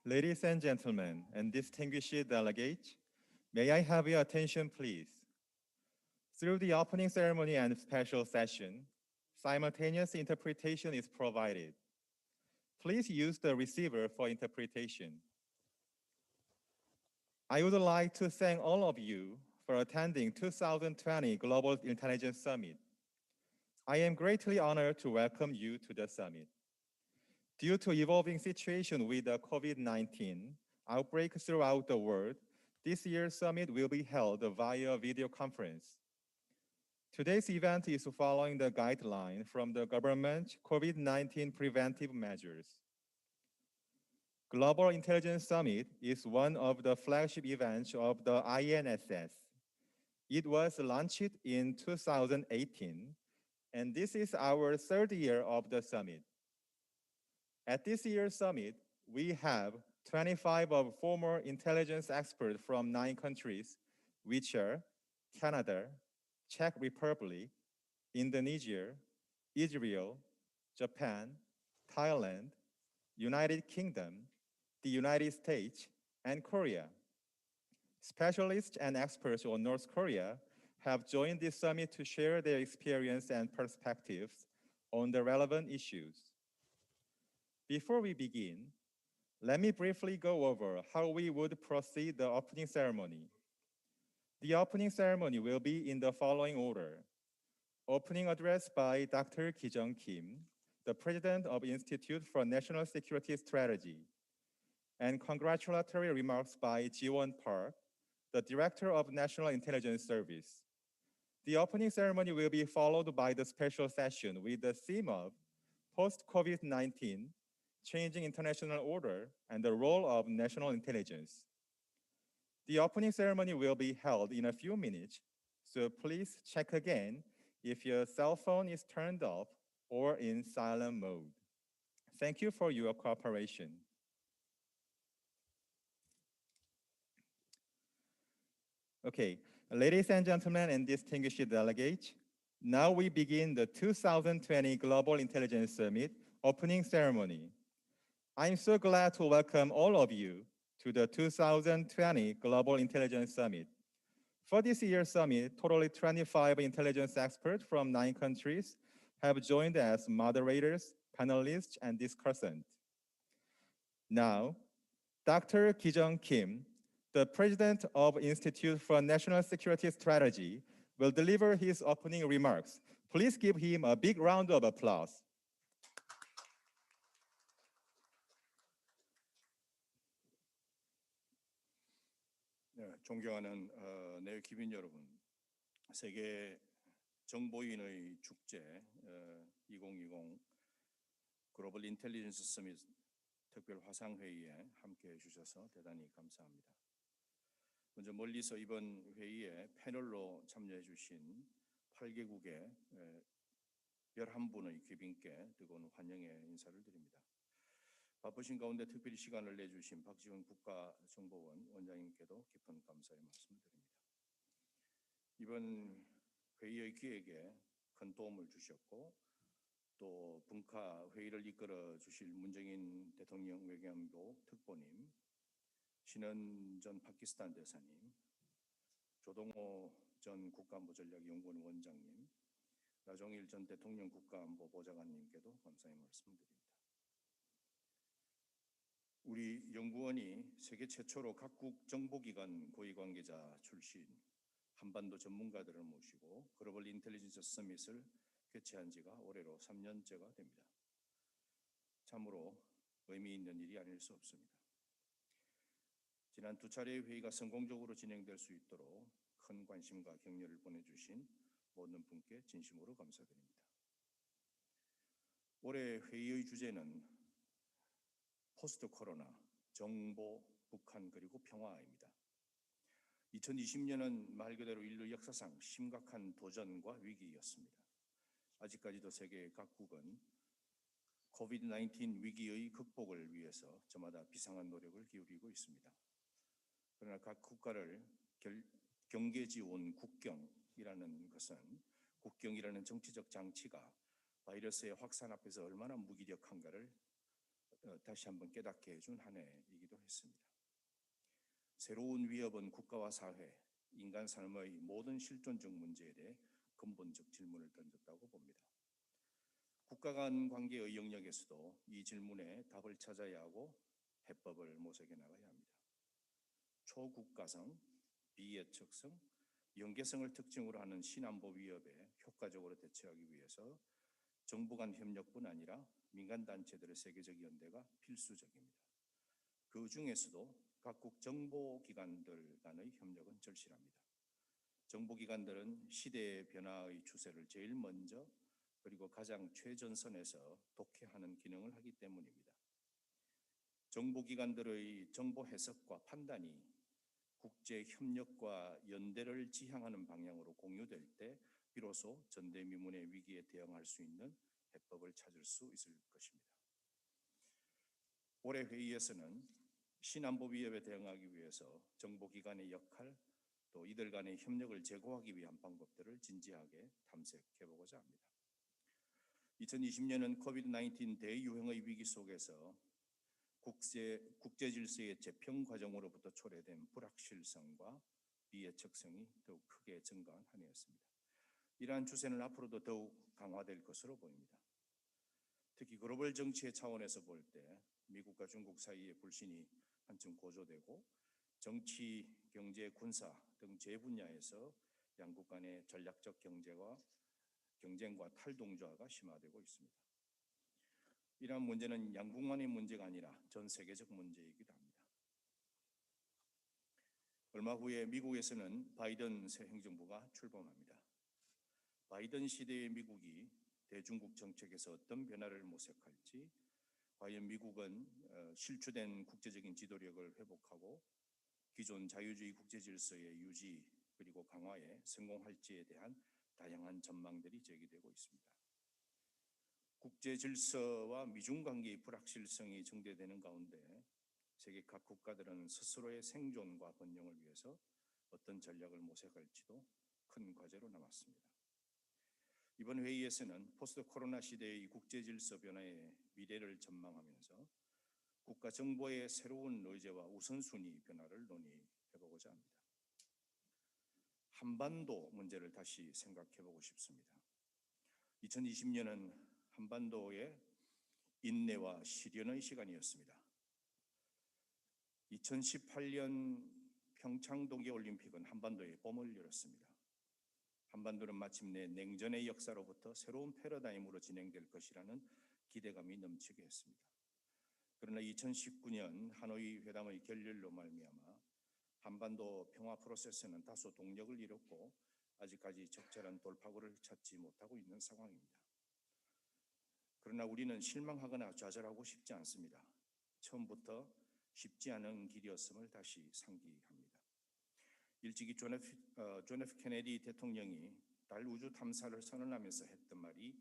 Ladies and gentlemen, and distinguished delegates, may I have your attention, please? Through the opening ceremony and special session, simultaneous interpretation is provided. Please use the receiver for interpretation. I would like to thank all of you for attending 2020 Global Intelligence Summit. I am greatly honored to welcome you to the summit. Due to evolving situation with the COVID-19 outbreak throughout the world, this year's summit will be held via video conference. Today's event is following the guideline from the government COVID-19 preventive measures. Global Intelligence Summit is one of the flagship events of the INSS. It was launched in 2018, and this is our third year of the summit. At this year's summit, we have 25 of former intelligence experts from 9 countries, which are Canada, Czech Republic, Indonesia, Israel, Japan, Thailand, United Kingdom, the United States, and Korea. Specialists and experts on North Korea have joined this summit to share their experience and perspectives on the relevant issues. Before we begin, let me briefly go over how we would proceed the opening ceremony. The opening ceremony will be in the following order. Opening address by Dr. Ki-jung Kim, the President of Institute for National Security Strategy, and congratulatory remarks by Ji-won Park, the Director of National Intelligence Service. The opening ceremony will be followed by the special session with the theme of Post-COVID-19, Changing International Order and the Role of National Intelligence. The opening ceremony will be held in a few minutes, so please check again if your cell phone is turned off or in silent mode. Thank you for your cooperation. Okay, ladies and gentlemen and distinguished delegates, now we begin the 2020 Global Intelligence Summit opening ceremony. I'm so glad to welcome all of you to the 2020 Global Intelligence Summit. For this year's summit, totally 25 intelligence experts from 9 countries have joined as moderators, panelists, and discussants. Now, Dr. Ki-jung Kim, the President of Institute for National Security Strategy, will deliver his opening remarks. Please give him a big round of applause. 존경하는 내외 기빈 여러분, 세계 정보인의 축제 2020 글로벌 인텔리전스 서밋 특별 화상회의에 함께해 주셔서 대단히 감사합니다. 먼저 멀리서 이번 회의에 패널로 참여해 주신 8개국의 11분의 귀빈께 뜨거운 환영의 인사를 드립니다. 바쁘신 가운데 특별히 시간을 내주신 박지훈 국가정보원 원장님께도 깊은 감사의 말씀을 드립니다. 이번 회의의 기획에 큰 도움을 주셨고 또 분카 회의를 이끌어 주실 문정인 대통령 외교안보 특보님, 신은 전 파키스탄 대사님, 조동호 전 국가안보전략연구원 원장님, 나종일 전 대통령 국가안보보좌관님께도 감사의 말씀을 드립니다. 우리 연구원이 세계 최초로 각국 정보기관 고위관계자 출신 한반도 전문가들을 모시고 글로벌 인텔리전스 서밋을 개최한 지가 올해로 3년째가 됩니다. 참으로 의미 있는 일이 아닐 수 없습니다. 지난 2차례의 회의가 성공적으로 진행될 수 있도록 큰 관심과 격려를 보내주신 모든 분께 진심으로 감사드립니다. 올해 회의의 주제는 포스트 코로나, 정보, 북한 그리고 평화입니다. 2020년은 말 그대로 인류 역사상 심각한 도전과 위기였습니다. 아직까지도 세계 각국은 COVID-19 위기의 극복을 위해서 저마다 비상한 노력을 기울이고 있습니다. 그러나 각 국가를 경계지온 국경이라는 것은 국경이라는 정치적 장치가 바이러스의 확산 앞에서 얼마나 무기력한가를 다시 한번 깨닫게 해준 한 해이기도 했습니다. 새로운 위협은 국가와 사회, 인간 삶의 모든 실존적 문제에 대해 근본적 질문을 던졌다고 봅니다. 국가 간 관계의 영역에서도 이 질문에 답을 찾아야 하고 해법을 모색해 나가야 합니다. 초국가성, 비예측성, 연계성을 특징으로 하는 신안보 위협에 효과적으로 대처하기 위해서 정부 간 협력뿐 아니라 민간단체들의 세계적 연대가 필수적입니다. 그 중에서도 각국 정보기관들 간의 협력은 절실합니다. 정보기관들은 시대의 변화의 추세를 제일 먼저 그리고 가장 최전선에서 독해하는 기능을 하기 때문입니다. 정보기관들의 정보 해석과 판단이 국제 협력과 연대를 지향하는 방향으로 공유될 때 비로소 전대미문의 위기에 대응할 수 있는 해법을 찾을 수 있을 것입니다. 올해 회의에서는 신안보 위협에 대응하기 위해서 정보기관의 역할, 또 이들 간의 협력을 제고하기 위한 방법들을 진지하게 탐색해보고자 합니다. 2020년은 코비드-19 대유행의 위기 속에서 국제 질서의 재평 과정으로부터 초래된 불확실성과 비예측성이 더욱 크게 증가한 한 해였습니다. 이러한 추세는 앞으로도 더욱 강화될 것으로 보입니다. 특히 글로벌 정치의 차원에서 볼 때 미국과 중국 사이의 불신이 한층 고조되고 정치, 경제, 군사 등 제 분야에서 양국 간의 전략적 경쟁과 탈동조화가 심화되고 있습니다. 이러한 문제는 양국만의 문제가 아니라 전 세계적 문제이기도 합니다. 얼마 후에 미국에서는 바이든 새 행정부가 출범합니다. 바이든 시대의 미국이 대중국 정책에서 어떤 변화를 모색할지, 과연 미국은 실추된 국제적인 지도력을 회복하고 기존 자유주의 국제 질서의 유지 그리고 강화에 성공할지에 대한 다양한 전망들이 제기되고 있습니다. 국제 질서와 미중 관계의 불확실성이 증대되는 가운데 세계 각 국가들은 스스로의 생존과 번영을 위해서 어떤 전략을 모색할지도 큰 과제로 남았습니다. 이번 회의에서는 포스트 코로나 시대의 국제 질서 변화의 미래를 전망하면서 국가 정보의 새로운 의제와 우선순위 변화를 논의해보고자 합니다. 한반도 문제를 다시 생각해보고 싶습니다. 2020년은 한반도의 인내와 실현의 시간이었습니다. 2018년 평창 동계올림픽은 한반도의 봄을 열었습니다. 한반도는 마침내 냉전의 역사로부터 새로운 패러다임으로 진행될 것이라는 기대감이 넘치게 했습니다. 그러나 2019년 하노이 회담의 결렬로 말미암아 한반도 평화 프로세스는 다소 동력을 잃었고 아직까지 적절한 돌파구를 찾지 못하고 있는 상황입니다. 그러나 우리는 실망하거나 좌절하고 싶지 않습니다. 처음부터 쉽지 않은 길이었음을 다시 상기합니다. 일찍이 존 F 케네디 대통령이 달 우주 탐사를 선언하면서 했던 말이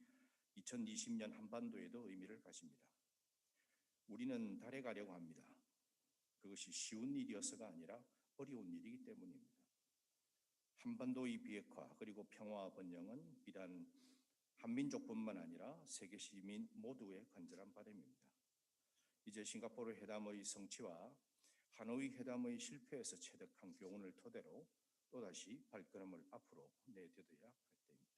2020년 한반도에도 의미를 가집니다. 우리는 달에 가려고 합니다. 그것이 쉬운 일이어서가 아니라 어려운 일이기 때문입니다. 한반도의 비핵화 그리고 평화와 번영은 비단 한민족뿐만 아니라 세계 시민 모두의 간절한 바람입니다. 이제 싱가포르 회담의 성취와 하노이 회담의 실패에서 체득한 교훈을 토대로 또다시 발걸음을 앞으로 내딛어야 할 때입니다.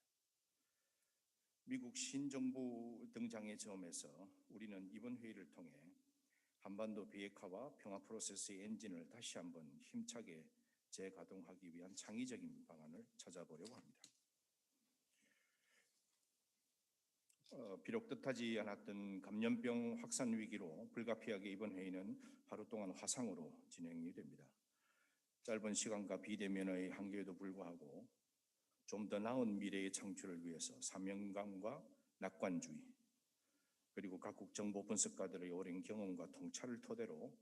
미국 신정부 등장의 점에서 우리는 이번 회의를 통해 한반도 비핵화와 평화 프로세스의 엔진을 다시 한번 힘차게 재가동하기 위한 창의적인 방안을 찾아보려고 합니다. 비록 뜻하지 않았던 감염병 확산 위기로 불가피하게 이번 회의는 하루 동안 화상으로 진행이 됩니다. 짧은 시간과 비대면의 한계에도 불구하고 좀 더 나은 미래의 창출을 위해서 사명감과 낙관주의 그리고 각국 정보 분석가들의 오랜 경험과 통찰을 토대로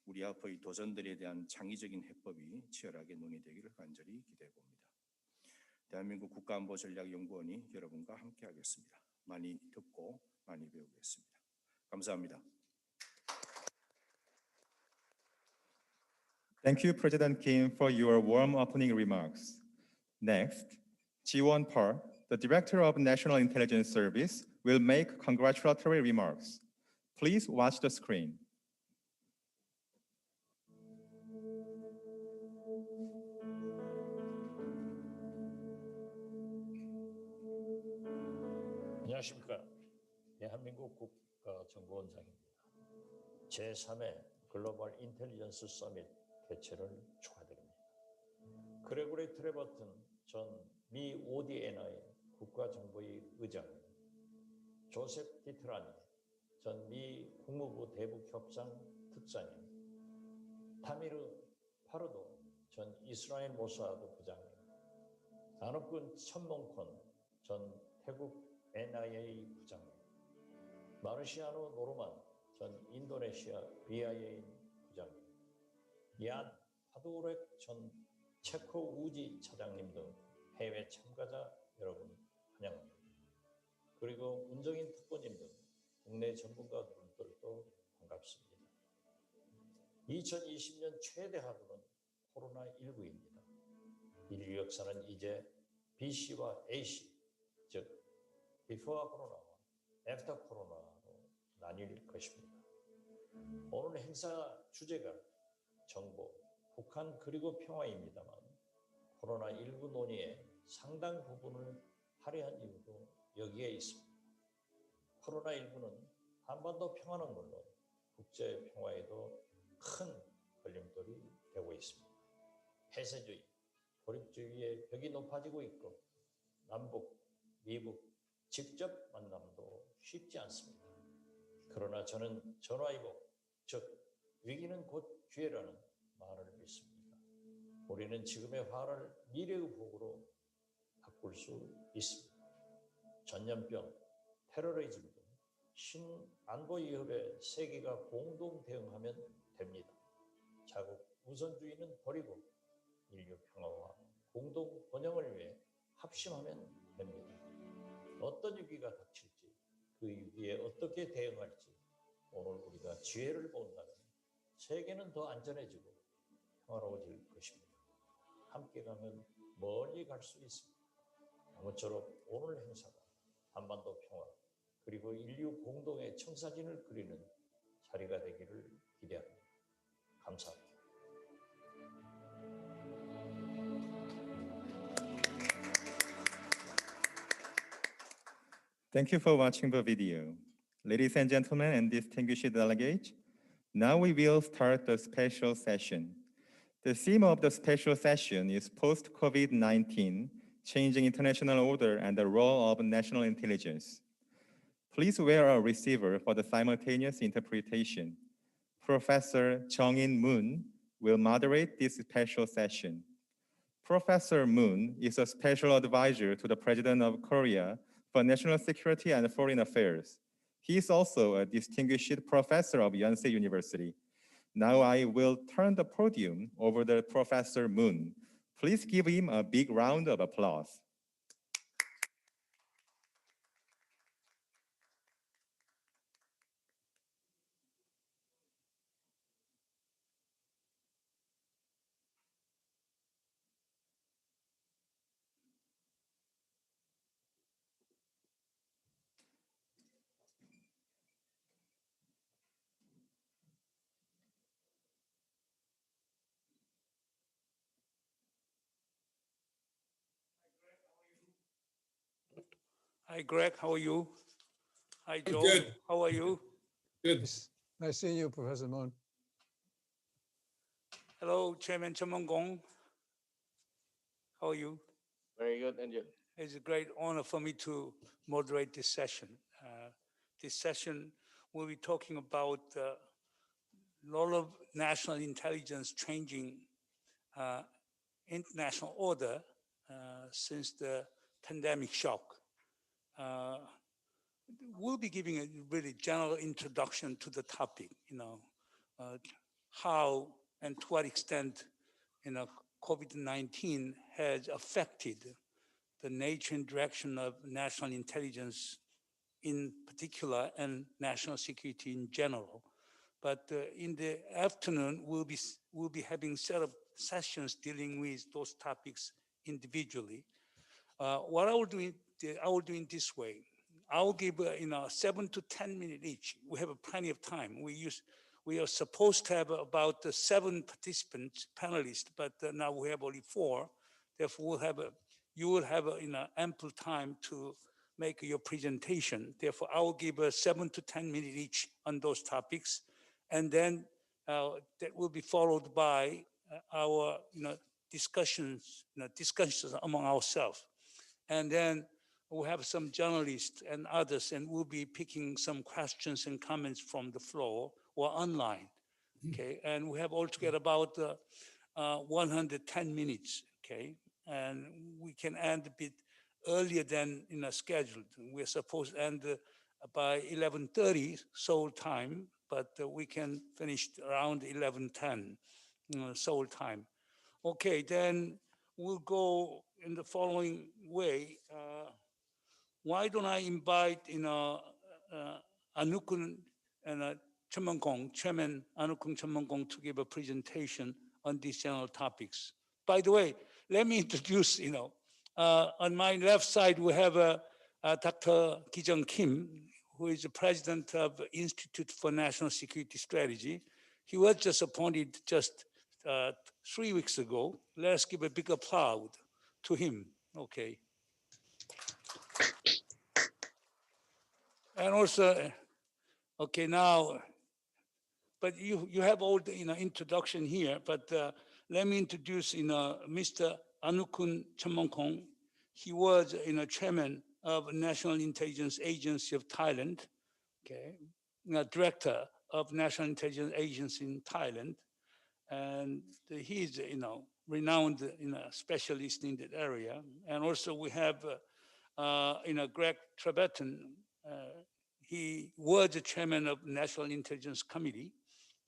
우리 앞의 도전들에 대한 창의적인 해법이 치열하게 논의되기를 간절히 기대해 봅니다. 대한민국 국가안보전략연구원이 여러분과 함께하겠습니다. 많이 듣고 많이 배우겠습니다. 감사합니다. Thank you, President Kim, for your warm opening remarks. Next, Ji-won Park, the Director of National Intelligence Service, will make congratulatory remarks. Please watch the screen. 안녕하십니까. 대한민국 국가정보원장입니다. 제3회 글로벌 인텔리전스 서밋 개최를 축하드립니다. 그레고리 트레버튼 전 미 ODNI 국가정보위 의장, 조셉 디트라니 전 미 국무부 대북협상 특사님, 타미르 파르도 전 이스라엘 모사드 부장님, 단업군 천몽콘 전 태국 NIA 부장님, 마르시아노 노르만 전 인도네시아 BIA 부장님, 얀 파도렉 전 체코 우지 차장님 등 해외 참가자 여러분 환영합니다. 그리고 문정인 특보님 등 국내 전문가분들도 반갑습니다. 2020년 최대 하루는 코로나19입니다. 인류 역사는 이제 BC와 AC, 즉 Before 코로나와 After 코로나로 나뉠 것입니다. 오늘 행사 주제가 정보, 북한 그리고 평화입니다만 코로나19 논의의 상당 부분을 할애한 이유도 여기에 있습니다. 코로나19는 한반도 평화는 물론 국제 평화에도 큰 걸림돌이 되고 있습니다. 폐쇄주의, 고립주의의 벽이 높아지고 있고 남북, 미북 직접 만남도 쉽지 않습니다. 그러나 저는 전화위복, 즉 위기는 곧 기회라는 말을 믿습니다. 우리는 지금의 화를 미래의 복으로 바꿀 수 있습니다. 전염병, 테러리즘 등 신안보 위협에 세계가 공동 대응하면 됩니다. 자국 우선주의는 버리고 인류 평화와 공동 번영을 위해 합심하면 됩니다. 어떤 위기가 닥칠지, 그 위기에 어떻게 대응할지 오늘 우리가 지혜를 본다면 세계는 더 안전해지고 평화로워질 것입니다. 함께 가면 멀리 갈 수 있습니다. 아무쪼록 오늘 행사가 한반도 평화 그리고 인류 공동의 청사진을 그리는 자리가 되기를 기대합니다. 감사합니다. Thank you for watching the video. Ladies and gentlemen and distinguished delegates, now we will start the special session. The theme of the special session is post-COVID-19, changing international order and the role of national intelligence. Please wear a receiver for the simultaneous interpretation. Professor Jung-in Moon will moderate this special session. Professor Moon is a special advisor to the President of Korea for National Security and Foreign Affairs. He is also a distinguished professor of Yonsei University. Now I will turn the podium over to Professor Moon. Please give him a big round of applause. Hi, Greg. How are you? Hi, Joe. Good. How are you? Good. Nice seeing you, Professor Moon. Hello, Chairman Chemong-gong. How are you? Very good, and you? It's a great honor for me to moderate this session. This session will be talking about a lot of national intelligence changing international order since the pandemic shock. We'll be giving a really general introduction to the topic, how and to what extent, COVID-19 has affected the nature and direction of national intelligence in particular and national security in general. But in the afternoon, we'll be having set up sessions dealing with those topics individually. What I will do in this way. I will give 7 to 10 minutes each. We have plenty of time. We are supposed to have about 7 participants, panelists, but now we have only 4. Therefore, you will have ample time to make your presentation. Therefore, I will give a 7 to 10 minutes each on those topics, and then that will be followed by our discussions among ourselves, and then we'll have some journalists and others, and we'll be picking some questions and comments from the floor or online. Okay, and we have altogether about 110 minutes. Okay, and we can end a bit earlier than scheduled. We're supposed to end by 11:30 Seoul time, but we can finish around 11:10 Seoul time. Okay, then we'll go in the following way. Why don't I invite Anukun and Chunmong, Chairman Anukun Chunmong, to give a presentation on these general topics. By the way, let me introduce, on my left side, we have Dr. Ki-jung Kim, who is the president of Institute for National Security Strategy. He was just appointed just 3 weeks ago. Let's give a big applause to him. Okay. And also, okay, now, but you have all the introduction here, but let me introduce Mr. Anukun Chunmong. He was chairman of National Intelligence Agency of Thailand, okay, director of National Intelligence Agency in Thailand, and he's renowned specialist in that area. And also we have Greg Trebetten. He was the chairman of National Intelligence Committee,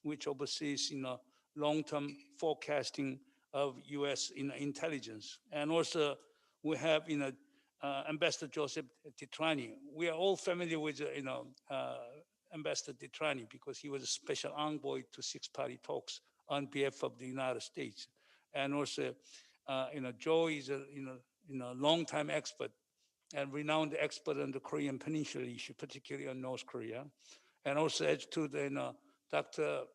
which oversees long-term forecasting of U.S. intelligence. And also we have Ambassador Joseph Titrani. We are all familiar with Ambassador Titrani because he was a special envoy to six-party talks on behalf of the United States. And also, Joe is a long-time expert and renowned expert on the Korean Peninsula issue, particularly on North Korea. And also as to the Dr.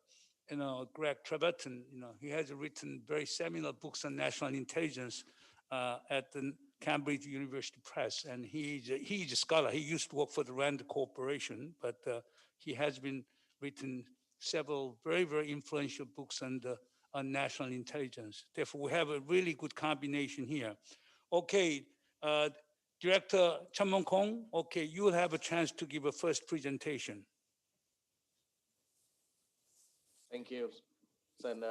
Greg Trebetten, he has written very seminal books on national intelligence at the Cambridge University Press, and he's a scholar. He used to work for the Rand Corporation, but he has been written several very, very influential books on national intelligence. Therefore, we have a really good combination here. Okay, Director Chunmong Kong, okay, you will have a chance to give a first presentation. Thank you. And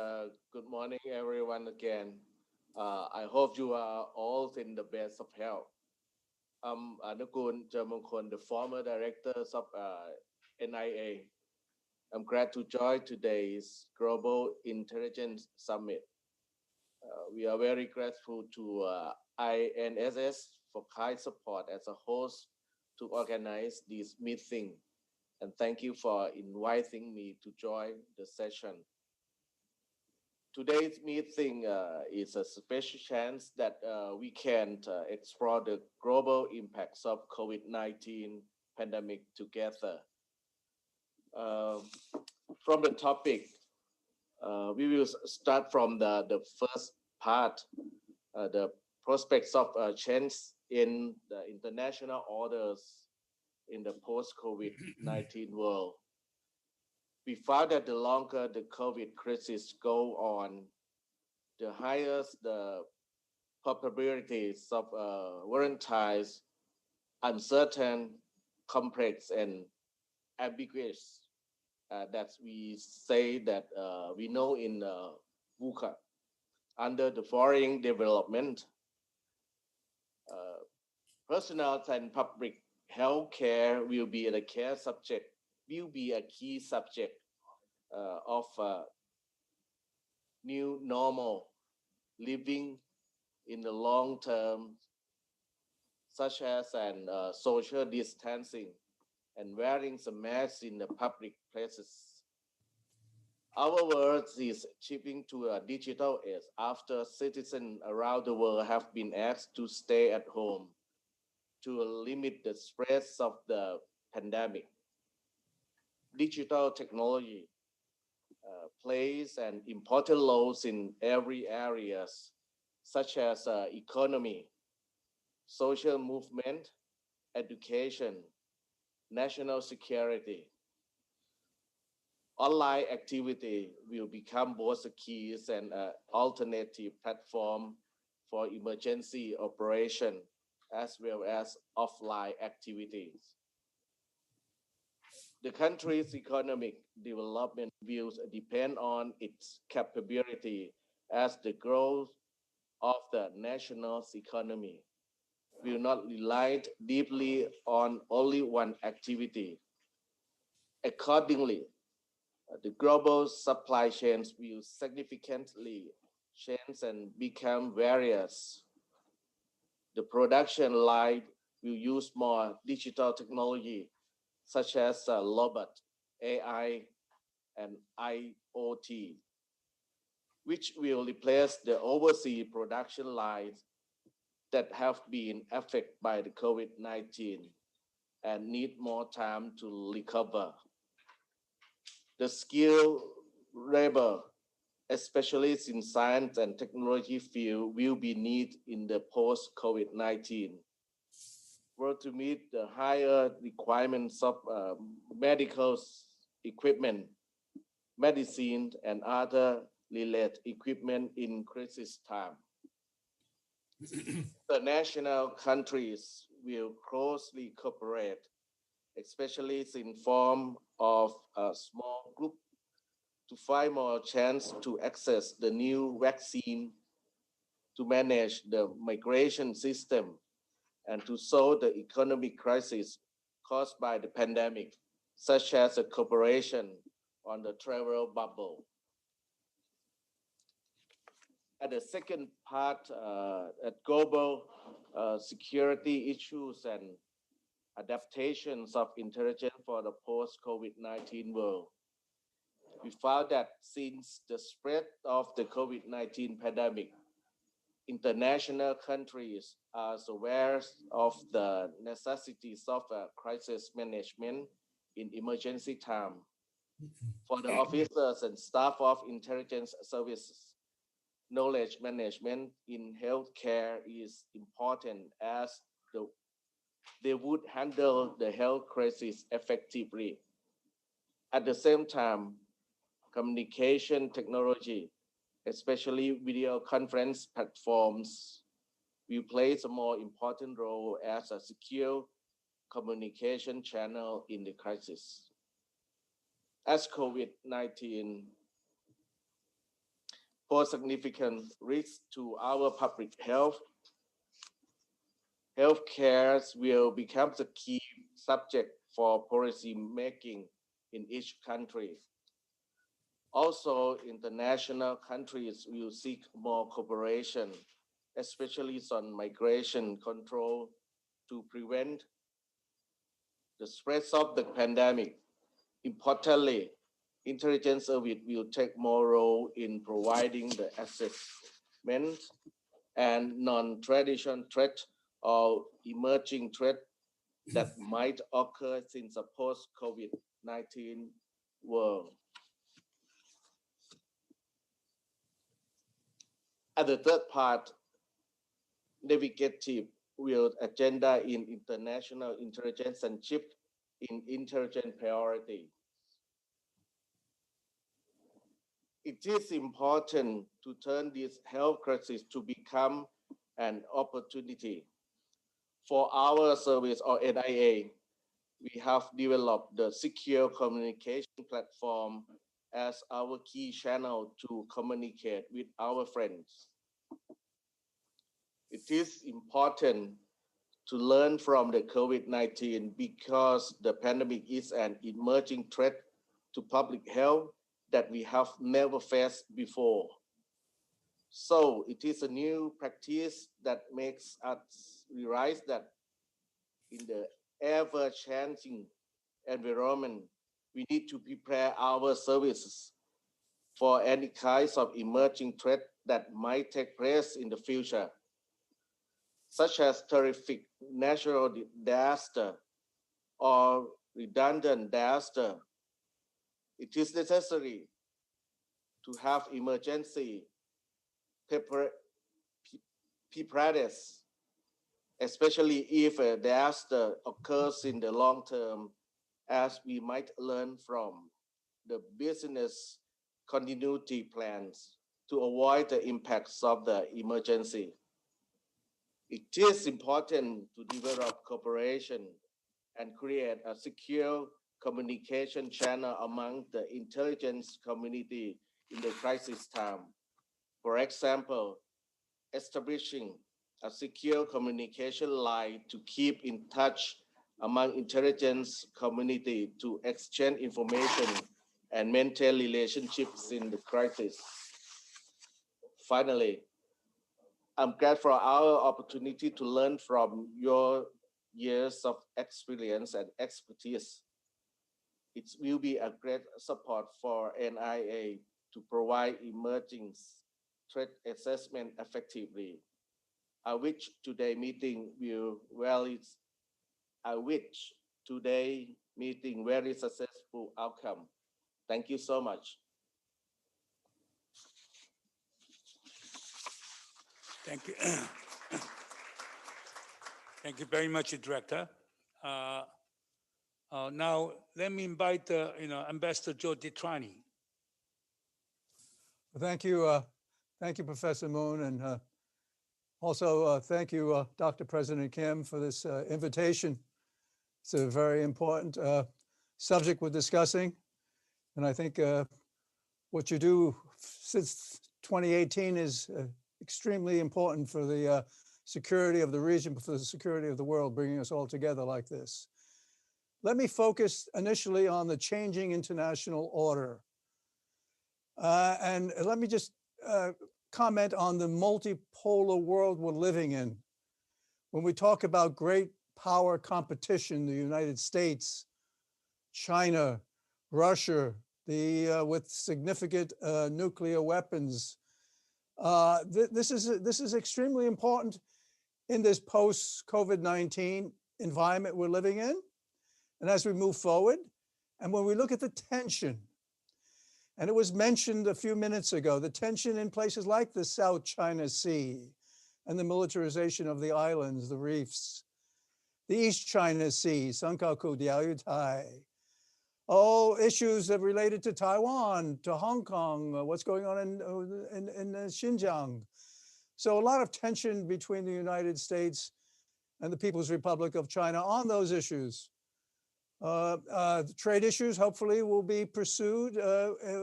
good morning, everyone again. I hope you are all in the best of health. I'm Anukun Chunmong, the former director of NIA. I'm glad to join today's Global Intelligence Summit. We are very grateful to INSS for kind support as a host to organize this meeting. And thank you for inviting me to join the session. Today's meeting is a special chance that we can explore the global impacts of COVID-19 pandemic together. From the topic, we will start from the first part, the prospects of change in the international orders in the post-COVID-19 world. We found that the longer the COVID crisis go on, the higher the probabilities of volatile, uncertain, complex, and ambiguous that we say that we know in VUCA. Under the following development, personal and public health care will be a key subject of new normal living in the long term, such as social distancing and wearing the mask in the public places. Our world is shifting to a digital age after citizens around the world have been asked to stay at home to limit the spread of the pandemic. Digital technology plays an important role in every areas, such as economy, social movement, education, national security. Online activity will become both a keys and an alternative platform for emergency operation as well as offline activities. The country's economic development will depend on its capability as the growth of the nation's economy will not rely deeply on only one activity. Accordingly, the global supply chains will significantly change and become various. The production line will use more digital technology such as robot, AI, and IoT, which will replace the overseas production lines that have been affected by the COVID-19 and need more time to recover. The skilled labor, especially in science and technology field, will be needed in the post-COVID-19 world to meet the higher requirements of medical equipment, medicine, and other related equipment in crisis time. The national countries will closely cooperate, especially in form of a small group, to find more chance to access the new vaccine, to manage the migration system, and to solve the economic crisis caused by the pandemic, such as a cooperation on the travel bubble. At the second part, at global security issues and adaptations of intelligence for the post-COVID-19 world. We found that since the spread of the COVID-19 pandemic, international countries are aware of the necessities of crisis management in emergency time. For the officers and staff of intelligence services, knowledge management in healthcare is important as they would handle the health crisis effectively. At the same time, communication technology, especially video conference platforms, will play a more important role as a secure communication channel in the crisis. As COVID-19 pose significant risks to our public health, healthcare will become the key subject for policy making in each country. Also, international countries will seek more cooperation, especially on migration control, to prevent the spread of the pandemic. Importantly, intelligence service will take more role in providing the assessment and non-traditional threat or emerging threat that might occur since a post-COVID-19 world. At the third part, navigative will agenda in international intelligence and shift in intelligence priority. It is important to turn this health crisis to become an opportunity. For our service or NIA, we have developed the secure communication platform as our key channel to communicate with our friends. It is important to learn from the COVID-19 because the pandemic is an emerging threat to public health that we have never faced before. So it is a new practice that makes us realize that in the ever-changing environment, we need to prepare our services for any kinds of emerging threat that might take place in the future, such as terrific natural disaster or redundant disaster. It is necessary to have emergency preparedness especially if a disaster occurs in the long term, as we might learn from the business continuity plans to avoid the impacts of the emergency. It is important to develop cooperation and create a secure communication channel among the intelligence community in the crisis time. For example, establishing a secure communication line to keep in touch among intelligence community to exchange information and maintain relationships in the crisis. Finally, I'm glad for our opportunity to learn from your years of experience and expertise. It will be a great support for NIA to provide emerging threat assessment effectively. I wish today meeting very successful outcome. Thank you so much. Thank you. Thank you very much, Director. Now, let me invite Ambassador Joe DeTrani. Thank you, Professor Moon, and also thank you, Dr. President Kim, for this invitation. It's a very important subject we're discussing, and I think what you do since 2018 is extremely important for the security of the region, for the security of the world, bringing us all together like this. Let me focus initially on the changing international order. And let me just comment on the multipolar world we're living in. When we talk about great power competition, the United States, China, Russia, with significant nuclear weapons, this is extremely important in this post-COVID-19 environment we're living in. And as we move forward, and when we look at the tension, and it was mentioned a few minutes ago, the tension in places like the South China Sea and the militarization of the islands, the reefs, the East China Sea, Senkaku, Diaoyutai, all issues that related to Taiwan, to Hong Kong, what's going on in Xinjiang. So a lot of tension between the United States and the People's Republic of China on those issues. Trade issues hopefully will be pursued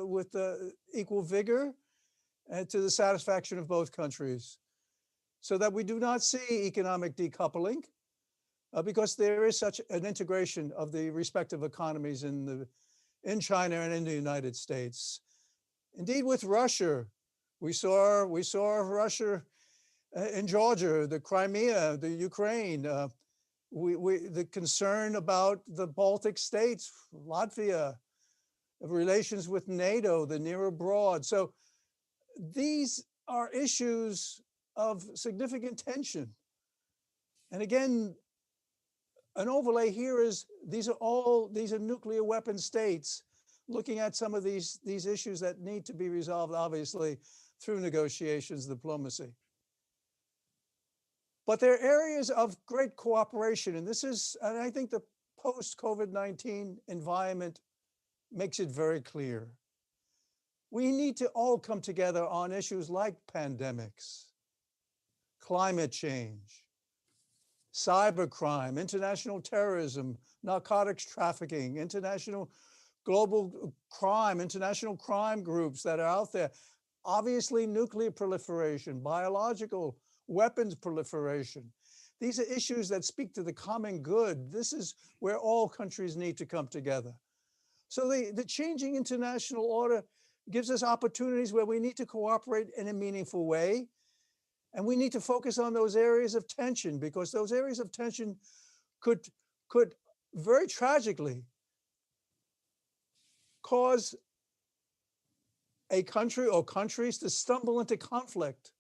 with equal vigor and to the satisfaction of both countries, so that we do not see economic decoupling, because there is such an integration of the respective economies in China and in the United States. Indeed, with Russia, we saw Russia in Georgia, the Crimea, the Ukraine. The concern about the Baltic states, Latvia, relations with NATO, the near abroad. So these are issues of significant tension. And again, an overlay here is these are nuclear weapon states looking at some of these issues that need to be resolved, obviously, through negotiations, diplomacy. But there are areas of great cooperation, and I think the post-COVID-19 environment makes it very clear. We need to all come together on issues like pandemics, climate change, cybercrime, international terrorism, narcotics trafficking, international global crime, international crime groups that are out there, obviously nuclear proliferation, biological weapons proliferation. These are issues that speak to the common good. This is where all countries need to come together. So the changing international order gives us opportunities where we need to cooperate in a meaningful way. And we need to focus on those areas of tension, because those areas of tension could very tragically cause a country or countries to stumble into conflict.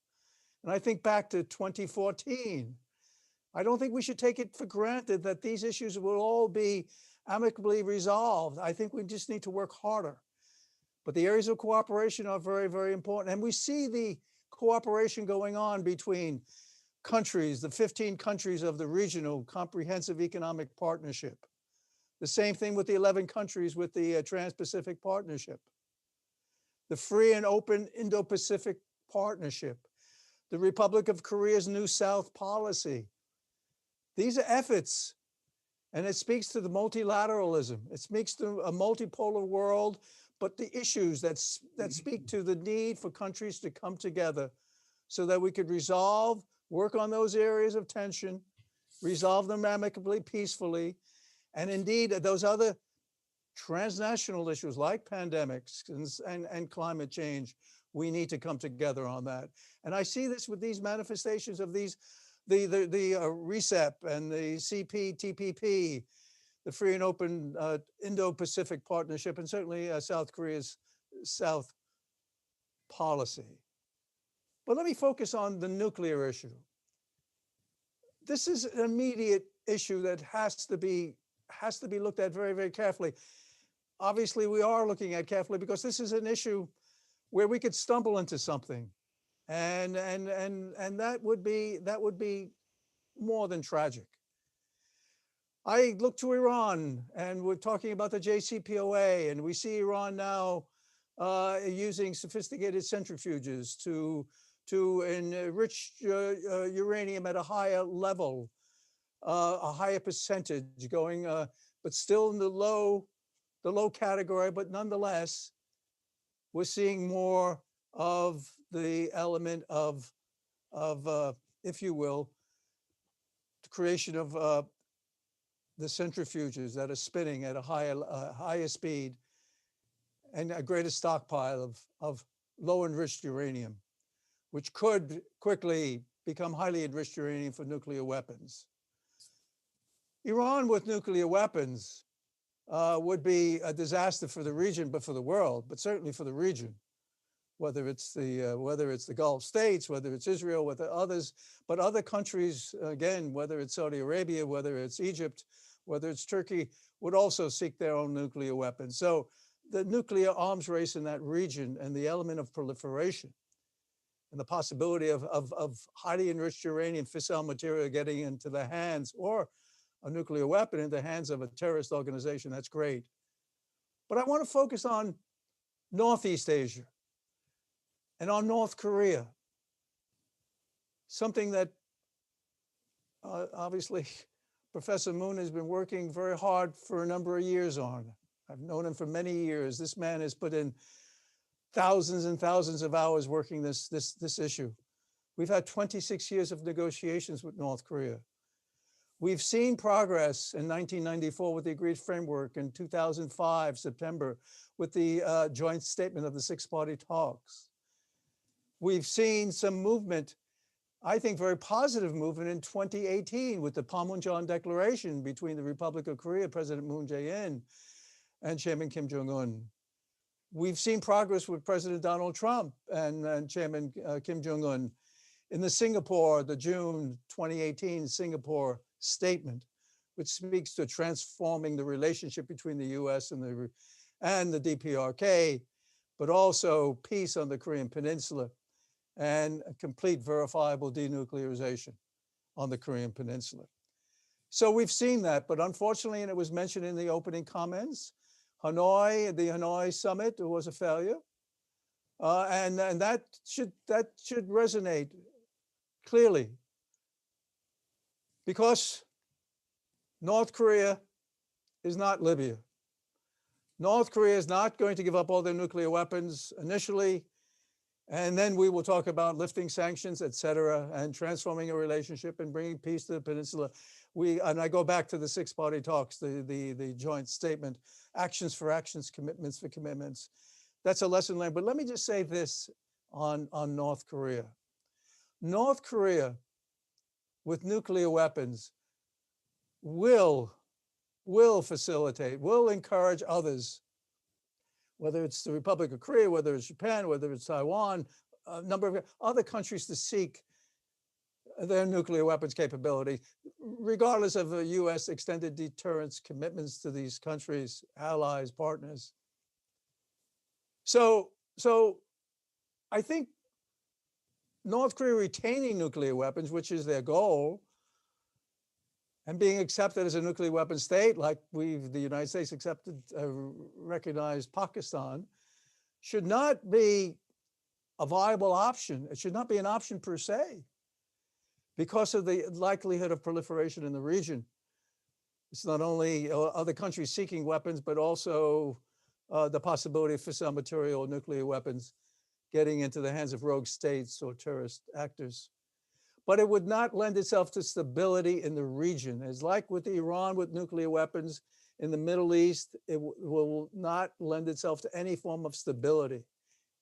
And I think back to 2014. I don't think we should take it for granted that these issues will all be amicably resolved. I think we just need to work harder. But the areas of cooperation are very, very important. And we see the cooperation going on between countries, the 15 countries of the regional comprehensive economic partnership. The same thing with the 11 countries with the Trans-Pacific Partnership. The free and open Indo-Pacific Partnership. The Republic of Korea's New South policy. These are efforts, and it speaks to the multilateralism. It speaks to a multipolar world, but the issues that speak to the need for countries to come together so that we could work on those areas of tension, resolve them amicably, peacefully, and indeed those other transnational issues like pandemics and climate change. We need to come together on that. And I see this with these manifestations of the RCEP and the CPTPP, the free and open Indo-Pacific Partnership, and certainly South Korea's South policy. But let me focus on the nuclear issue. This is an immediate issue that has to be looked at very, very carefully. Obviously, we are looking at carefully because this is an issue where we could stumble into something, and that would be more than tragic. I look to Iran, and we're talking about the JCPOA, and we see Iran now using sophisticated centrifuges to enrich uranium at a higher level, a higher percentage going, but still in the low category, but nonetheless, we're seeing more of the element of if you will, the creation of the centrifuges that are spinning at a higher speed and a greater stockpile of low enriched uranium, which could quickly become highly enriched uranium for nuclear weapons. Iran with nuclear weapons would be a disaster for the region, but for the world, but certainly for the region, whether it's the Gulf states, whether it's Israel, whether others, but other countries, again, whether it's Saudi Arabia, whether it's Egypt, whether it's Turkey, would also seek their own nuclear weapons. So the nuclear arms race in that region and the element of proliferation and the possibility of highly enriched uranium fissile material getting into the hands, or a nuclear weapon in the hands of a terrorist organization, that's great. But I want to focus on Northeast Asia and on North Korea, something that obviously Professor Moon has been working very hard for a number of years on. I've known him for many years. This man has put in thousands and thousands of hours working this issue. We've had 26 years of negotiations with North Korea. We've seen progress in 1994 with the agreed framework, in 2005, September, with the joint statement of the six-party talks. We've seen some movement, I think very positive movement, in 2018 with the Panmunjom Declaration between the Republic of Korea, President Moon Jae-in, and Chairman Kim Jong-un. We've seen progress with President Donald Trump and Chairman Kim Jong-un in the June 2018 Singapore statement, which speaks to transforming the relationship between the US and the DPRK, but also peace on the Korean Peninsula and a complete verifiable denuclearization on the Korean Peninsula. So we've seen that, but unfortunately, and it was mentioned in the opening comments, the Hanoi summit was a failure. And that should resonate clearly, because North Korea is not Libya. North Korea is not going to give up all their nuclear weapons initially, and then we will talk about lifting sanctions, et cetera, and transforming a relationship and bringing peace to the peninsula. And I go back to the six-party talks, the joint statement, actions for actions, commitments for commitments. That's a lesson learned. But let me just say this on North Korea. North Korea with nuclear weapons will facilitate, will encourage others, whether it's the Republic of Korea, whether it's Japan, whether it's Taiwan, a number of other countries, to seek their nuclear weapons capability, regardless of the US extended deterrence commitments to these countries, allies, partners. So I think North Korea retaining nuclear weapons, which is their goal, and being accepted as a nuclear weapon state, like the United States accepted, recognized Pakistan, should not be a viable option. It should not be an option per se, because of the likelihood of proliferation in the region. It's not only other countries seeking weapons, but also the possibility of fissile material or nuclear weapons getting into the hands of rogue states or terrorist actors. But it would not lend itself to stability in the region. It's like with Iran with nuclear weapons in the Middle East, it will not lend itself to any form of stability.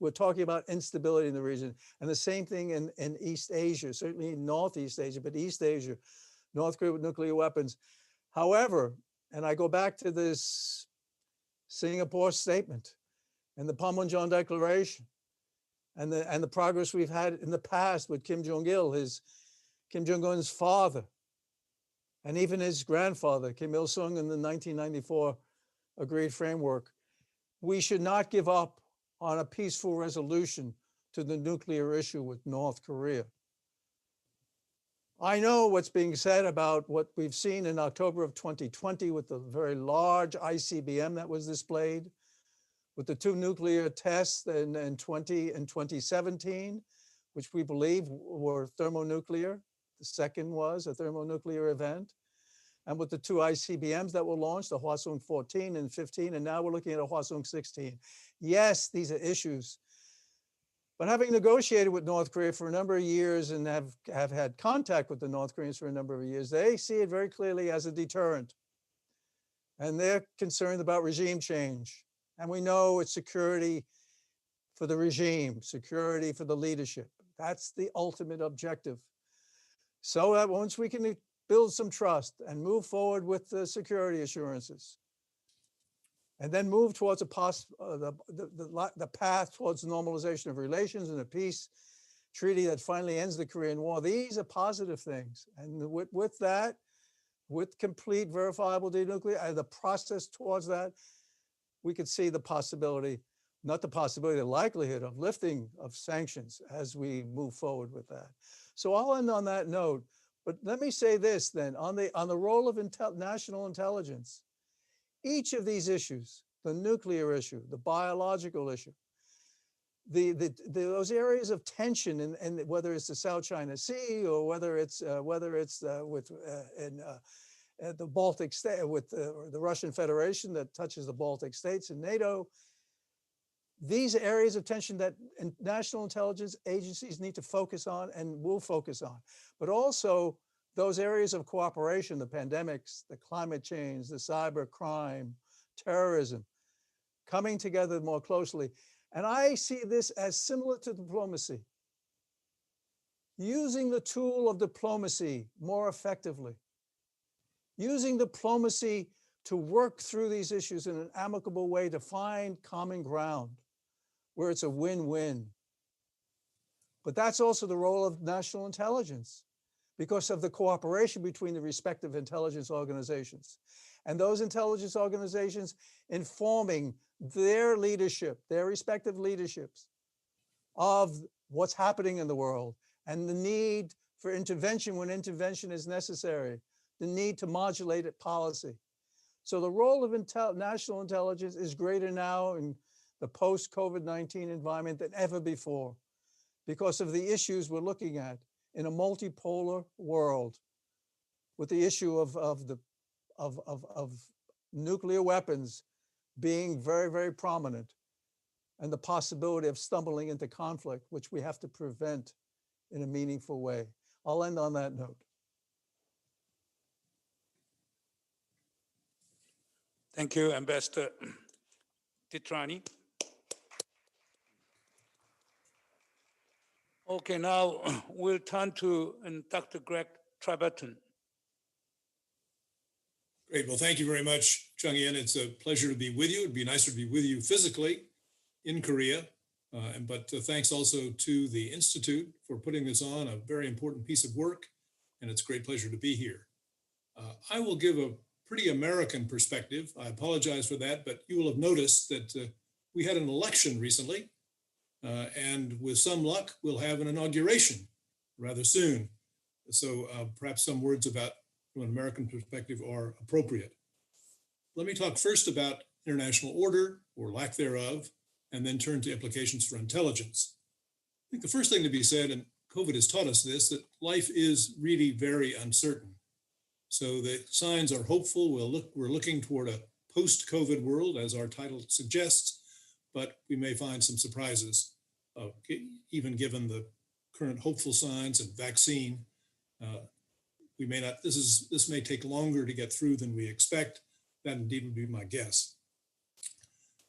We're talking about instability in the region. And the same thing in East Asia, certainly in Northeast Asia, but East Asia, North Korea with nuclear weapons. However, and I go back to this Singapore statement and the Panmunjom Declaration, and the progress we've had in the past with Kim Jong-il, Kim Jong-un's father, and even his grandfather, Kim Il-sung, in the 1994 agreed framework. We should not give up on a peaceful resolution to the nuclear issue with North Korea. I know what's being said about what we've seen in October of 2020 with the very large ICBM that was displayed, with the 2 nuclear tests in 2017, which we believe were thermonuclear. The second was a thermonuclear event. And with the 2 ICBMs that were launched, the Hwasong 14 and 15, and now we're looking at a Hwasong 16. Yes, these are issues. But having negotiated with North Korea for a number of years and have had contact with the North Koreans for a number of years, they see it very clearly as a deterrent. And they're concerned about regime change. And we know it's security for the regime, security for the leadership. That's the ultimate objective. So that once we can build some trust and move forward with the security assurances, and then move towards the path towards normalization of relations and a peace treaty that finally ends the Korean War. These are positive things. And with that, with complete verifiable denuclear, the process towards that, we could see the possibility, not the possibility, the likelihood of lifting of sanctions as we move forward with that. So I'll end on that note. But let me say this then, on the role of national intelligence. Each of these issues, the nuclear issue, the biological issue, those areas of tension, and whether it's the South China Sea or whether it's with the Baltic state, with the Russian Federation that touches the Baltic states and NATO, these areas of tension that national intelligence agencies need to focus on and will focus on, but also those areas of cooperation, the pandemics, the climate change, the cyber crime, terrorism, coming together more closely. And I see this as similar to diplomacy. Using the tool of diplomacy more effectively. Using diplomacy to work through these issues in an amicable way to find common ground where it's a win-win. But that's also the role of national intelligence, because of the cooperation between the respective intelligence organizations. And those intelligence organizations informing their leadership, their respective leaderships of what's happening in the world and the need for intervention when intervention is necessary, the need to modulate policy. So the role of national intelligence is greater now in the post-COVID-19 environment than ever before, because of the issues we're looking at in a multipolar world, with the issue of nuclear weapons being very, very prominent, and the possibility of stumbling into conflict, which we have to prevent in a meaningful way. I'll end on that note. Thank you, Ambassador Titrani. Okay, now we'll turn to Dr. Greg Treverton. Great. Well, thank you very much, Chung-Yen. It's a pleasure to be with you. It'd be nicer to be with you physically in Korea. But thanks also to the Institute for putting this on, a very important piece of work. And it's a great pleasure to be here. I will give a pretty American perspective. I apologize for that, but you will have noticed that we had an election recently. And with some luck, we'll have an inauguration rather soon. So perhaps some words about, from an American perspective, are appropriate. Let me talk first about international order, or lack thereof, and then turn to implications for intelligence. I think the first thing to be said, and COVID has taught us this, that life is really very uncertain. So the signs are hopeful. We're looking toward a post-COVID world, as our title suggests, but we may find some surprises, even given the current hopeful signs and vaccine. We may not, this may take longer to get through than we expect. That indeed would be my guess.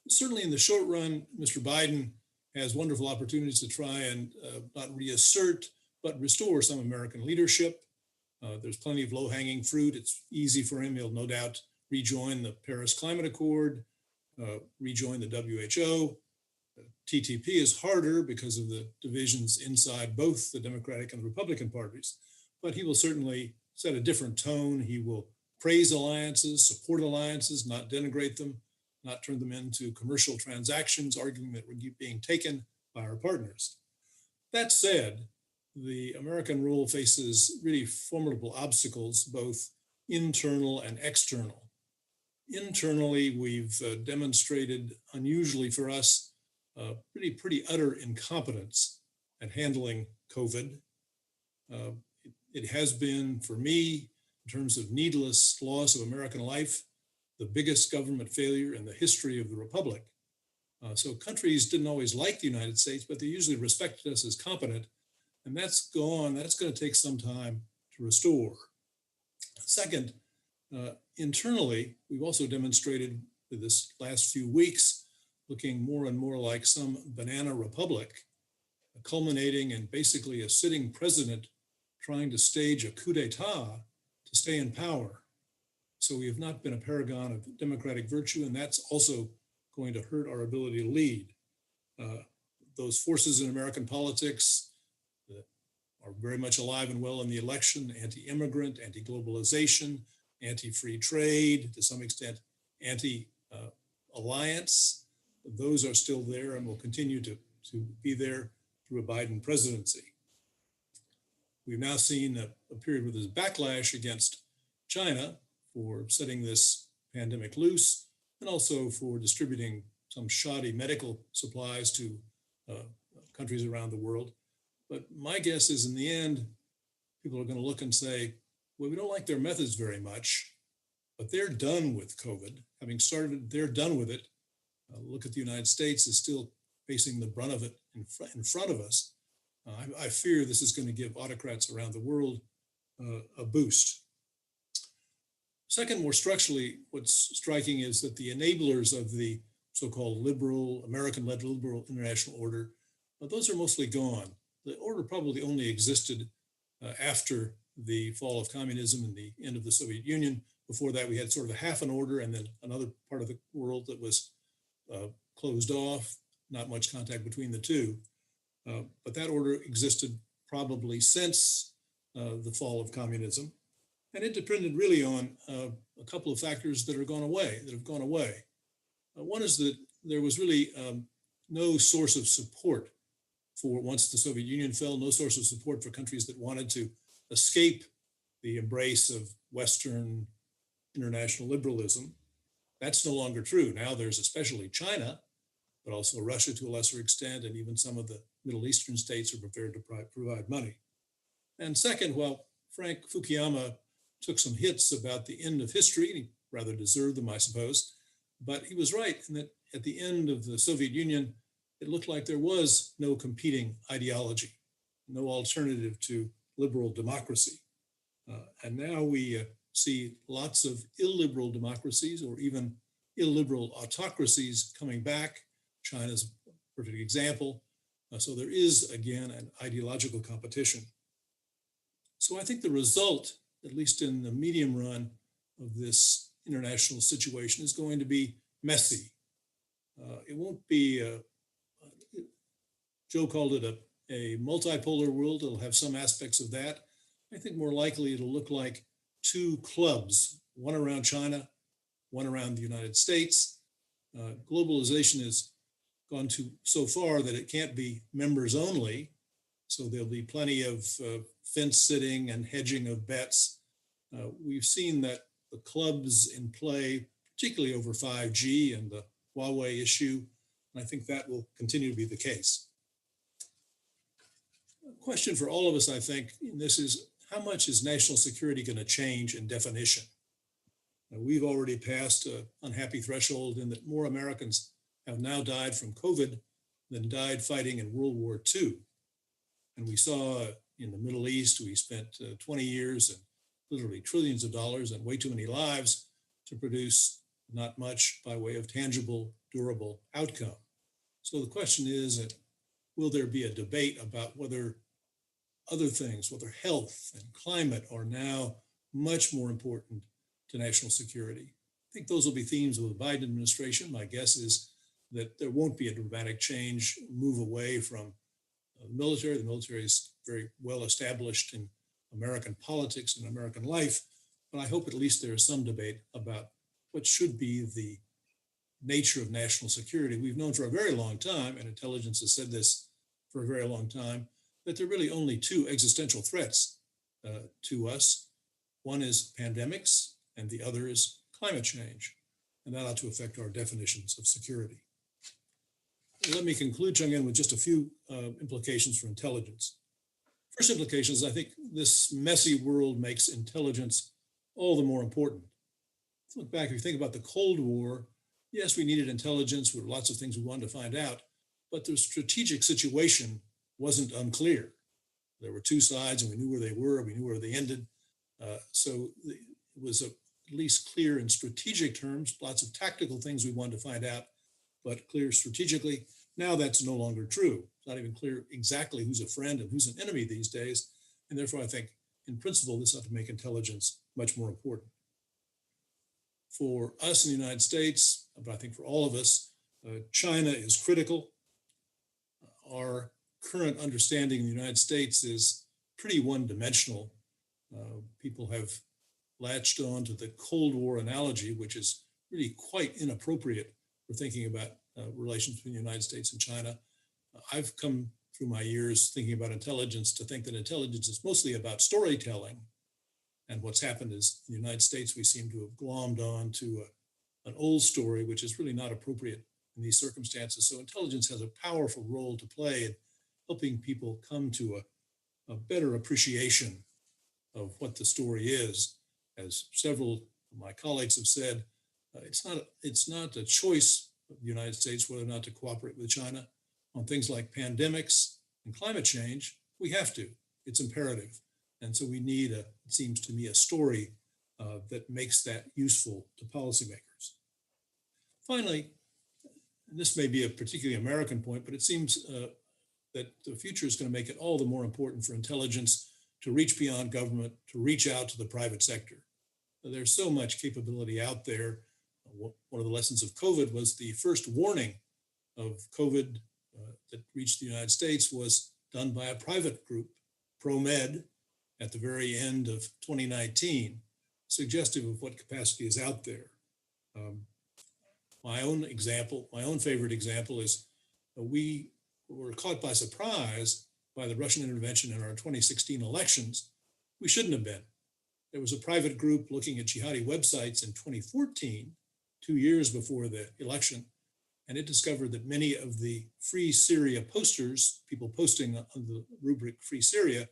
Certainly in the short run, Mr. Biden has wonderful opportunities to try and not reassert, but restore some American leadership. There's plenty of low-hanging fruit. It's easy for him. He'll no doubt rejoin the Paris Climate Accord, rejoin the WHO. TTP is harder because of the divisions inside both the Democratic and the Republican parties, but he will certainly set a different tone. He will praise alliances, support alliances, not denigrate them, not turn them into commercial transactions, arguing that we're being taken by our partners. That said, the American role faces really formidable obstacles, both internal and external. Internally, we've demonstrated, unusually for us, pretty utter incompetence at handling COVID. It has been, for me, in terms of needless loss of American life, the biggest government failure in the history of the Republic. So countries didn't always like the United States, but they usually respected us as competent, and that's gone. That's going to take some time to restore. Second, internally, we've also demonstrated with this last few weeks, looking more and more like some banana republic, culminating in basically a sitting president trying to stage a coup d'etat to stay in power. So we have not been a paragon of democratic virtue, and that's also going to hurt our ability to lead. Those forces in American politics that are very much alive and well in the election, anti-immigrant, anti-globalization, anti-free trade, to some extent, anti-alliance, those are still there and will continue to be there through a Biden presidency. We've now seen a period where there's backlash against China for setting this pandemic loose, and also for distributing some shoddy medical supplies to countries around the world. But my guess is, in the end, people are going to look and say, well, we don't like their methods very much, but they're done with COVID. Having started, they're done with it. Look at the United States is still facing the brunt of it in front of us. I fear this is going to give autocrats around the world a boost. Second, more structurally, what's striking is that the enablers of the so-called liberal, American-led liberal international order, those are mostly gone. The order probably only existed after the fall of communism and the end of the Soviet Union. Before that, we had sort of a half an order, and then another part of the world that was closed off, not much contact between the two. But that order existed probably since the fall of communism. And it depended really on a couple of factors that have gone away. One is that there was really no source of support for, once the Soviet Union fell, no source of support for countries that wanted to escape the embrace of Western international liberalism. That's no longer true. Now there's especially China, but also Russia to a lesser extent, and even some of the Middle Eastern states are prepared to provide money. And second, while Frank Fukuyama took some hits about the end of history, and he rather deserved them, I suppose, but he was right in that at the end of the Soviet Union, it looked like there was no competing ideology, no alternative to liberal democracy. And now we see lots of illiberal democracies or even illiberal autocracies coming back. China's a perfect example. So there is, again, an ideological competition. So I think the result, at least in the medium run of this international situation, is going to be messy. It won't be, Joe called it a multipolar world. It'll have some aspects of that. I think more likely it'll look like two clubs, one around China, one around the United States. Globalization is gone so far that it can't be members only. So there'll be plenty of fence sitting and hedging of bets. We've seen that the clubs in play, particularly over 5G and the Huawei issue, and I think that will continue to be the case. A question for all of us, I think, and this is, how much is national security going to change in definition? We've already passed an unhappy threshold in that more Americans have now died from COVID than died fighting in World War II. And we saw in the Middle East, we spent 20 years and literally trillions of dollars and way too many lives to produce not much by way of tangible, durable outcome. So the question is, will there be a debate about whether other things, whether health and climate are now much more important to national security? I think those will be themes of the Biden administration. My guess is that there won't be a dramatic change, move away from the military. The military is very well established in American politics and American life, but I hope at least there is some debate about what should be the nature of national security. We've known for a very long time, and intelligence has said this for a very long time, that there are really only two existential threats to us. One is pandemics, and the other is climate change, and that ought to affect our definitions of security. Let me conclude, Chung-In, with just a few implications for intelligence. First implication is, I think this messy world makes intelligence all the more important. Let's look back, if you think about the Cold War, yes, we needed intelligence, there were lots of things we wanted to find out, but the strategic situation wasn't unclear. There were two sides and we knew where they were, we knew where they ended. So it was at least clear in strategic terms, lots of tactical things we wanted to find out, but clear strategically. Now that's no longer true. It's not even clear exactly who's a friend and who's an enemy these days. And therefore, I think in principle, this ought to make intelligence much more important. For us in the United States, but I think for all of us, China is critical. Our current understanding in the United States is pretty one-dimensional. People have latched on to the Cold War analogy, which is really quite inappropriate for thinking about relations between the United States and China. I've come through my years thinking about intelligence to think that intelligence is mostly about storytelling. And what's happened is in the United States, we seem to have glommed on to an old story, which is really not appropriate in these circumstances. So intelligence has a powerful role to play in helping people come to a better appreciation of what the story is. As several of my colleagues have said, it's not a choice of the United States whether or not to cooperate with China on things like pandemics and climate change. We have to, it's imperative. And so we need, it seems to me, a story that makes that useful to policymakers. Finally, and this may be a particularly American point, but it seems that the future is going to make it all the more important for intelligence to reach beyond government, to reach out to the private sector. There's so much capability out there. One of the lessons of COVID was the first warning of COVID that reached the United States was done by a private group, ProMed, at the very end of 2019, suggestive of what capacity is out there. My own favorite example is we were caught by surprise by the Russian intervention in our 2016 elections. We shouldn't have been. There was a private group looking at jihadi websites in 2014, 2 years before the election, and it discovered that many of the Free Syria posters, people posting on the rubric Free Syria,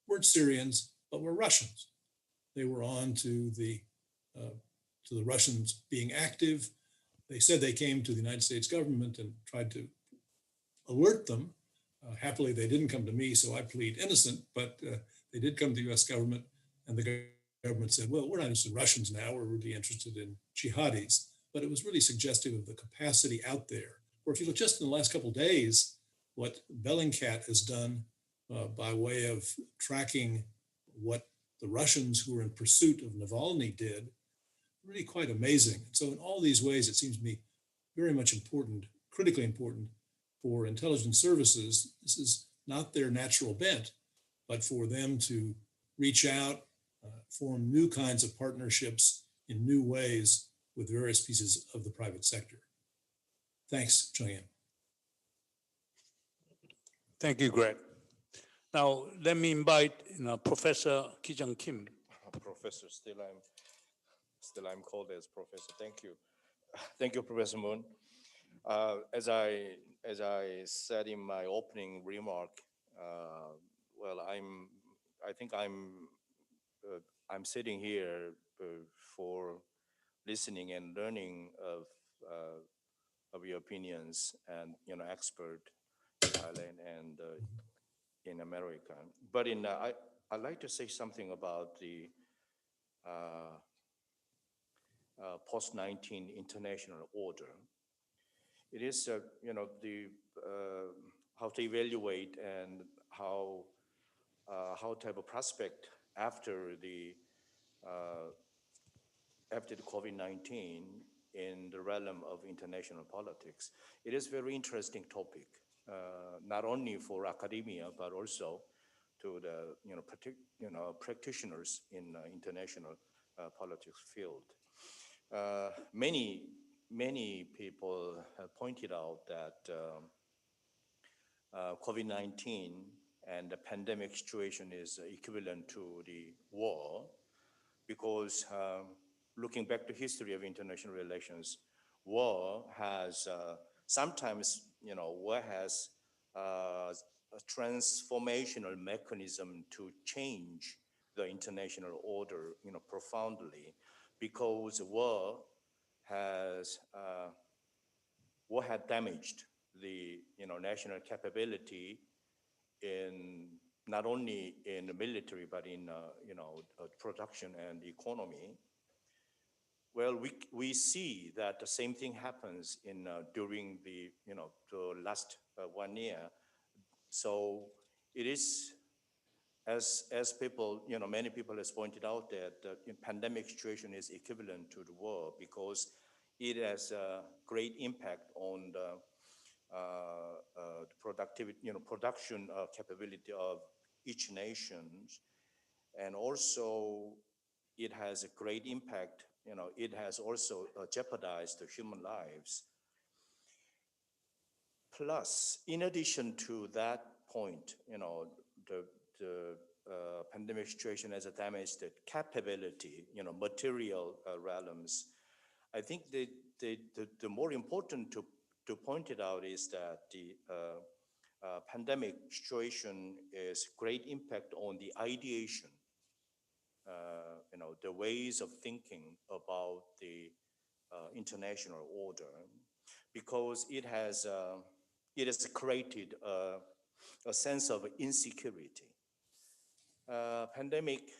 weren't Syrians, but were Russians. They were on to the Russians being active. They said they came to the United States government and tried to alert them. Happily, they didn't come to me, so I plead innocent, but they did come to the US government, and the government said, well, we're not interested in Russians now, we're really interested in jihadis. But it was really suggestive of the capacity out there. Or if you look just in the last couple of days, what Bellingcat has done by way of tracking what the Russians who were in pursuit of Navalny did, really quite amazing. So in all these ways, it seems to me very much important, critically important for intelligence services. This is not their natural bent, but for them to reach out, form new kinds of partnerships in new ways with various pieces of the private sector. Thanks, Chung-In. Thank you, Greg. Now, let me invite Professor Ki-jung Kim. Professor, still I'm called as professor. Thank you. Thank you, Professor Moon. As I said in my opening remark, well, I think I'm sitting here for listening and learning of your opinions and expert in Thailand and in America. But I'd like to say something about the post-19 international order. It is, the how to evaluate and how to have a prospect after the COVID-19 in the realm of international politics. It is a very interesting topic, not only for academia but also to the practitioners in international politics field. Many people have pointed out that COVID-19 and the pandemic situation is equivalent to the war, because looking back to history of international relations, war has sometimes, war has a transformational mechanism to change the international order, profoundly, because war had damaged the national capability in not only in the military but in production and economy. Well, we see that the same thing happens during the last 1 year. So it is, as people, many people has pointed out, that the pandemic situation is equivalent to the war, because it has a great impact on the productivity, production capability of each nation, and also it has a great impact. It has also jeopardized the human lives. Plus, in addition to that point, the pandemic situation has damaged the capability, material realms. I think the more important to point it out is that the pandemic situation is great impact on the ideation, the ways of thinking about the international order, because it has created a sense of insecurity. Pandemic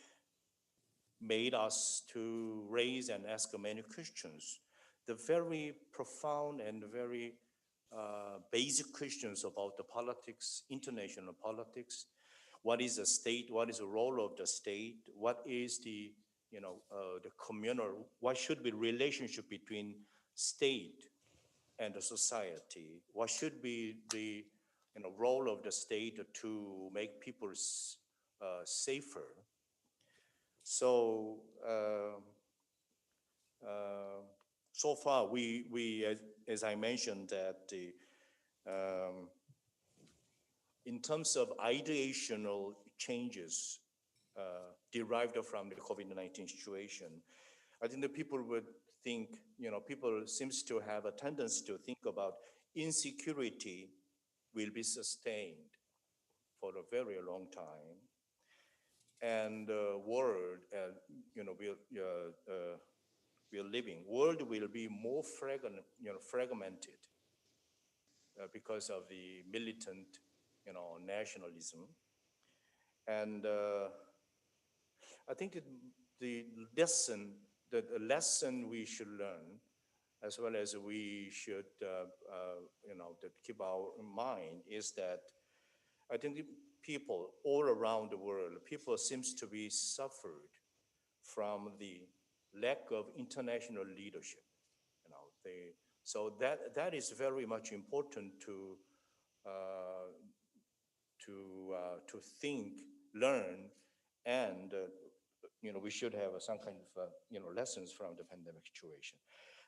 made us to raise and ask many questions, the very profound and very basic questions about the politics, international politics. What is the state? What is the role of the state? What is the communal? What should be the relationship between state and the society? What should be the role of the state to make people safer? So so far, we as I mentioned, that in terms of ideational changes derived from the COVID-19 situation, I think that people would think, people seems to have a tendency to think about insecurity will be sustained for a very long time, and the world, we're living, world will be more fragmented because of the militant, nationalism. And I think the lesson we should learn, as well as we should, keep our mind, is that I think the people all around the world, people seems to be suffered from the lack of international leadership. So that is very much important to think, learn, and we should have some kind of lessons from the pandemic situation.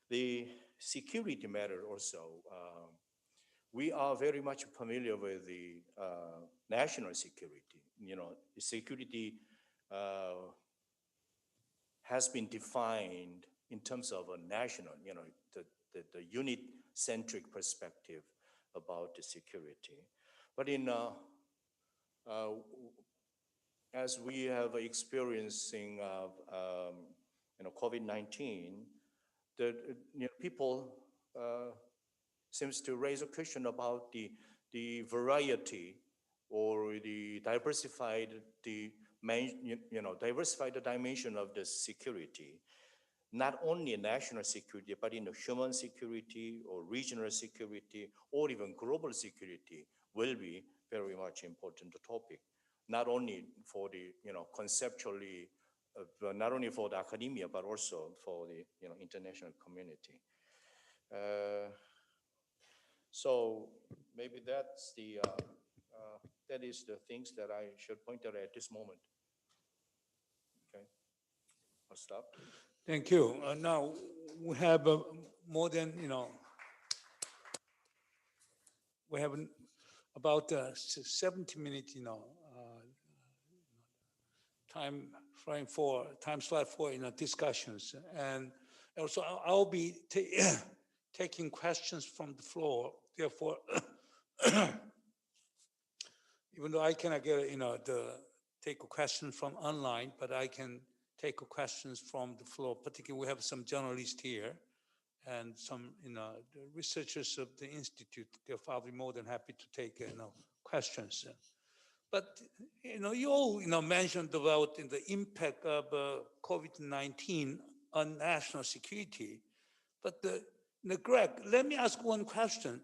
The security matter also we are very much familiar with the national security. You know, security has been defined in terms of a national, you know, the unit-centric perspective about the security. But in as we have experiencing you know, COVID-19, the people seems to raise a question about the variety or the diversified diversified dimension of the security, not only national security, but in the human security or regional security or even global security will be very much important topic, not only for the, you know, conceptually, not only for the academia, but also for the, you know, international community. So maybe that's the, that is the things that I should point out at this moment. Okay, I'll stop. Thank you. Now we have more than, you know, we have about 70 minutes, you know, time slot for, you know, discussions. And also I'll be taking questions from the floor. Therefore, even though I cannot get, you know, take a question from online, but I can take questions from the floor. Particularly, we have some journalists here and some, you know, the researchers of the institute. They're probably more than happy to take, you know, questions. But, you know, you all, you know, mentioned about the impact of COVID-19 on national security. But Greg, let me ask one question.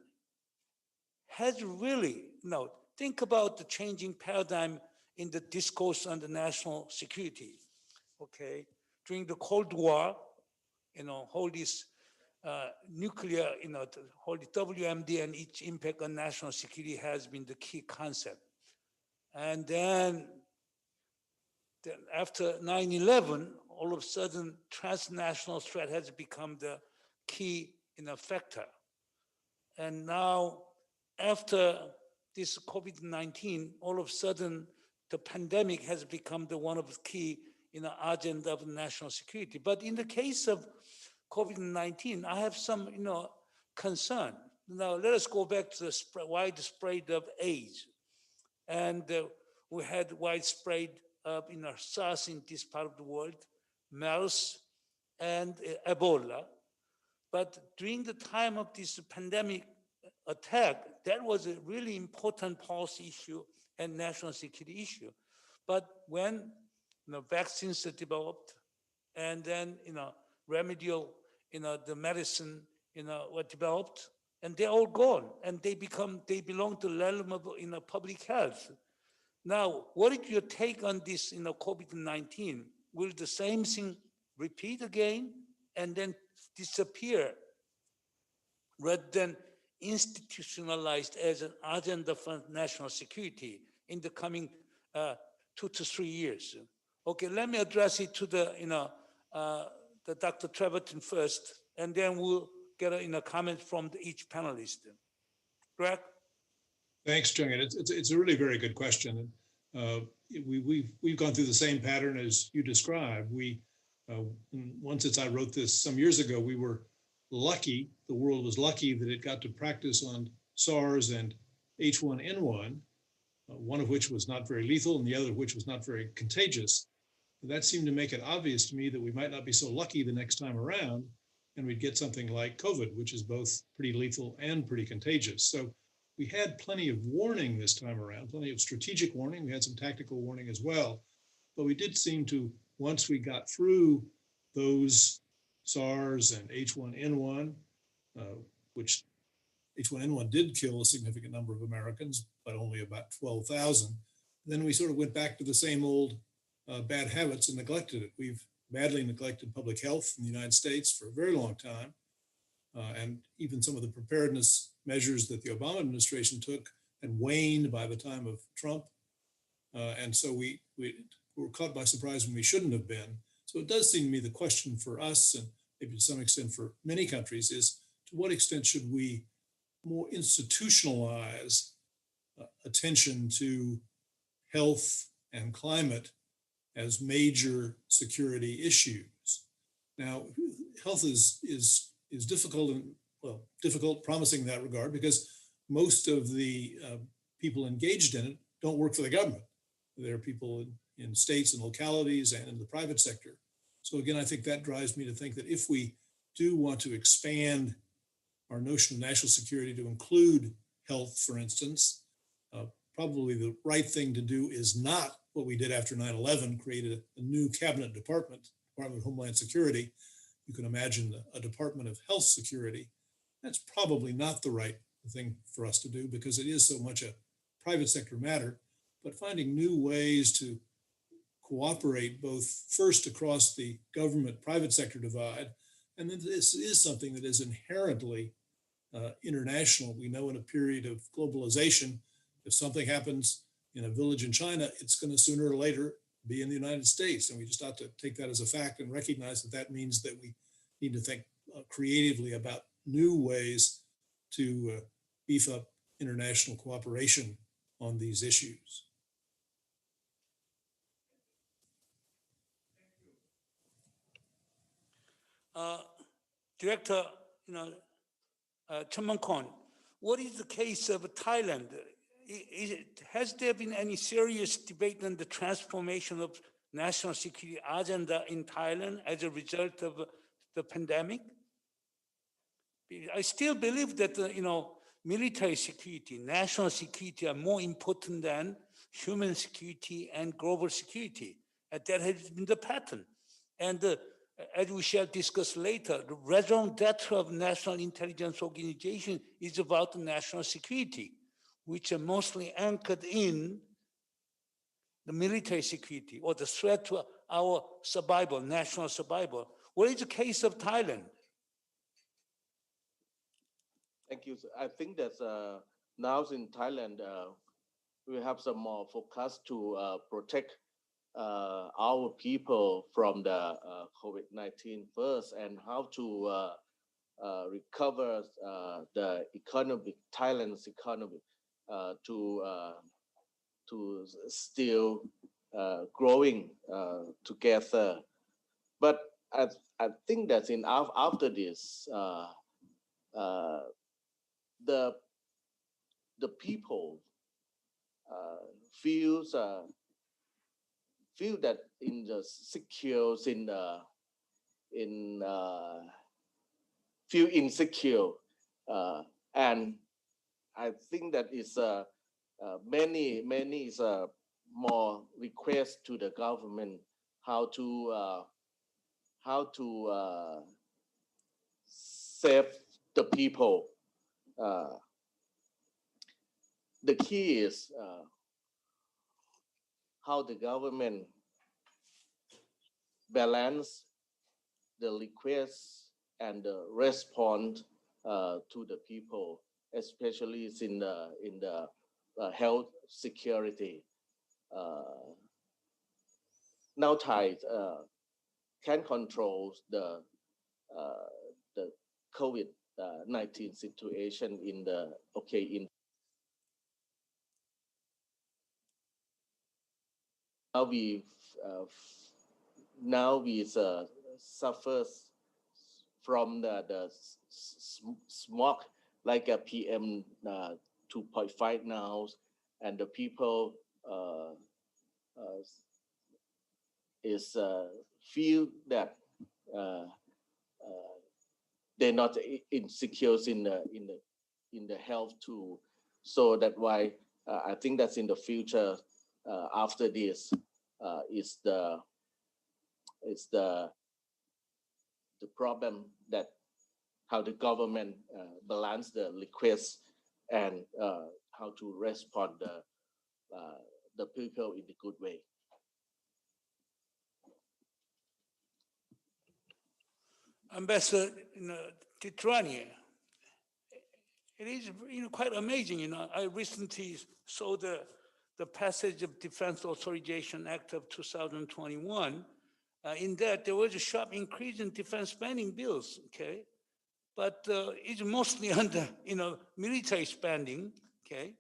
Has really, you know, think about the changing paradigm in the discourse on the national security. Okay, during the Cold War, you know, all this nuclear, you know, the whole WMD and its impact on national security has been the key concept. And then after 9/11, all of a sudden, transnational threat has become the key, you know, factor. And now, after this COVID-19, all of a sudden, the pandemic has become the one of the key, you know, agenda of national security. But in the case of COVID-19, I have some, you know, concern. Now, let us go back to the widespread of AIDS. And we had widespread of, you know, SARS in this part of the world, MERS, and Ebola. But during the time of this pandemic attack, that was a really important policy issue and national security issue. But when, you know, vaccines are developed, and then, you know, remedial, you know, the medicine, you know, were developed, and they're all gone, and they belong to the realm of, you know, public health. Now, what is your take on this, you know, COVID-19? Will the same thing repeat again and then disappear rather than institutionalized as an agenda for national security in the coming 2 to 3 years? Okay, let me address it to the, you know, the Dr. Treverton first, and then we'll get a, you know, comment from each panelist. Greg? Thanks, Chung. It's a really very good question. We've gone through the same pattern as you described. Once since I wrote this some years ago, we were lucky, the world was lucky that it got to practice on SARS and H1N1, one of which was not very lethal and the other of which was not very contagious. That seemed to make it obvious to me that we might not be so lucky the next time around, and we'd get something like COVID, which is both pretty lethal and pretty contagious. So we had plenty of warning this time around, plenty of strategic warning. We had some tactical warning as well. But we did seem to, once we got through those SARS and H1N1, which H1N1 did kill a significant number of Americans, but only about 12,000. Then we sort of went back to the same old bad habits and neglected it. We've badly neglected public health in the United States for a very long time. And even some of the preparedness measures that the Obama administration took had waned by the time of Trump. And so we were caught by surprise when we shouldn't have been. So it does seem to me the question for us, and maybe to some extent for many countries, is to what extent should we more institutionalize attention to health and climate as major security issues. Now, health is difficult and difficult, promising in that regard, because most of the people engaged in it don't work for the government. There are people in states and localities and in the private sector. So again, I think that drives me to think that if we do want to expand our notion of national security to include health, for instance, probably the right thing to do is not what we did after 9/11, created a new cabinet department, Department of Homeland Security. You can imagine a Department of Health Security. That's probably not the right thing for us to do, because it is so much a private sector matter. But finding new ways to cooperate, both first across the government-private sector divide, and then this is something that is inherently international. We know in a period of globalization, if something happens in a village in China, it's going to sooner or later be in the United States. And we just ought to take that as a fact and recognize that that means that we need to think creatively about new ways to beef up international cooperation on these issues. Director, Chairman Kon, what is the case of Thailand? Has there been any serious debate on the transformation of national security agenda in Thailand as a result of the pandemic? I still believe that military security, national security are more important than human security and global security. And that has been the pattern. And as we shall discuss later, the raison d'etre of National Intelligence Organization is about national security, which are mostly anchored in the military security or the threat to our survival, national survival. What is the case of Thailand? Thank you. I think that now in Thailand, we have some more focus to protect our people from the COVID-19 first, and how to recover the economy, Thailand's economy, to still growing together. But I think that after this, the people feel that in the secure, feel insecure, and I think that is many is more requests to the government how to save the people. The key is how the government balance the requests and the response to the people, especially in the health security. Now Thai can control the COVID-19 situation in now we suffer from the smog, like a PM 2.5 now, and the people is feel that they're not insecure in the health too. So that's why I think that's in the future. After this, is the problem that how the government balance the requests and how to respond the people in a good way. Ambassador Titrani, it is quite amazing. I recently saw the passage of Defense Authorization Act of 2021. In that, there was a sharp increase in defense spending bills. Okay, but it's mostly under, military spending, okay?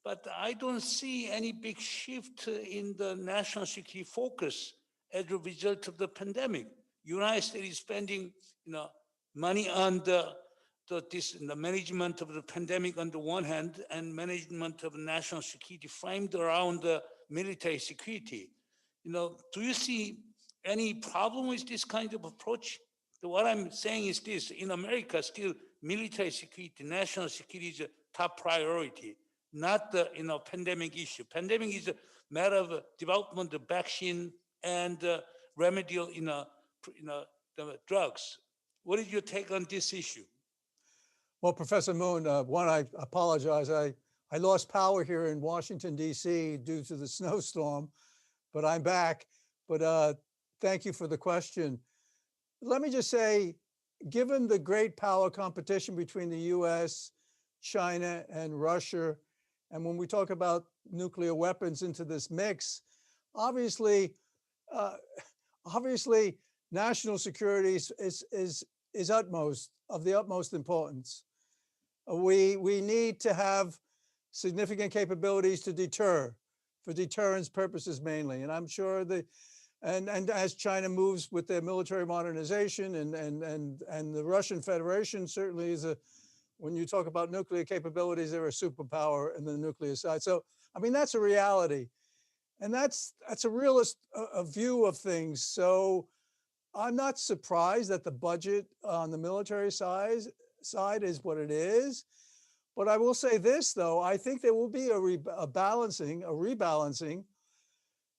But I don't see any big shift in the national security focus as a result of the pandemic. United States is spending, money on the management of the pandemic on the one hand, and management of national security framed around the military security. Do you see any problem with this kind of approach? What I'm saying is this: in America, still military security, national security is a top priority, not the pandemic issue. Pandemic is a matter of development of vaccine and remedial the drugs. What is your take on this issue? Well, Professor Moon, one, I apologize. I lost power here in Washington, D.C. due to the snowstorm, but I'm back. But thank you for the question. Let me just say, given the great power competition between the U.S., China, and Russia, and when we talk about nuclear weapons into this mix, obviously, national security is of the utmost importance. We need to have significant capabilities to deter, for deterrence purposes mainly. And I'm sure and as China moves with their military modernization and the Russian Federation certainly is when you talk about nuclear capabilities, they're a superpower in the nuclear side. So, I mean, that's a reality. And that's a realist view of things. So I'm not surprised that the budget on the military side is what it is. But I will say this, though, I think there will be a rebalancing,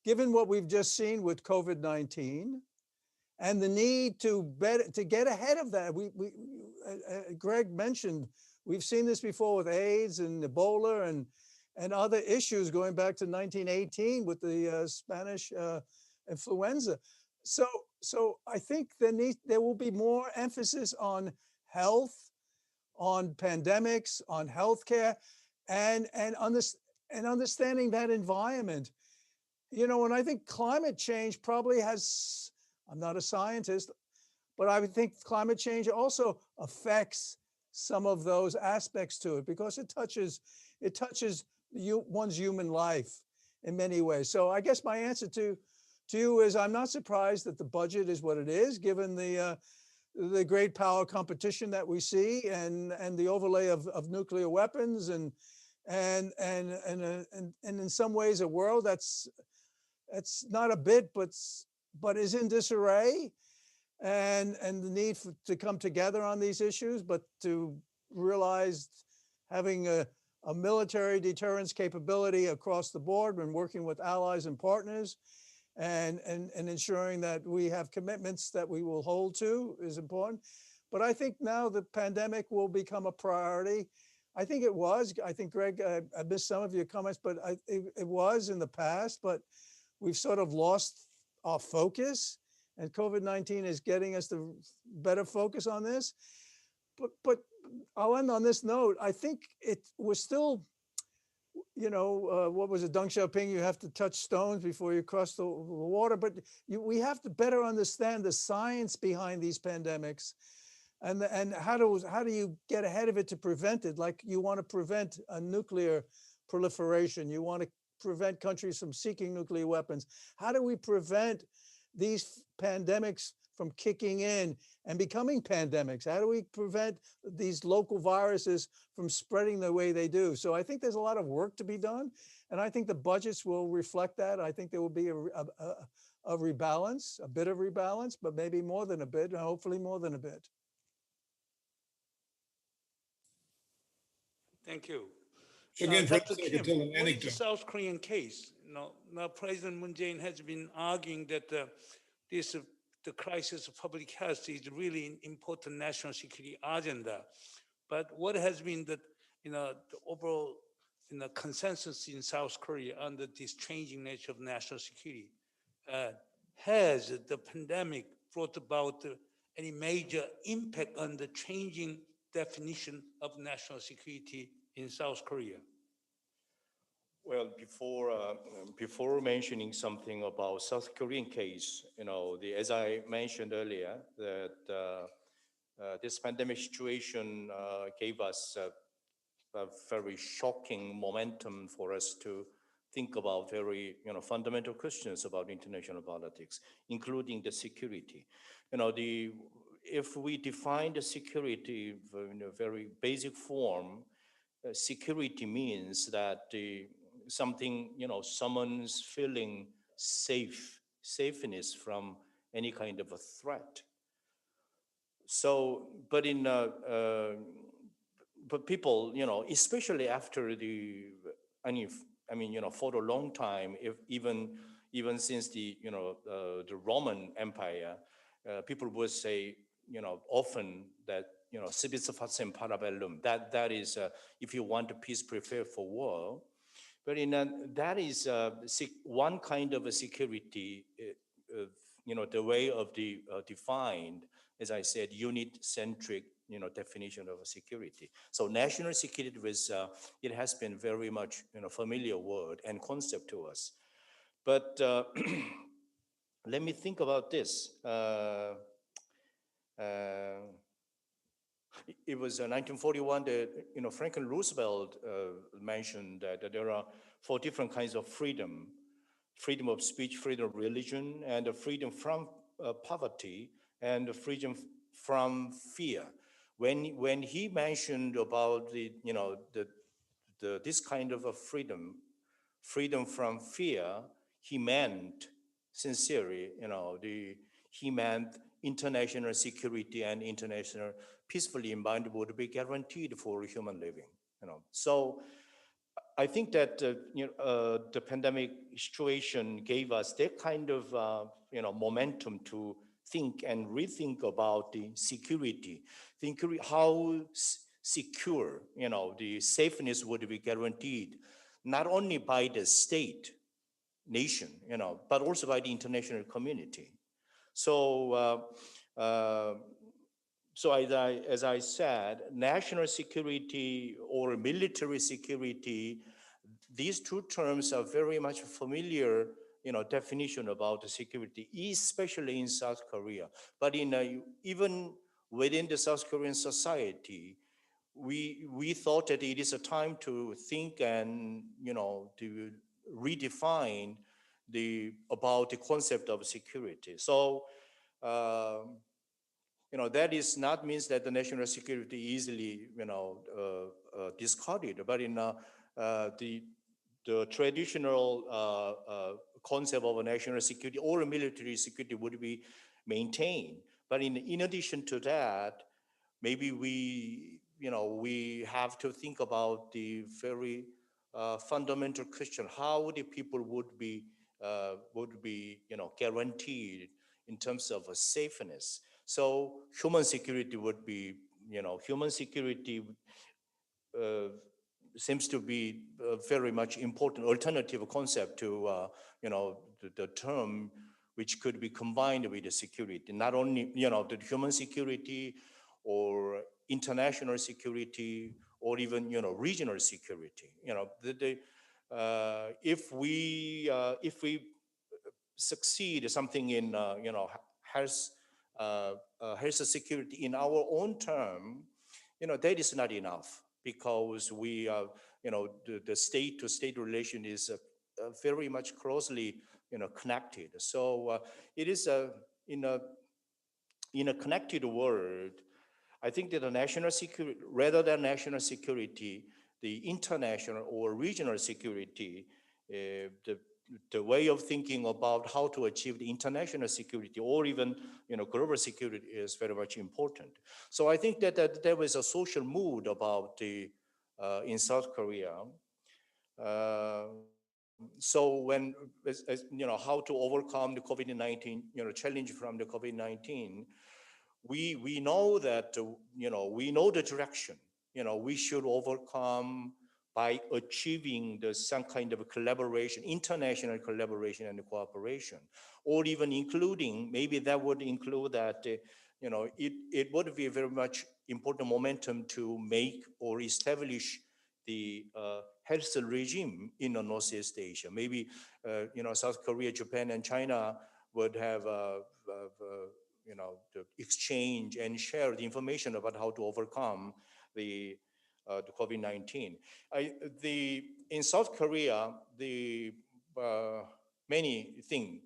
given what we've just seen with COVID-19 and the need to get ahead of that. Greg mentioned, we've seen this before with AIDS and Ebola and other issues going back to 1918 with the Spanish influenza. So I think there will be more emphasis on health, on pandemics, on healthcare, and understanding that environment. And I think climate change probably has, I'm not a scientist, but I would think climate change also affects some of those aspects to it because it touches one's human life in many ways. So I guess my answer to you is I'm not surprised that the budget is what it is, given the great power competition that we see and the overlay of nuclear weapons and in some ways a world that's not a bit but is in disarray, and the need to come together on these issues, but to realize having a military deterrence capability across the board when working with allies and partners and ensuring that we have commitments that we will hold to is important. But I think now the pandemic will become a priority. I think it was. I think, Greg, I missed some of your comments, but it was in the past, but we've sort of lost our focus, and COVID-19 is getting us to better focus on this. But I'll end on this note. I think it was still, what was it, Deng Xiaoping, you have to touch stones before you cross the water, but we have to better understand the science behind these pandemics and how do you get ahead of it to prevent it? Like you want to prevent a nuclear proliferation. You want to prevent countries from seeking nuclear weapons. How do we prevent these pandemics from kicking in and becoming pandemics? How do we prevent these local viruses from spreading the way they do? So I think there's a lot of work to be done. And I think the budgets will reflect that. I think there will be a rebalance, a bit of rebalance, but maybe more than a bit, and hopefully more than a bit. Thank you. Again, Dr. perhaps I Kim, could tell an what is the anecdote. South Korean case? Now President Moon Jae-in has been arguing that the crisis of public health is really an important national security agenda. But what has been the overall consensus in South Korea under this changing nature of national security? Has the pandemic brought about any major impact on the changing definition of national security in South Korea? Well, before mentioning something about South Korean case, as I mentioned earlier, that this pandemic situation gave us a very shocking momentum for us to think about very fundamental questions about international politics, including the security. If we define the security in a very basic form, security means that something, someone's feeling safeness from any kind of a threat. So, but people, especially after for a long time, even since the Roman Empire, people would say, often that civis pacem parabellum. That is, if you want peace, prepare for war. But that is one kind of a security. The way of the defined, as I said, unit-centric, definition of security. So national security it has been very much, familiar word and concept to us. But let me think about this. It was 1941 that Franklin Roosevelt mentioned that there are 4 different kinds of freedom: freedom of speech, freedom of religion, and the freedom from poverty, and the freedom from fear. When he mentioned about this kind of a freedom from fear, he meant sincerely, he meant international security and international peaceful environment would be guaranteed for human living. So I think that the pandemic situation gave us that kind of momentum to think and rethink about the security. Think how secure the safeness would be guaranteed, not only by the state, nation, but also by the international community. So. So as I said, national security or military security, these 2 terms are very much familiar, definition about the security, especially in South Korea. But even within the South Korean society, we thought that it is a time to think and to redefine about the concept of security. So. That is not means that the national security easily, discarded, but in the traditional concept of a national security or a military security would be maintained. But in addition to that, maybe we have to think about the very fundamental question: how the people would be guaranteed in terms of safeness. So human security would be, human security seems to be a very much important alternative concept to, the term which could be combined with the security, not only, the human security or international security or even, regional security. If we succeed something in, health security in our own term, that is not enough, because we are, the state-to-state relation is very much closely, connected. So it is in a connected world. I think that the national security, rather than national security, the international or regional security, the way of thinking about how to achieve the international security or even global security is very much important. So I think that there was a social mood about the in South Korea. So when how to overcome the COVID-19 challenge from the COVID-19, we know that we know the direction. We should overcome by achieving some kind of a collaboration, international collaboration and cooperation, or even including, maybe that would include that, it would be very much important momentum to make or establish the health regime in Northeast Asia. Maybe, South Korea, Japan, and China would have to exchange and share the information about how to overcome the COVID-19. In South Korea, many think,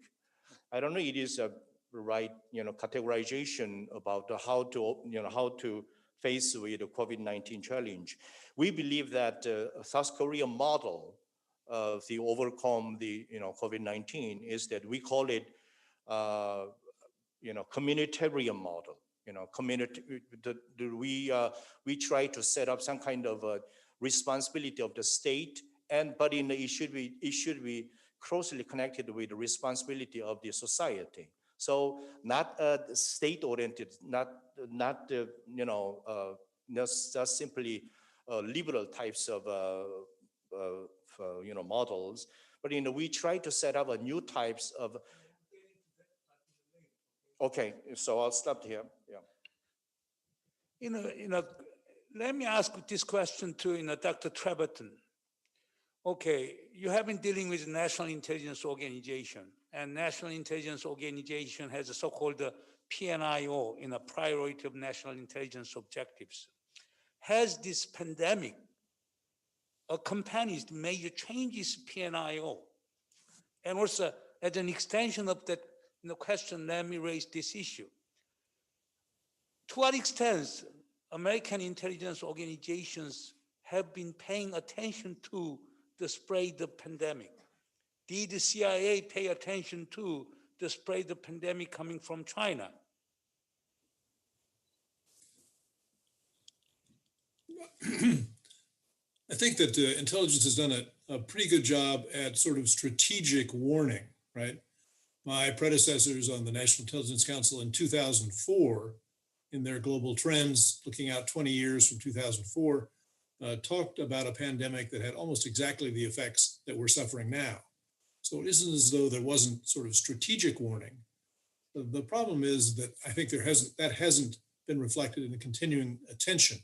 I don't know, it is a right, categorization about how to face with the COVID-19 challenge. We believe that South Korea model of the overcome the COVID-19 is that we call it communitarian model. We try to set up some kind of a responsibility of the state, but it should be closely connected with the responsibility of the society. So not state-oriented, not just simply liberal types of models, but we try to set up a new types of. Okay, so I'll stop here. Yeah. Let me ask this question to Dr. Treverton. Okay, you have been dealing with the National Intelligence Organization, and National Intelligence Organization has a so-called PNIO, Priority of National Intelligence Objectives. Has this pandemic accompanied major changes PNIO? And also, as an extension of that question, let me raise this issue. To what extent American intelligence organizations have been paying attention to the spread of pandemic? Did the CIA pay attention to the spread of pandemic coming from China? I think that intelligence has done a pretty good job at sort of strategic warning, right? My predecessors on the National Intelligence Council in 2004, in their global trends, looking out 20 years from 2004, talked about a pandemic that had almost exactly the effects that we're suffering now. So it isn't as though there wasn't sort of strategic warning. The problem is that I think that hasn't been reflected in the continuing attention.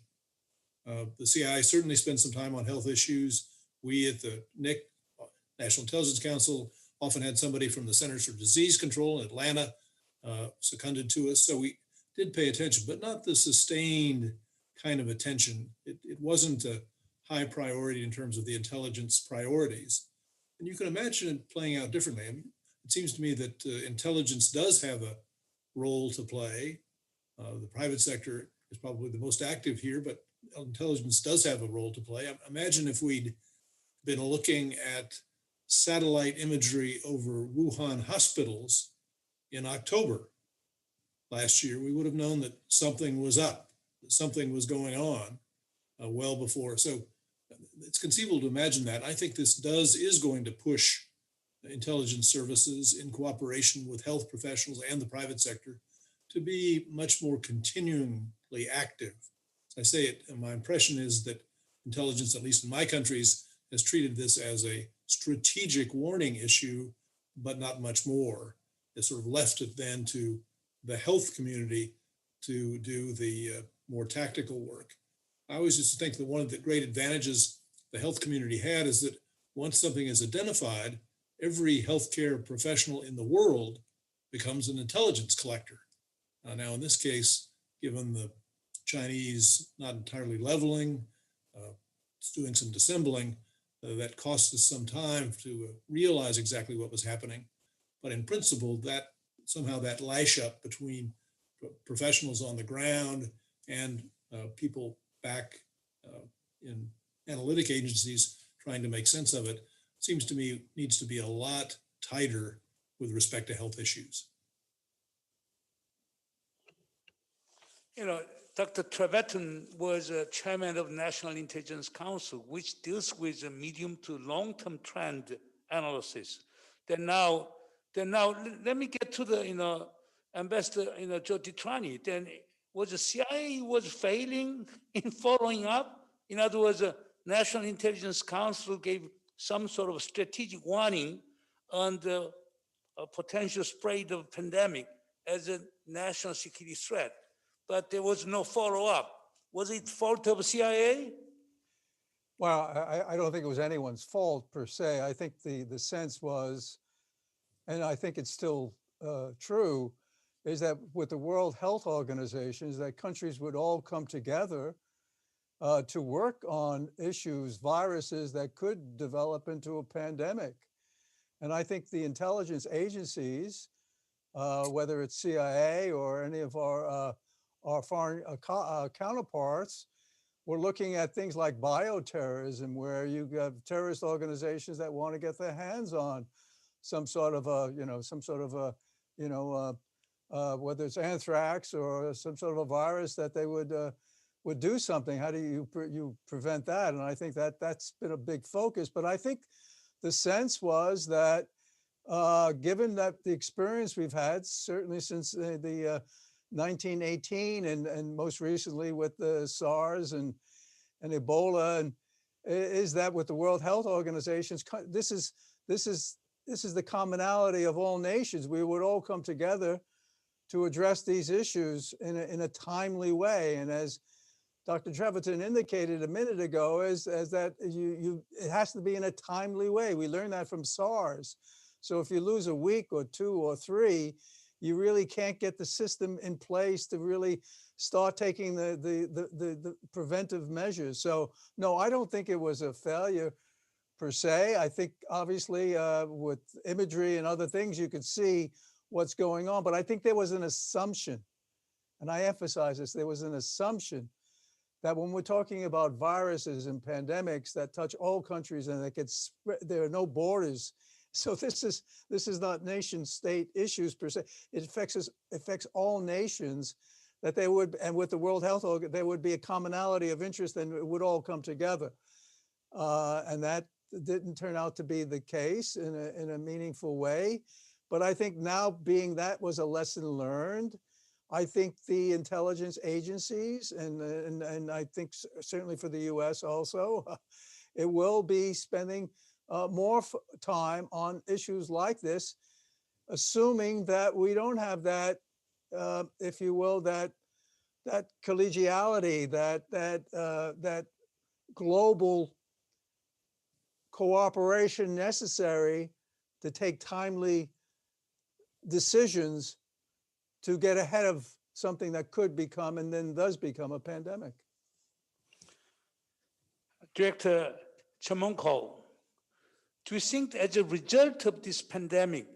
The CIA certainly spent some time on health issues. We at the NIC, National Intelligence Council, often had somebody from the Centers for Disease Control in Atlanta seconded to us. So we did pay attention, but not the sustained kind of attention. It wasn't a high priority in terms of the intelligence priorities. And you can imagine it playing out differently. I mean, it seems to me that intelligence does have a role to play. The private sector is probably the most active here, but intelligence does have a role to play. Imagine if we'd been looking at satellite imagery over Wuhan hospitals in October last year, we would have known that something was up, that something was going on well before. So it's conceivable to imagine that. I think this is going to push intelligence services in cooperation with health professionals and the private sector to be much more continually active. As I say it, my impression is that intelligence, at least in my countries, has treated this as a strategic warning issue, but not much more. It sort of left it then to the health community to do the more tactical work. I always used to think that one of the great advantages the health community had is that once something is identified, every healthcare professional in the world becomes an intelligence collector. Now, in this case, given the Chinese not entirely leveling, it's doing some dissembling, that cost us some time to realize exactly what was happening. But in principle, that somehow that lash up between professionals on the ground and people back in analytic agencies trying to make sense of it, seems to me needs to be a lot tighter with respect to health issues. Dr. Treverton was chairman of National Intelligence Council, which deals with the medium to long-term trend analysis. Then now, let me get to the Ambassador Joe DiTrani. Then was the CIA was failing in following up? In other words, the National Intelligence Council gave some sort of strategic warning on the potential spread of pandemic as a national security threat, but there was no follow-up. Was it fault of CIA? Well, I don't think it was anyone's fault per se. I think the sense was, and I think it's still true, is that with the World Health Organizations, that countries would all come together to work on issues, viruses that could develop into a pandemic. And I think the intelligence agencies, whether it's CIA or any of our foreign counterparts, we're looking at things like bioterrorism, where you have terrorist organizations that want to get their hands on some sort of whether it's anthrax or some sort of a virus that they would do something. How do you prevent that? And I think that's been a big focus. But I think the sense was that given that the experience we've had, certainly since the 1918 and most recently with the SARS and Ebola, and is that with the World Health Organizations, this is the commonality of all nations. We would all come together to address these issues in a timely way. And as Dr. Treverton indicated a minute ago, is that it has to be in a timely way. We learned that from SARS. So if you lose a week or 2 or 3, you really can't get the system in place to really start taking the preventive measures. So no, I don't think it was a failure per se. I think obviously with imagery and other things, you could see what's going on. But I think there was an assumption, and I emphasize this, there was an assumption that when we're talking about viruses and pandemics that touch all countries and that get spread, there are no borders. So this is not nation state issues per se. It affects all nations, that they would, and with the World Health Organization, there would be a commonality of interest and it would all come together. And that didn't turn out to be the case in a meaningful way. But I think now, being that was a lesson learned, I think the intelligence agencies and I think certainly for the US also, it will be spending more time on issues like this, assuming that we don't have that, if you will, that collegiality, that global cooperation necessary to take timely decisions to get ahead of something that could become and then does become a pandemic. Director Chamonko, do you think as a result of this pandemic,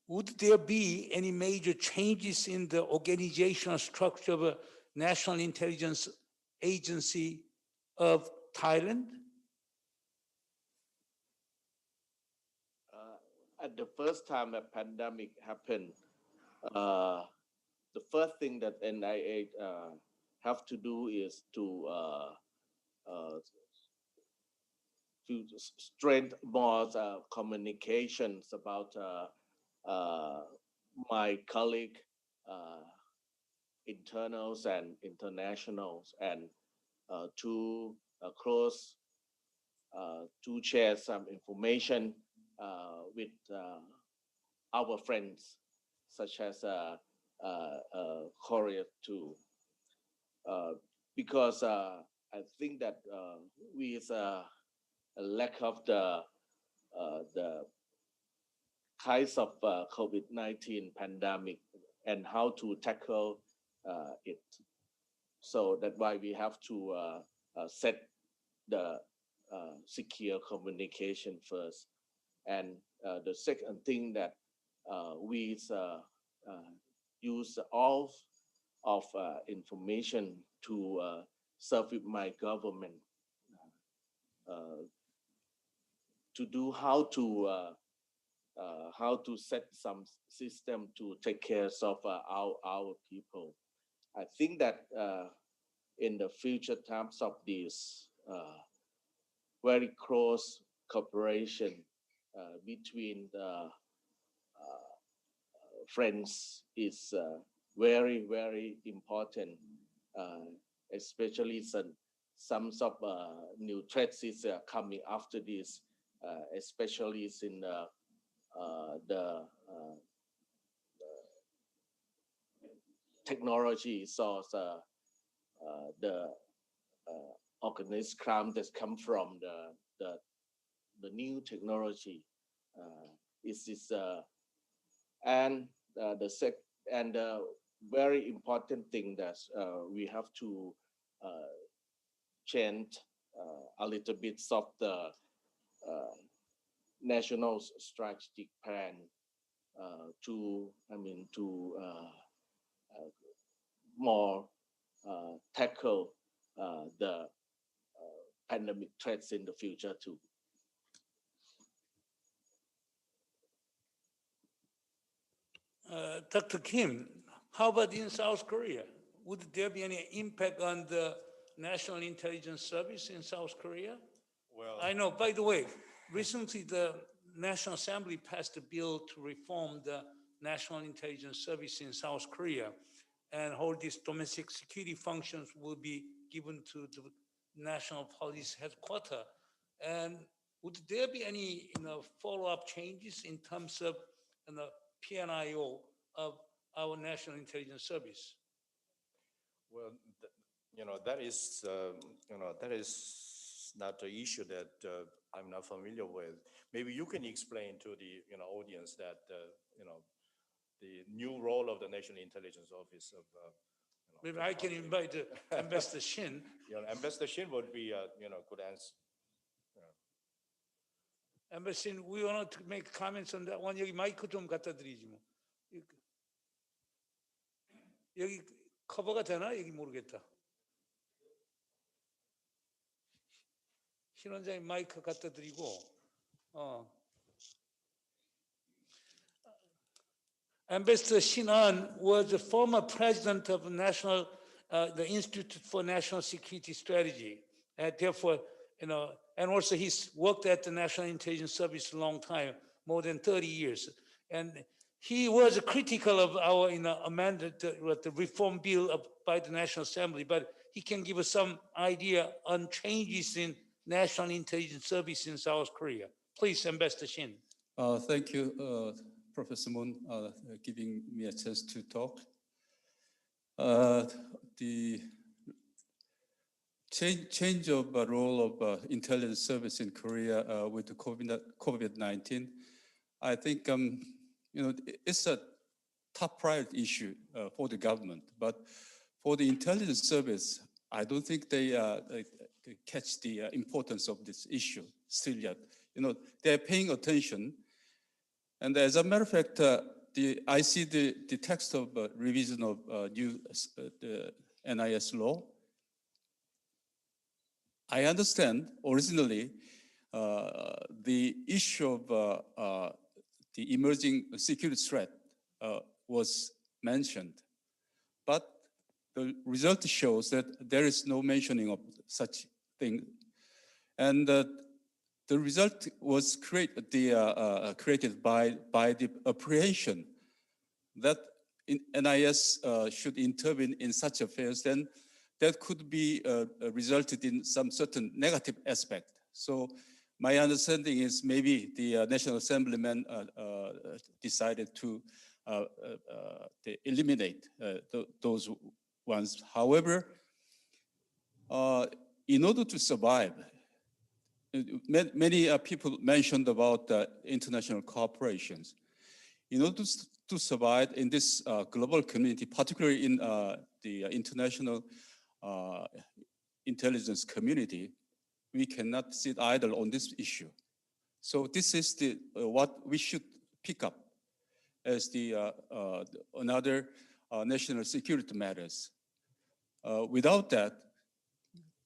would there be any major changes in the organizational structure of a National Intelligence Agency of Thailand? At the first time a pandemic happened, the first thing that NIA have to do is to strengthen more communications about my colleague, internals and internationals, and to share some information with our friends, such as Korea too, because I think that with a lack of the kinds of COVID-19 pandemic and how to tackle it, so that's why we have to set the secure communication first. And the second thing that we use all of information to serve with my government to do how to set some system to take care of our people. I think that in the future times of this very close cooperation between the friends is very, very important, especially some of new threats is coming after this, especially in the technology source, the organized crime that come from the new technology. And the And very important thing that we have to change a little bit of the national strategic plan to more tackle the pandemic threats in the future too. Dr. Kim, how about in South Korea? Would there be any impact on the National Intelligence Service in South Korea? Well, I know, by the way, recently the National Assembly passed a bill to reform the National Intelligence Service in South Korea, and all these domestic security functions will be given to the National Police Headquarters. And would there be any follow-up changes in terms of PNIO of our National Intelligence Service? well, that is not the issue that I'm not familiar with. Maybe you can explain to the audience that the new role of the National Intelligence Office of Maybe I can invite Ambassador Shin. Ambassador Shin would be good answer. Ambassador Shin, we want to make comments on that one. 여기 마이크 좀 갖다 드리지 뭐. 여기 커버가 되나? 여기 모르겠다. 신 원장님 마이크 갖다 드리고. Ambassador Shin was the former president of the Institute for National Security Strategy, and therefore, and also he's worked at the National Intelligence Service a long time, more than 30 years, and he was critical of our amended the reform bill by the National Assembly, but he can give us some idea on changes in National Intelligence Service in South Korea. Please, Ambassador Shin. Thank you, Professor Moon, giving me a chance to talk. The change of role of intelligence service in Korea with the COVID-19, I think it's a top priority issue for the government. But for the intelligence service, I don't think they catch the importance of this issue still yet. They're paying attention. And as a matter of fact, I see the text of revision of the NIS law. I understand originally the issue of the emerging security threat was mentioned, but the result shows that there is no mentioning of such thing, and the result was created by the apprehension that NIS should intervene in such affairs, then that could be resulted in some certain negative aspect. So my understanding is maybe the National Assemblyman decided to eliminate those ones. However, in order to survive, many people mentioned about international cooperations. In order to survive in this global community, particularly in the international intelligence community, we cannot sit idle on this issue. So this is what we should pick up as the another national security matters. Without that,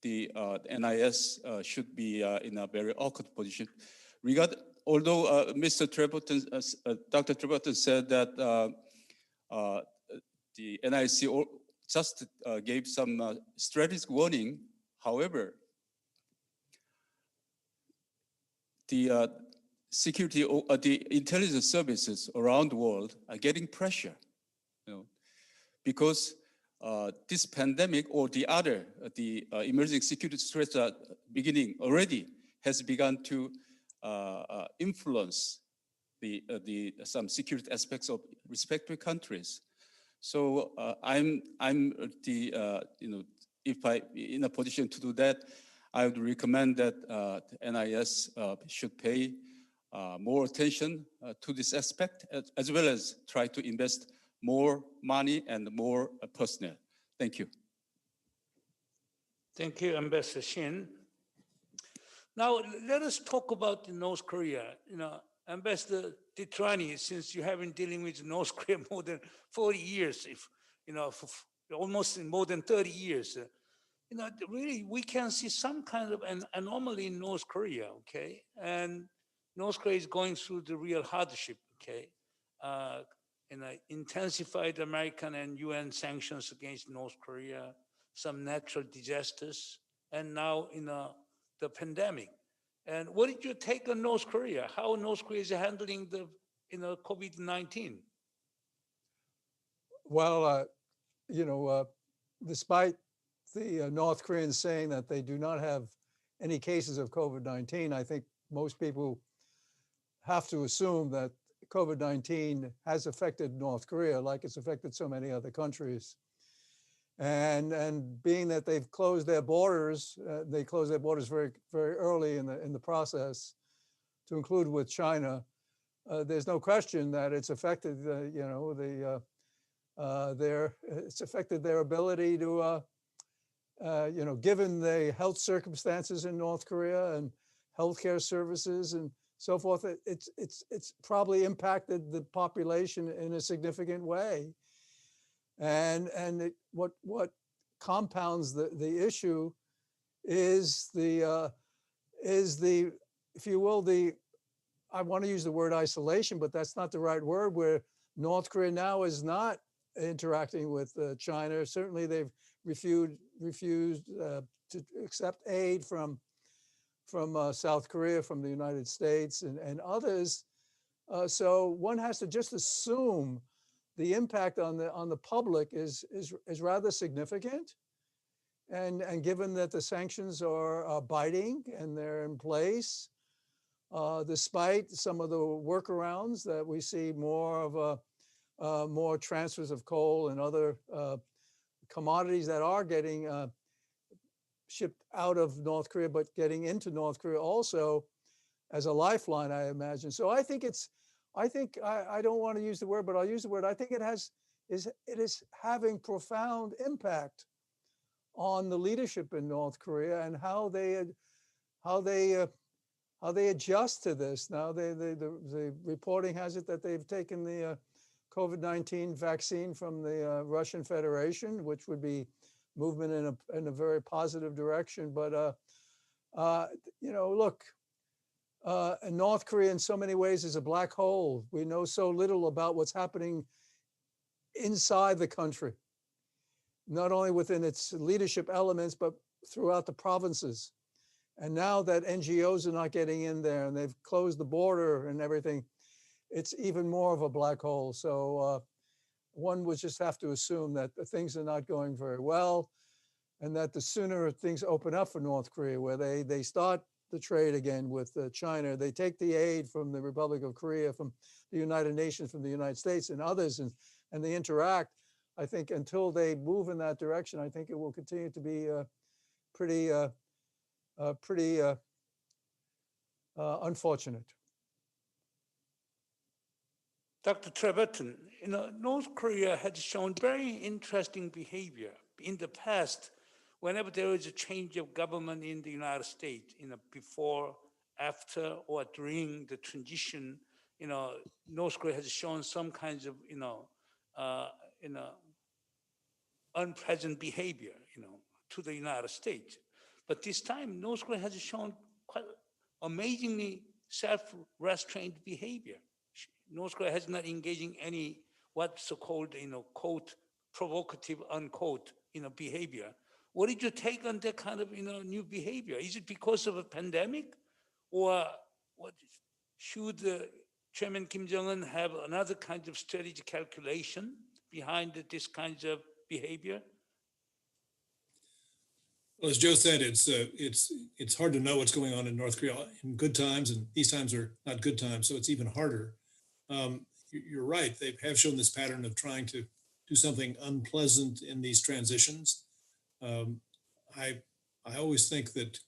the NIS should be in a very awkward position. Although Mr. Trevorton, Dr. Trevorton said that the NIC just gave some strategic warning. However, the security, the intelligence services around the world are getting pressure, because this pandemic or the emerging security threats are has begun to influence some security aspects of respective countries. So if I in a position to do that, I would recommend that NIS should pay more attention to this aspect, as well as try to invest more money and more personnel. Thank you. Thank you, Ambassador Shin. Now, let us talk about North Korea. Ambassador Titrani, since you have been dealing with North Korea more than 40 years, for almost more than 30 years, really we can see some kind of an anomaly in North Korea, okay? And North Korea is going through the real hardship, okay? Intensified American and UN sanctions against North Korea, some natural disasters, and now the pandemic. And what did you take on North Korea? How North Korea is handling the COVID-19? Well, despite the North Koreans saying that they do not have any cases of COVID-19, I think most people have to assume that COVID-19 has affected North Korea like it's affected so many other countries. And being that they've closed their borders, they closed their borders very, very early in the process, to include with China. There's no question that it's affected, it's affected their ability to, given the health circumstances in North Korea and healthcare services and so forth, it's probably impacted the population in a significant way. And what compounds the issue is the if you will, I want to use the word isolation, but that's not the right word, where North Korea now is not interacting with China. Certainly they've refused to accept aid from South Korea, from the United States and others. So one has to just assume the impact on the public is rather significant. And given that the sanctions are biting and they're in place, despite some of the workarounds that we see more of more transfers of coal and other commodities that are getting shipped out of North Korea, but getting into North Korea also as a lifeline, I imagine. So I think I don't want to use the word, but I'll use the word. I think it is having profound impact on the leadership in North Korea and how they adjust to this. Now the reporting has it that they've taken the COVID-19 vaccine from the Russian Federation, which would be movement in a very positive direction. But look, North Korea in so many ways is a black hole. We know so little about what's happening inside the country, not only within its leadership elements, but throughout the provinces. And now that NGOs are not getting in there and they've closed the border and everything, it's even more of a black hole. So one would just have to assume that things are not going very well, and that the sooner things open up for North Korea, where they start the trade again with China, they take the aid from the Republic of Korea, from the United Nations, from the United States and others, and they interact, I think until they move in that direction, I think it will continue to be pretty unfortunate. Dr. Treverton, North Korea has shown very interesting behavior in the past. Whenever there is a change of government in the United States, before, after, or during the transition, North Korea has shown some kinds of, unpleasant behavior, to the United States. But this time, North Korea has shown quite amazingly self-restrained behavior. North Korea has not engaged in any what's so-called, quote, provocative, unquote, behavior. What did you take on that kind of, new behavior? Is it because of a pandemic, or what? Should Chairman Kim Jong-un have another kind of strategy calculation behind this kind of behavior? Well, as Joe said, it's hard to know what's going on in North Korea in good times, and these times are not good times, so it's even harder. You're right; they have shown this pattern of trying to do something unpleasant in these transitions. I always think that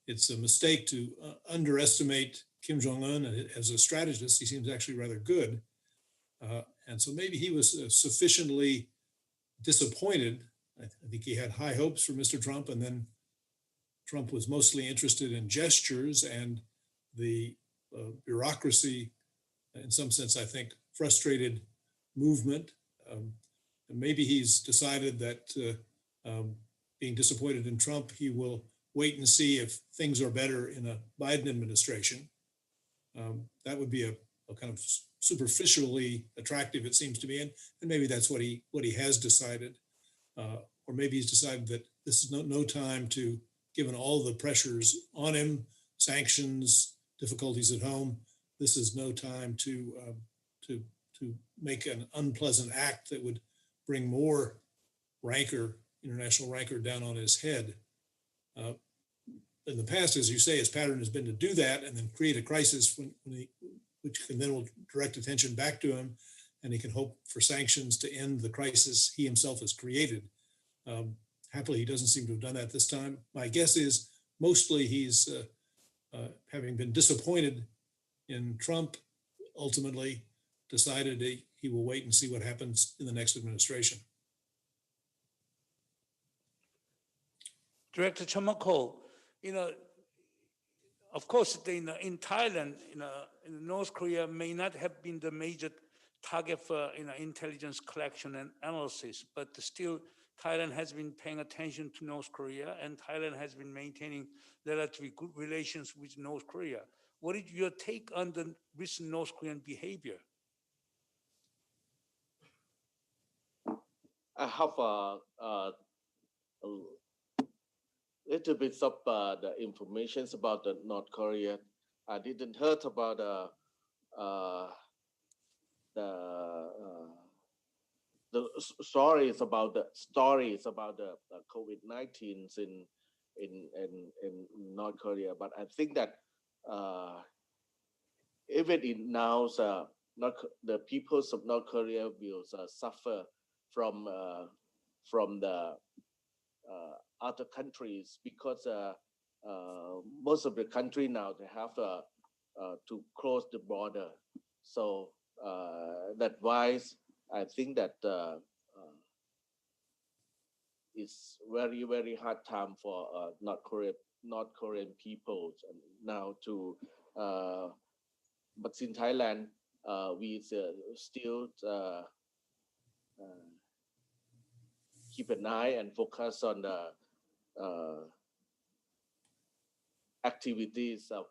it's a mistake to underestimate Kim Jong-un as a strategist. He seems actually rather good, And so maybe he was sufficiently disappointed. I think he had high hopes for Mr. Trump, and then Trump was mostly interested in gestures, and the bureaucracy, in some sense, I think, frustrated movement. And maybe he's decided that being disappointed in Trump, he will wait and see if things are better in a Biden administration. That would be a kind of superficially attractive, it seems to me, and maybe that's what he has decided. Or maybe he's decided that this is no time to, given all the pressures on him, sanctions, difficulties at home, this is no time to make an unpleasant act that would bring more rancor, international rancor, down on his head. In the past, as you say, his pattern has been to do that and then create a crisis which can then will direct attention back to him, and he can hope for sanctions to end the crisis he himself has created. Happily, he doesn't seem to have done that this time. My guess is mostly he's, having been disappointed in Trump, ultimately decided he will wait and see what happens in the next administration. Director Chamako, of course, in Thailand, North Korea may not have been the major target for intelligence collection and analysis, but still Thailand has been paying attention to North Korea, and Thailand has been maintaining relatively good relations with North Korea. What is your take on the recent North Korean behavior? I have a little bit of the information about the North Korea. I didn't heard about the stories about the COVID-19 in North Korea, but I think that even in now, the peoples of North Korea will suffer from the other countries, because most of the country now, they have to close the border. So that wise, I think that it's very, very hard time for North Korean people now to. But in Thailand, we still keep an eye and focus on the activities of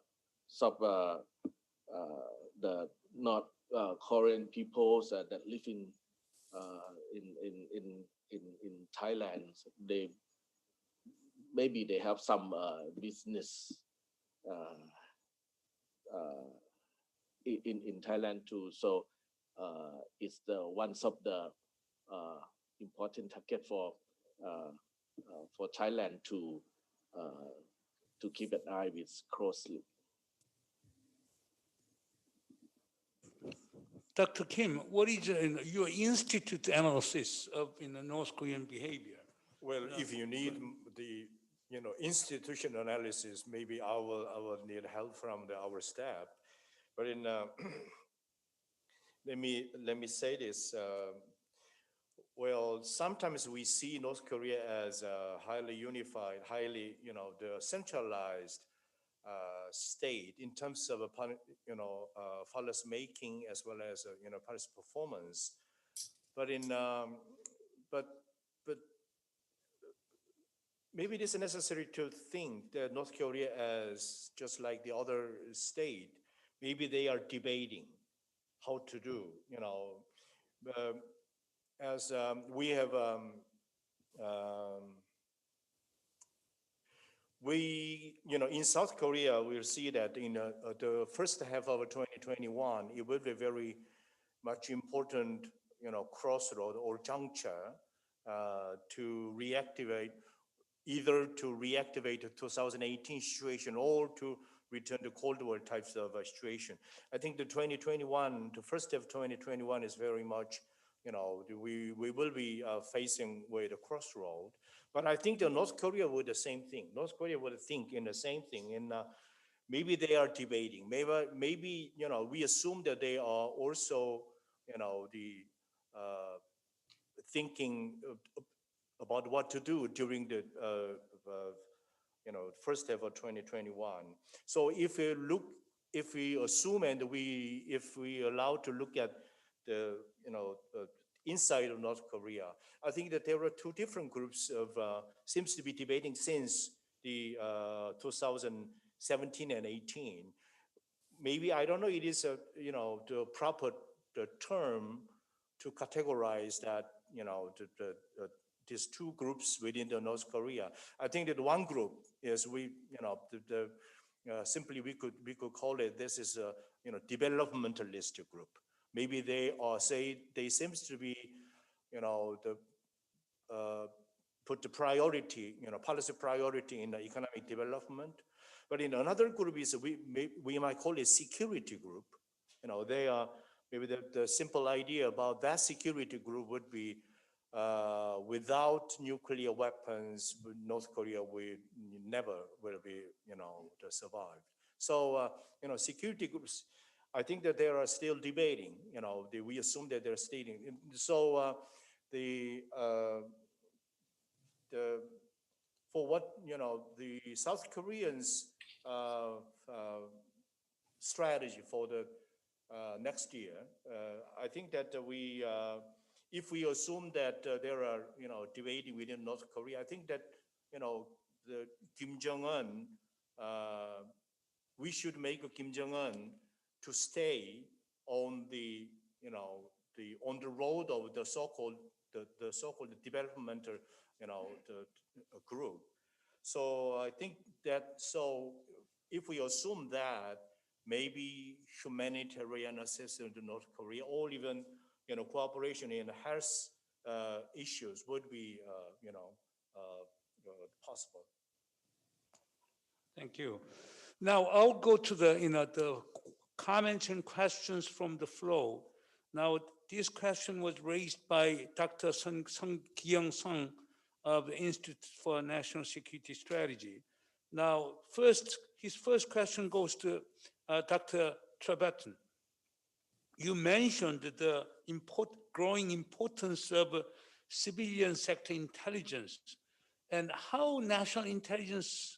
the North Korean peoples that live in Thailand. They maybe they have some business in Thailand too. So it's the one of the important target for Thailand to keep an eye with closely. Dr. Kim, what is your institute analysis of North Korean behavior? Well, if you need the institutional analysis, maybe I will need help from our staff. But let me say this. Well, sometimes we see North Korea as a highly unified, highly the centralized state in terms of policy making as well as policy performance. But but maybe it is necessary to think that North Korea as just like the other state. Maybe they are debating how to do. As we have. In South Korea, we'll see that in the first half of 2021, it will be very much important, crossroad or juncture to reactivate, either to reactivate the 2018 situation or to return to Cold War types of situation. I think the first half of 2021 is very much, we will be facing with a crossroad. But I think that North Korea would the same thing. North Korea would think in the same thing, and maybe they are debating. Maybe we assume that they are also the thinking about what to do during the first half of 2021. So if we assume and if we allow to look at the inside of North Korea, I think that there are two different groups of seems to be debating since the 2017 and 18. Maybe I don't know. It is the proper term to categorize that these two groups within the North Korea. I think that one group is simply we could call it, this is a developmentalist group. Maybe they seems to be put the priority, policy priority in the economic development. But in another group is we might call it security group. They are maybe the simple idea about that security group would be without nuclear weapons, North Korea will never be survive. So security groups, I think that they are still debating. We assume that they're stating. So for what the South Koreans strategy for the next year, I think that if we assume that there are debating within North Korea, I think that the Kim Jong-un, we should make Kim Jong-un to stay on the on the road of the so-called developmental the group. So I think that if we assume that maybe humanitarian assistance to North Korea or even cooperation in health issues would be possible. Thank you. Now I'll go to the comments and questions from the floor. Now this question was raised by Dr. Kyung Sung of the Institute for National Security Strategy. Now, his first question goes to Dr. Trebetten. You mentioned the growing importance of civilian sector intelligence and how national intelligence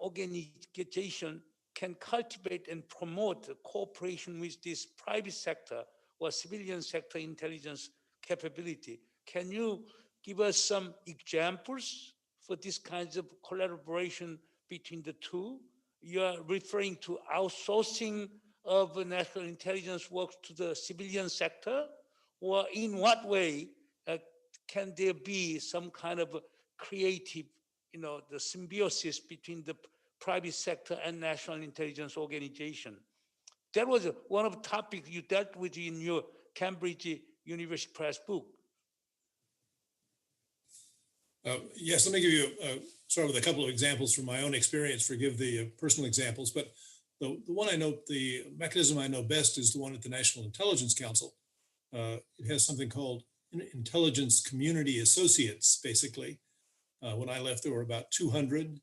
organization can cultivate and promote cooperation with this private sector or civilian sector intelligence capability. Can you give us some examples for this kinds of collaboration between the two? You are referring to outsourcing of national intelligence work to the civilian sector, or in what way can there be some kind of creative, the symbiosis between the private sector and national intelligence organization? That was one of the topics you dealt with in your Cambridge University Press book. Yes, let me give you start with a couple of examples from my own experience. Forgive the personal examples, but the one I know, the mechanism I know best is the one at the National Intelligence Council. It has something called Intelligence Community Associates, basically. When I left, there were about 200,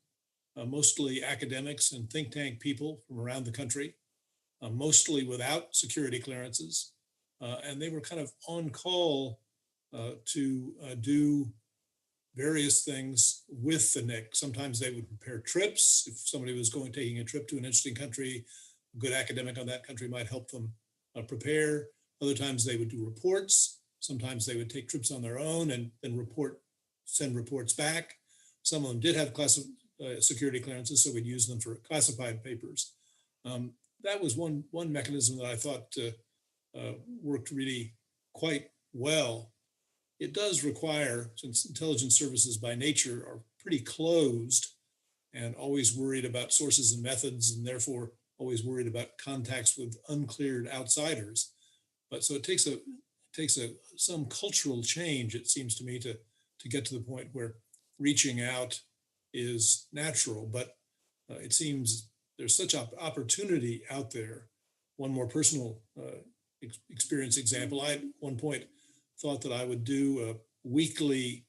mostly academics and think tank people from around the country, mostly without security clearances. And they were kind of on call to do various things with the NIC. Sometimes they would prepare trips. If somebody was taking a trip to an interesting country, a good academic on that country might help them prepare. Other times they would do reports. Sometimes they would take trips on their own and then send reports back. Some of them did have security clearances, so we'd use them for classified papers. That was one mechanism that I thought worked really quite well. It does require, since intelligence services by nature are pretty closed and always worried about sources and methods, and therefore always worried about contacts with uncleared outsiders. But so it takes some cultural change, it seems to me, to get to the point where reaching out is natural. But it seems there's such opportunity out there. One more personal experience example, I at one point thought that I would do a weekly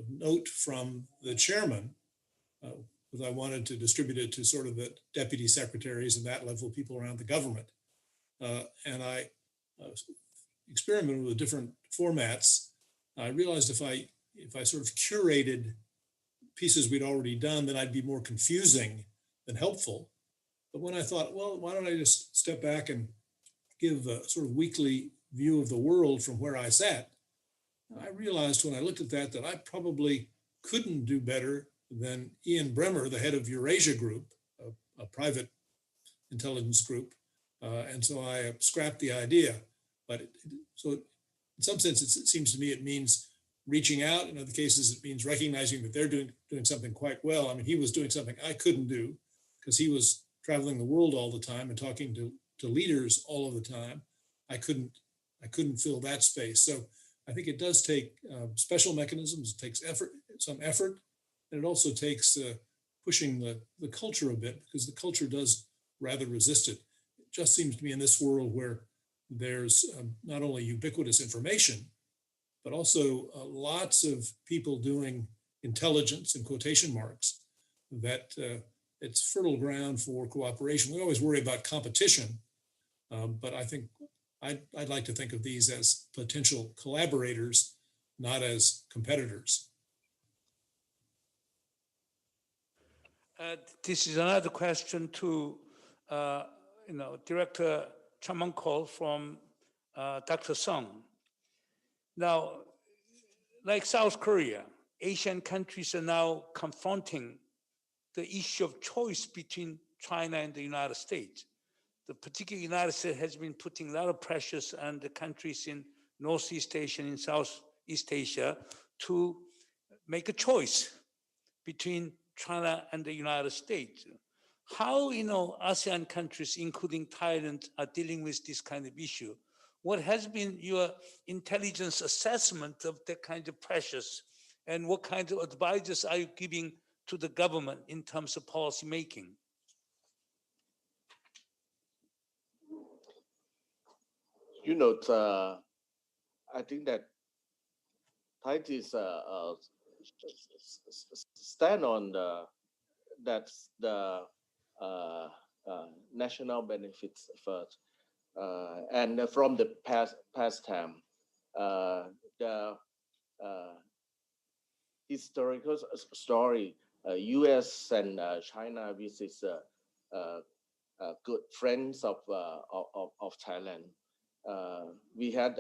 note from the chairman, because I wanted to distribute it to sort of the deputy secretaries and that level of people around the government. And I experimented with different formats, I realized if I sort of curated pieces we'd already done, then I'd be more confusing than helpful. But when I thought, well, why don't I just step back and give a sort of weekly view of the world from where I sat, I realized when I looked at that I probably couldn't do better than Ian Bremmer, the head of Eurasia Group, a private intelligence group. And so I scrapped the idea. But so in some sense, it seems to me it means reaching out. In other cases, it means recognizing that they're doing something quite well. I mean, he was doing something I couldn't do because he was traveling the world all the time and talking to leaders all of the time. I couldn't fill that space. So I think it does take special mechanisms. It takes some effort, and it also takes pushing the culture a bit, because the culture does rather resist it. It just seems to me in this world where there's not only ubiquitous information, but also lots of people doing intelligence in quotation marks, that it's fertile ground for cooperation. We always worry about competition, but I think I'd like to think of these as potential collaborators, not as competitors. This is another question to Director Chaman-Kol from Dr. Sung. Now, like South Korea, Asian countries are now confronting the issue of choice between China and the United States. The particular United States has been putting a lot of pressures on the countries in Northeast Asia and in Southeast Asia to make a choice between China and the United States. How, ASEAN countries, including Thailand, are dealing with this kind of issue? What has been your intelligence assessment of that kind of pressures, and what kind of advices are you giving to the government in terms of policy making? I think that Thailand stand on that's the national benefits first, and from the past time, the historical story, U.S. and China, which is good friends of Thailand. We had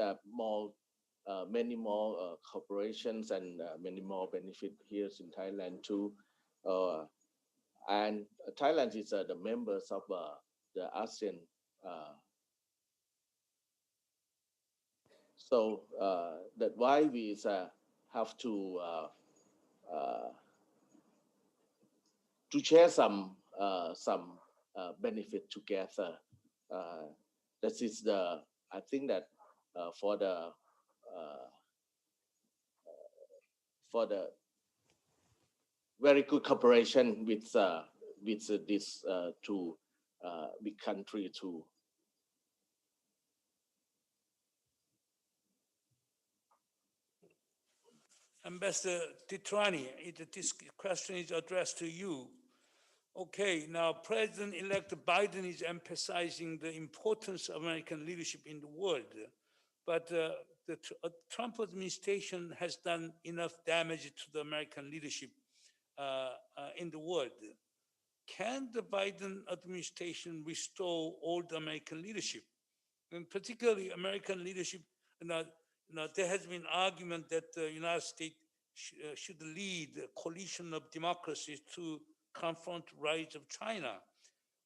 many more corporations and many more benefits here in Thailand too. And Thailand is the members of the ASEAN. So that's why we have to share some benefit together. That is I think that for the very good cooperation with this two big country too. Ambassador Titrani, this question is addressed to you. Okay, now President-elect Biden is emphasizing the importance of American leadership in the world, but the Trump administration has done enough damage to the American leadership in the world. Can the Biden administration restore all the American leadership? And particularly American leadership, there has been argument that the United States should lead a coalition of democracies to confront rise of China.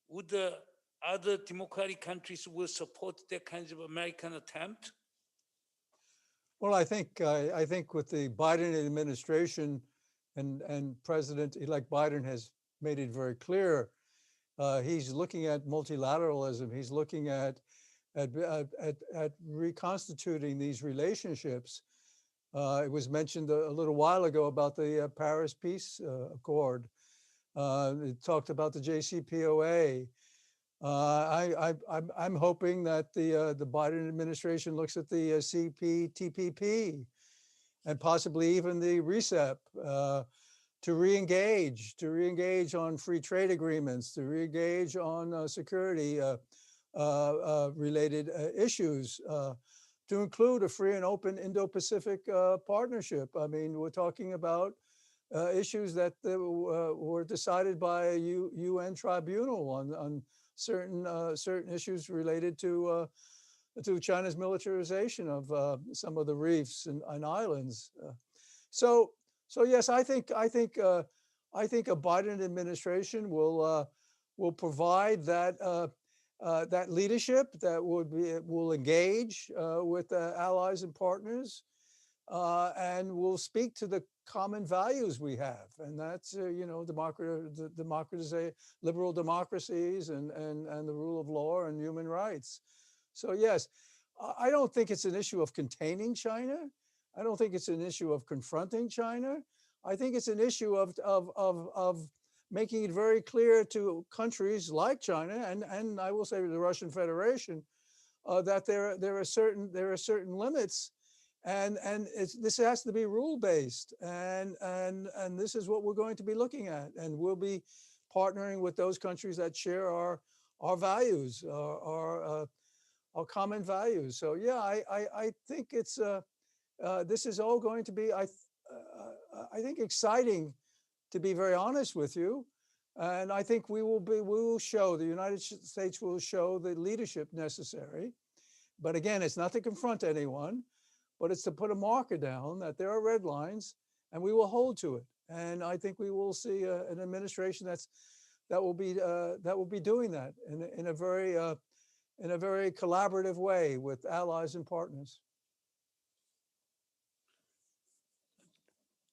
Would the other democratic countries will support that kind of American attempt? Well, I think with the Biden administration and President-elect Biden has made it very clear, he's looking at multilateralism. He's looking at reconstituting these relationships. It was mentioned a little while ago about the Paris Peace Accord. It talked about the JCPOA. I'm hoping that the Biden administration looks at the CPTPP and possibly even the RCEP to re-engage on free trade agreements, to re-engage on security related issues, to include a free and open Indo-Pacific partnership. I mean, we're talking about issues that were decided by a UN tribunal on certain issues related to China's militarization of some of the reefs and islands. So yes, I think a Biden administration will provide that that leadership that will engage with allies and partners, and will speak to the common values we have, and that's democratization, liberal democracies, and the rule of law and human rights. So yes, I don't think it's an issue of containing China. I don't think it's an issue of confronting China. I think it's an issue of making it very clear to countries like China and I will say the Russian Federation that there are certain limits, and this has to be rule based, and this is what we're going to be looking at, and we'll be partnering with those countries that share our values, our common values. So yeah, I think it's this is all going to be I think exciting, to be very honest with you. And I think we will show, the United States will show the leadership necessary. But again, it's not to confront anyone, but it's to put a marker down that there are red lines, and we will hold to it. And I think we will see an administration that will be doing that in a very collaborative way with allies and partners.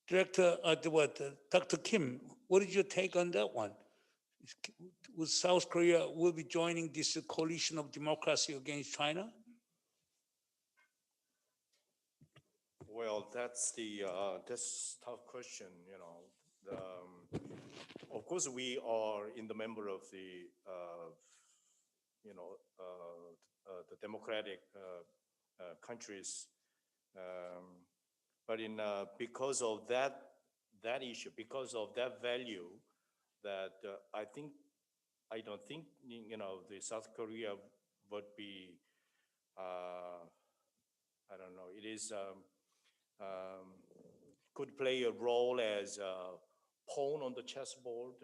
Director, Dr. Kim, what is your take on that one? Will South Korea will be joining this coalition of democracy against China? Well, that's tough question. Of course, we are in the member of the the democratic countries, but because of that issue, because of that value, that I don't think the South Korea would be I don't know. It is could play a role as a pawn on the chessboard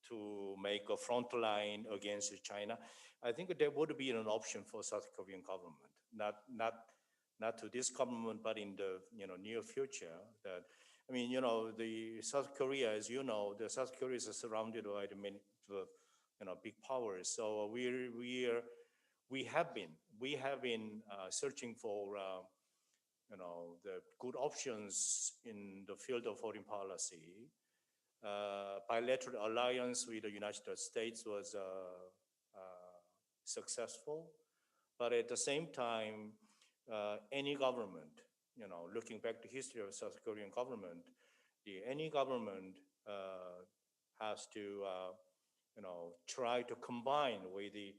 to make a front line against China. I think there would be an option for South Korean government, not to this government, but in the near future. That I mean, the South Korea, as you know, the South Korea is surrounded by the many big powers. So we have been searching for the good options in the field of foreign policy. Bilateral alliance with the United States was successful, but at the same time, any government, looking back to history of South Korean government, any government has to try to combine with the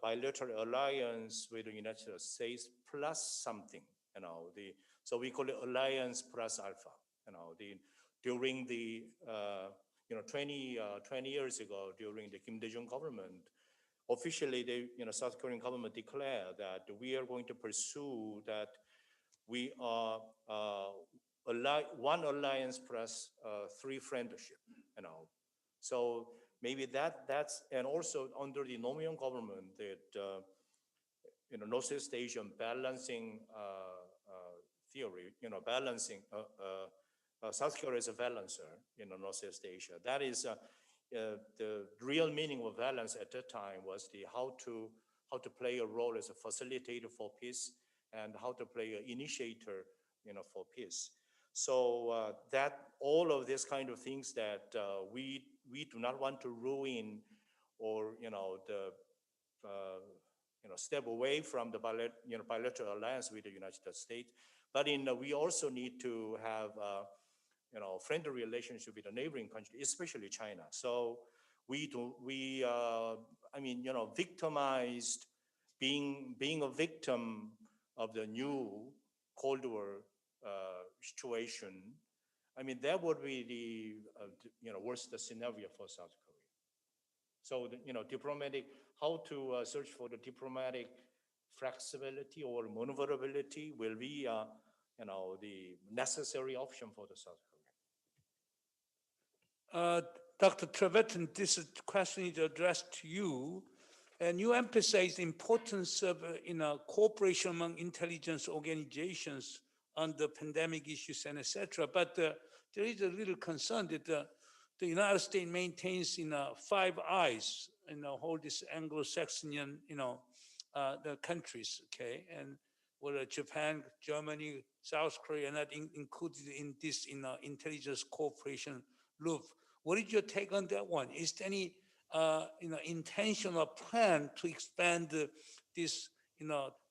bilateral alliance with the United States plus something, so we call it alliance plus alpha. During the 20 years ago, during the Kim Dae-jung government, officially the South Korean government declared that we are going to pursue that we are one alliance plus three friendship. So maybe that's, and also under the Nominal government that Northeast Asian balancing theory, balancing South Korea is a balancer in Northeast Asia. That is the real meaning of balance at that time was the how to play a role as a facilitator for peace and how to play an initiator, for peace. So that all of these kind of things that we do not want to ruin or step away from the bilateral alliance with the United States, but we also need to have friendly relationship with the neighboring country, especially China. So victimized, being a victim of the new Cold War situation. I mean, that would be the worst scenario for South Korea. So diplomatic, how to search for the diplomatic flexibility or maneuverability will be, the necessary option for the South Korea. Dr. Trevethan, this question is addressed to you, and you emphasize the importance of cooperation among intelligence organizations on the pandemic issues and etc. But there is a little concern that the United States maintains Five Eyes, all these Anglo-Saxon, the countries, okay, and whether Japan, Germany, South Korea are not included in this intelligence cooperation loop. What is your take on that one? Is there any intentional plan to expand this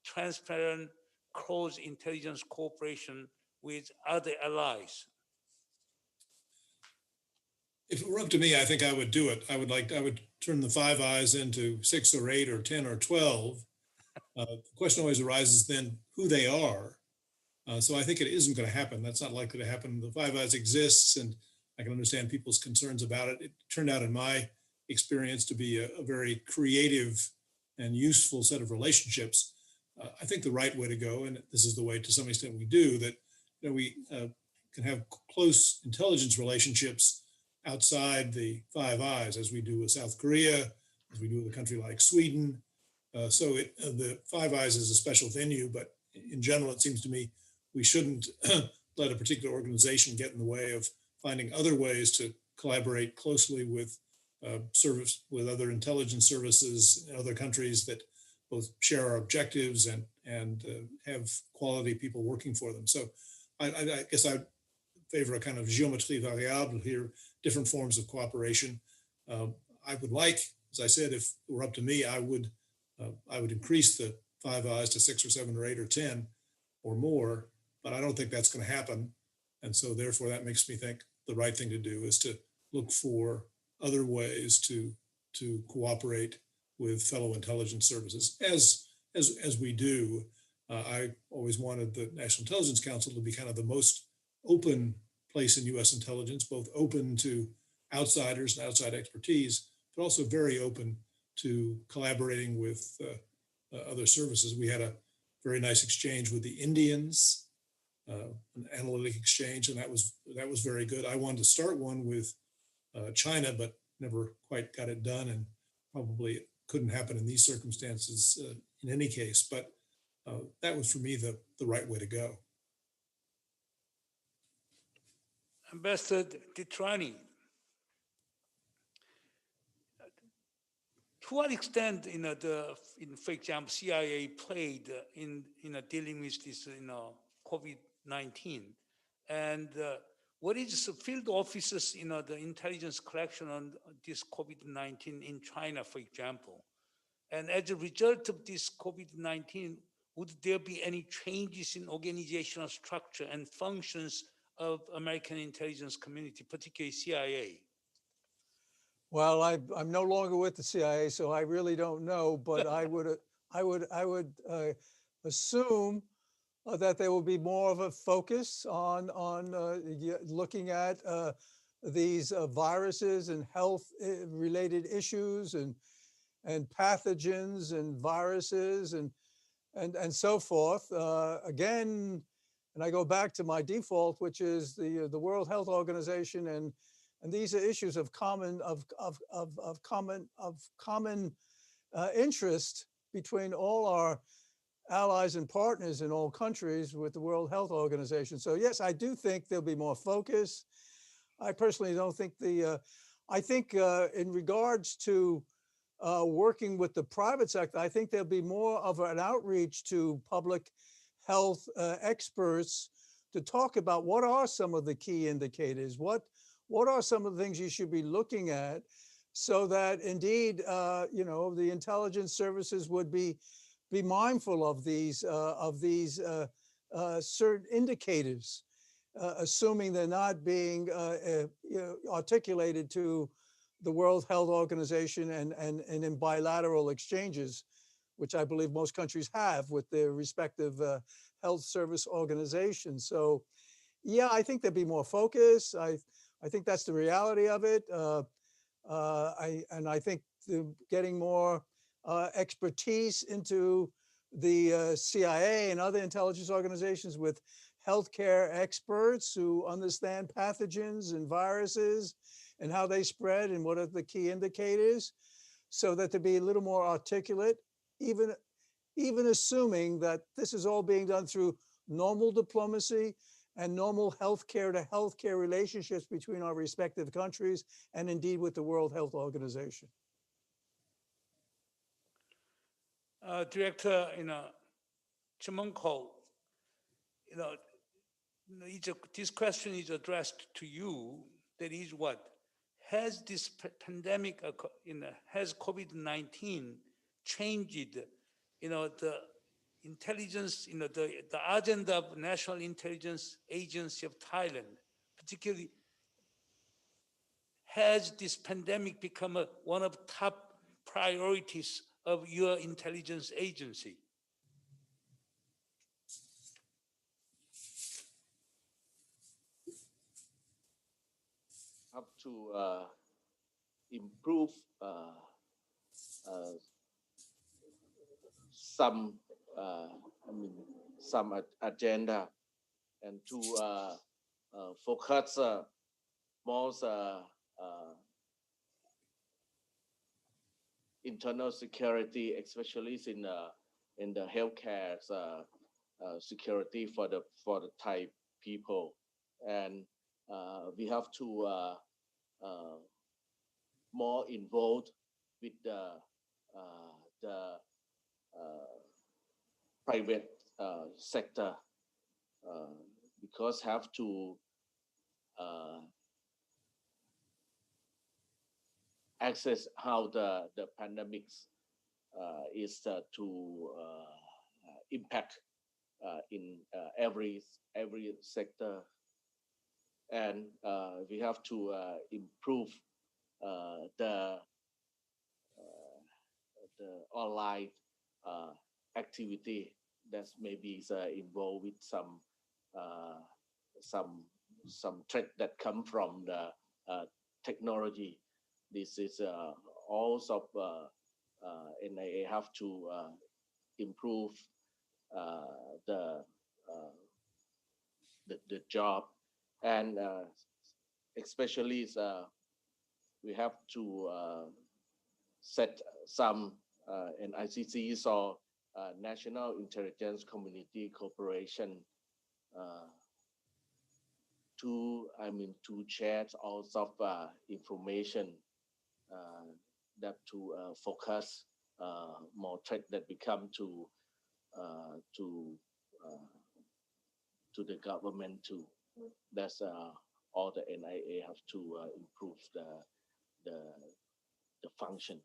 transparent, close intelligence cooperation with other allies? If it were up to me, I think I would do it. I would turn the Five Eyes into 6 or 8 or 10 or 12. The question always arises then who they are. So I think it isn't going to happen. That's not likely to happen. The Five Eyes exists, and I can understand people's concerns about it. It turned out in my experience to be a very creative and useful set of relationships. I think the right way to go, and this is the way to some extent we do, that we can have close intelligence relationships outside the Five Eyes, as we do with South Korea, as we do with a country like Sweden. So the Five Eyes is a special venue, but in general, it seems to me we shouldn't let a particular organization get in the way of finding other ways to collaborate closely with other intelligence services in other countries that both share our objectives and have quality people working for them. So I guess I favor a kind of géométrie variable here, different forms of cooperation. I would like, as I said, if it were up to me, I would increase the Five Eyes to 6 or 7 or 8 or 10 or more, but I don't think that's going to happen. And so therefore that makes me think the right thing to do is to look for other ways to cooperate with fellow intelligence services as we do. I always wanted the National Intelligence Council to be kind of the most open place in US intelligence, both open to outsiders and outside expertise, but also very open to collaborating with other services. We had a very nice exchange with the Indians, an analytic exchange, and that was very good. I wanted to start one with China, but never quite got it done, and probably it couldn't happen in these circumstances in any case. But that was for me the right way to go. Ambassador Titrani, to what extent, for example, CIA played in dealing with this, COVID-19, and what is the field officers, the intelligence collection on this COVID-19 in China, for example, and as a result of this COVID-19, would there be any changes in organizational structure and functions of American intelligence community, particularly CIA? Well, I'm no longer with the CIA, so I really don't know, but I would assume that there will be more of a focus on looking at these viruses and health related issues and pathogens and viruses and so forth. Again, and I go back to my default, which is the World Health Organization, and these are issues of common interest between all our allies and partners in all countries with the World Health Organization. So yes, I do think there'll be more focus. I personally don't think I think in regards to working with the private sector, I think there'll be more of an outreach to public health experts to talk about what are some of the key indicators, what are some of the things you should be looking at, so that indeed, the intelligence services would be mindful of these certain indicators, assuming they're not being articulated to the World Health Organization and in bilateral exchanges, which I believe most countries have with their respective health service organizations. So, yeah, I think there'd be more focus. I think that's the reality of it. I think getting more expertise into the CIA and other intelligence organizations with healthcare experts who understand pathogens and viruses and how they spread and what are the key indicators, so that to be a little more articulate, even assuming that this is all being done through normal diplomacy and normal healthcare to healthcare relationships between our respective countries and indeed with the World Health Organization. Director, Chimonko, this question is addressed to you. That is what? Has this pandemic, has COVID-19 changed, the intelligence, the agenda of National Intelligence Agency of Thailand, particularly, has this pandemic become one of top priorities of your intelligence agency? Have to improve some, some agenda, and to focus more internal security, especially in the healthcare security for the Thai people, and we have to more involved with the private sector, because have to access how the pandemics is to impact in every sector, and we have to improve the online activity that maybe is involved with some threat that come from the technology. This is also NIA have to improve the job, and especially we have to set some NICC or National Intelligence Community Corporation to share all of information that to focus more threat that become to the government too. That's all the NIA have to improve the function.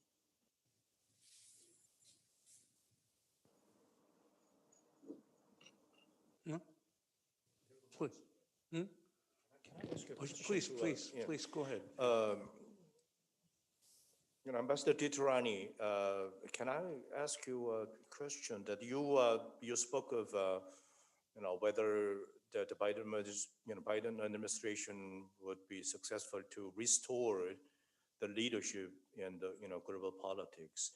Please. Can I ask you a question Please go ahead. Ambassador Titurani, can I ask you a question that you spoke of, whether the Biden administration would be successful to restore the leadership in the global politics.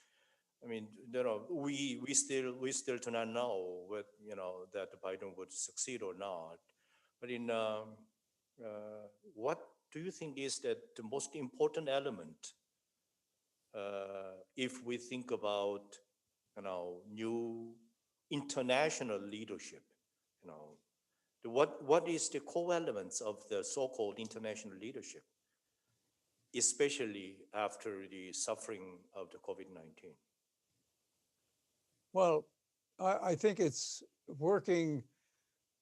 I mean, we still do not know what that Biden would succeed or not. But in what do you think is that the most important element if we think about new international leadership? What is the core elements of the so-called international leadership, especially after the suffering of the COVID-19? Well, I think it's working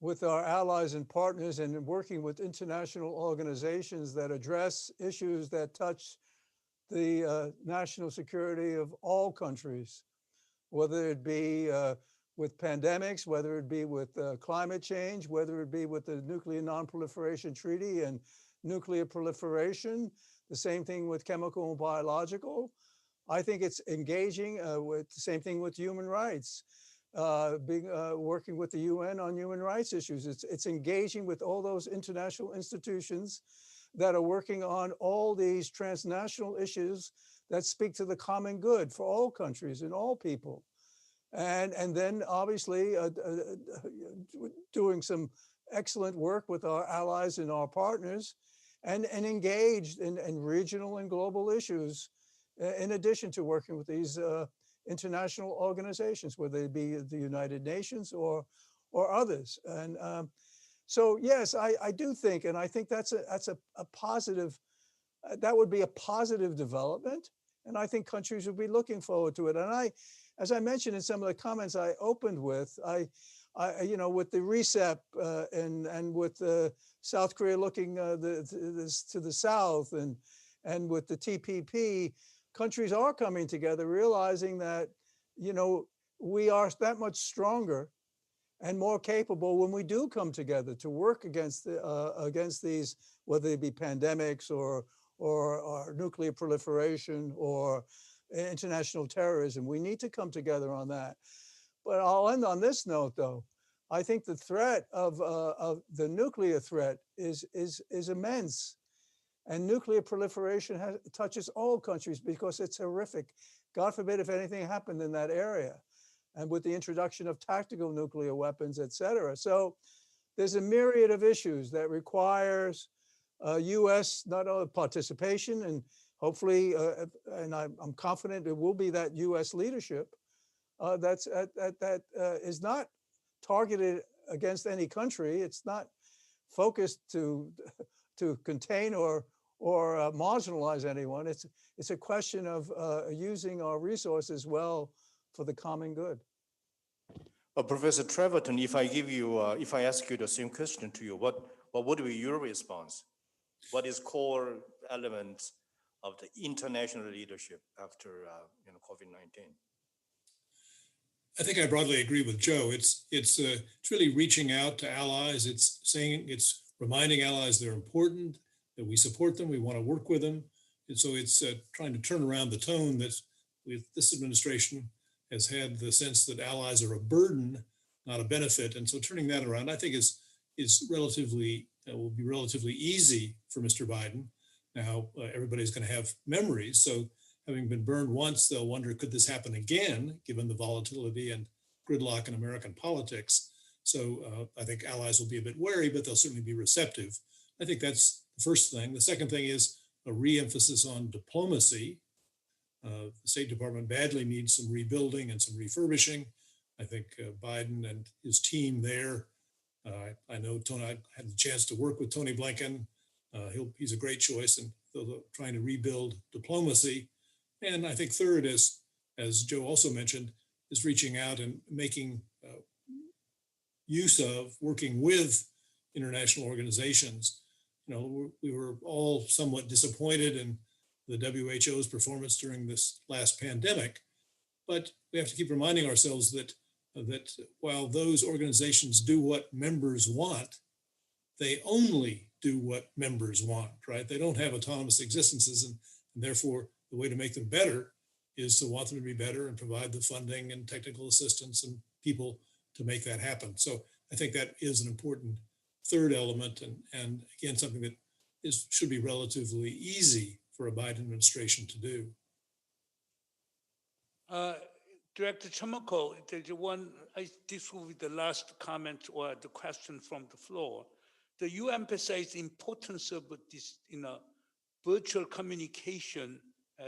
with our allies and partners and working with international organizations that address issues that touch the national security of all countries, whether it be with pandemics, whether it be with climate change, whether it be with the Nuclear Non-Proliferation Treaty and nuclear proliferation, the same thing with chemical and biological. I think it's engaging with the same thing with human rights, working with the UN on human rights issues. It's engaging with all those international institutions that are working on all these transnational issues that speak to the common good for all countries and all people. And then obviously doing some excellent work with our allies and our partners and engaged in regional and global issues in addition to working with these international organizations, whether they be the United Nations or others. And so, yes, I do think, and I think that's a positive, that would be a positive development. And I think countries would be looking forward to it. And as I mentioned in some of the comments I opened with, with the RCEP and with South Korea looking to the south and with the TPP, countries are coming together, realizing that, we are that much stronger and more capable when we do come together to work against these, whether they be pandemics or nuclear proliferation or international terrorism. We need to come together on that. But I'll end on this note, though. I think the threat of the nuclear threat is immense, and nuclear proliferation touches all countries because it's horrific. God forbid if anything happened in that area, and with the introduction of tactical nuclear weapons, et cetera. So there's a myriad of issues that requires U.S. not only participation, and hopefully, and I'm confident it will be that U.S. leadership that is not targeted against any country. It's not focused to contain or marginalize anyone. It's a question of using our resources well for the common good. Professor Treverton, if I ask you the same question to you, what would be your response? What is core elements of the international leadership after COVID-19? I think I broadly agree with Joe. It's really reaching out to allies. It's reminding allies they're important, that we support them, we want to work with them. And so it's trying to turn around the tone that with this administration has had the sense that allies are a burden, not a benefit. And so turning that around, I think is relatively, will be relatively easy for Mr. Biden. Now, everybody's going to have memories. So having been burned once, they'll wonder, could this happen again, given the volatility and gridlock in American politics? So I think allies will be a bit wary, but they'll certainly be receptive. I think that's the first thing. The second thing is a re-emphasis on diplomacy. The State Department badly needs some rebuilding and some refurbishing. I think Biden and his team there, I know Tony, I had the chance to work with Tony Blinken. He's a great choice, and they're trying to rebuild diplomacy. And I think third is, as Joe also mentioned, is reaching out and making use of working with international organizations. We were all somewhat disappointed in the WHO's performance during this last pandemic, but we have to keep reminding ourselves that while those organizations do what members want, they only do what members want, right? They don't have autonomous existences, and therefore the way to make them better is to want them to be better and provide the funding and technical assistance and people to make that happen. So I think that is an important third element, and again, something that should be relatively easy for a Biden administration to do. Director Chomoko, this will be the last comment or the question from the floor. You emphasize the importance of this, virtual communication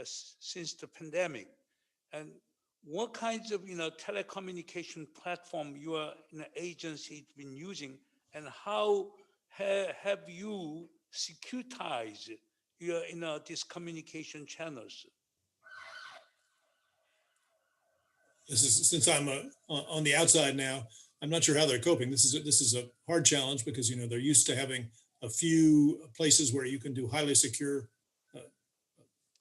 since the pandemic, and what kinds of, telecommunication platform your agency has been using, and how have you securitized your, these communication channels? Since I'm on the outside now, I'm not sure how they're coping. This is a hard challenge because they're used to having a few places where you can do highly secure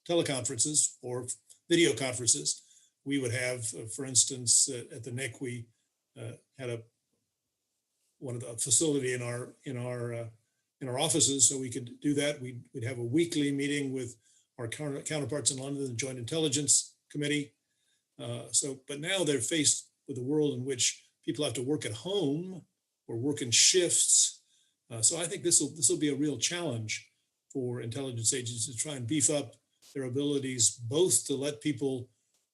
teleconferences or video conferences. We would have, for instance, at the NIC, we had a facility in our offices, so we could do that. We'd have a weekly meeting with our counterparts in London, the Joint Intelligence Committee. But now they're faced with a world in which people have to work at home or work in shifts. So I think this will be a real challenge for intelligence agencies to try and beef up their abilities, both to let people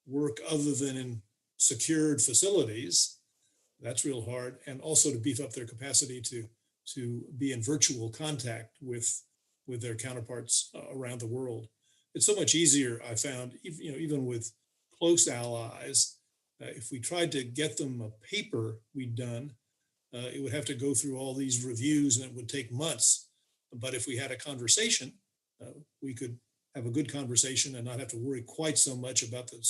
work other than in secured facilities. That's real hard. And also to beef up their capacity to be in virtual contact with their counterparts around the world. It's so much easier, I found, even with close allies, if we tried to get them a paper we'd done, it would have to go through all these reviews and it would take months. But if we had a conversation, we could have a good conversation and not have to worry quite so much about the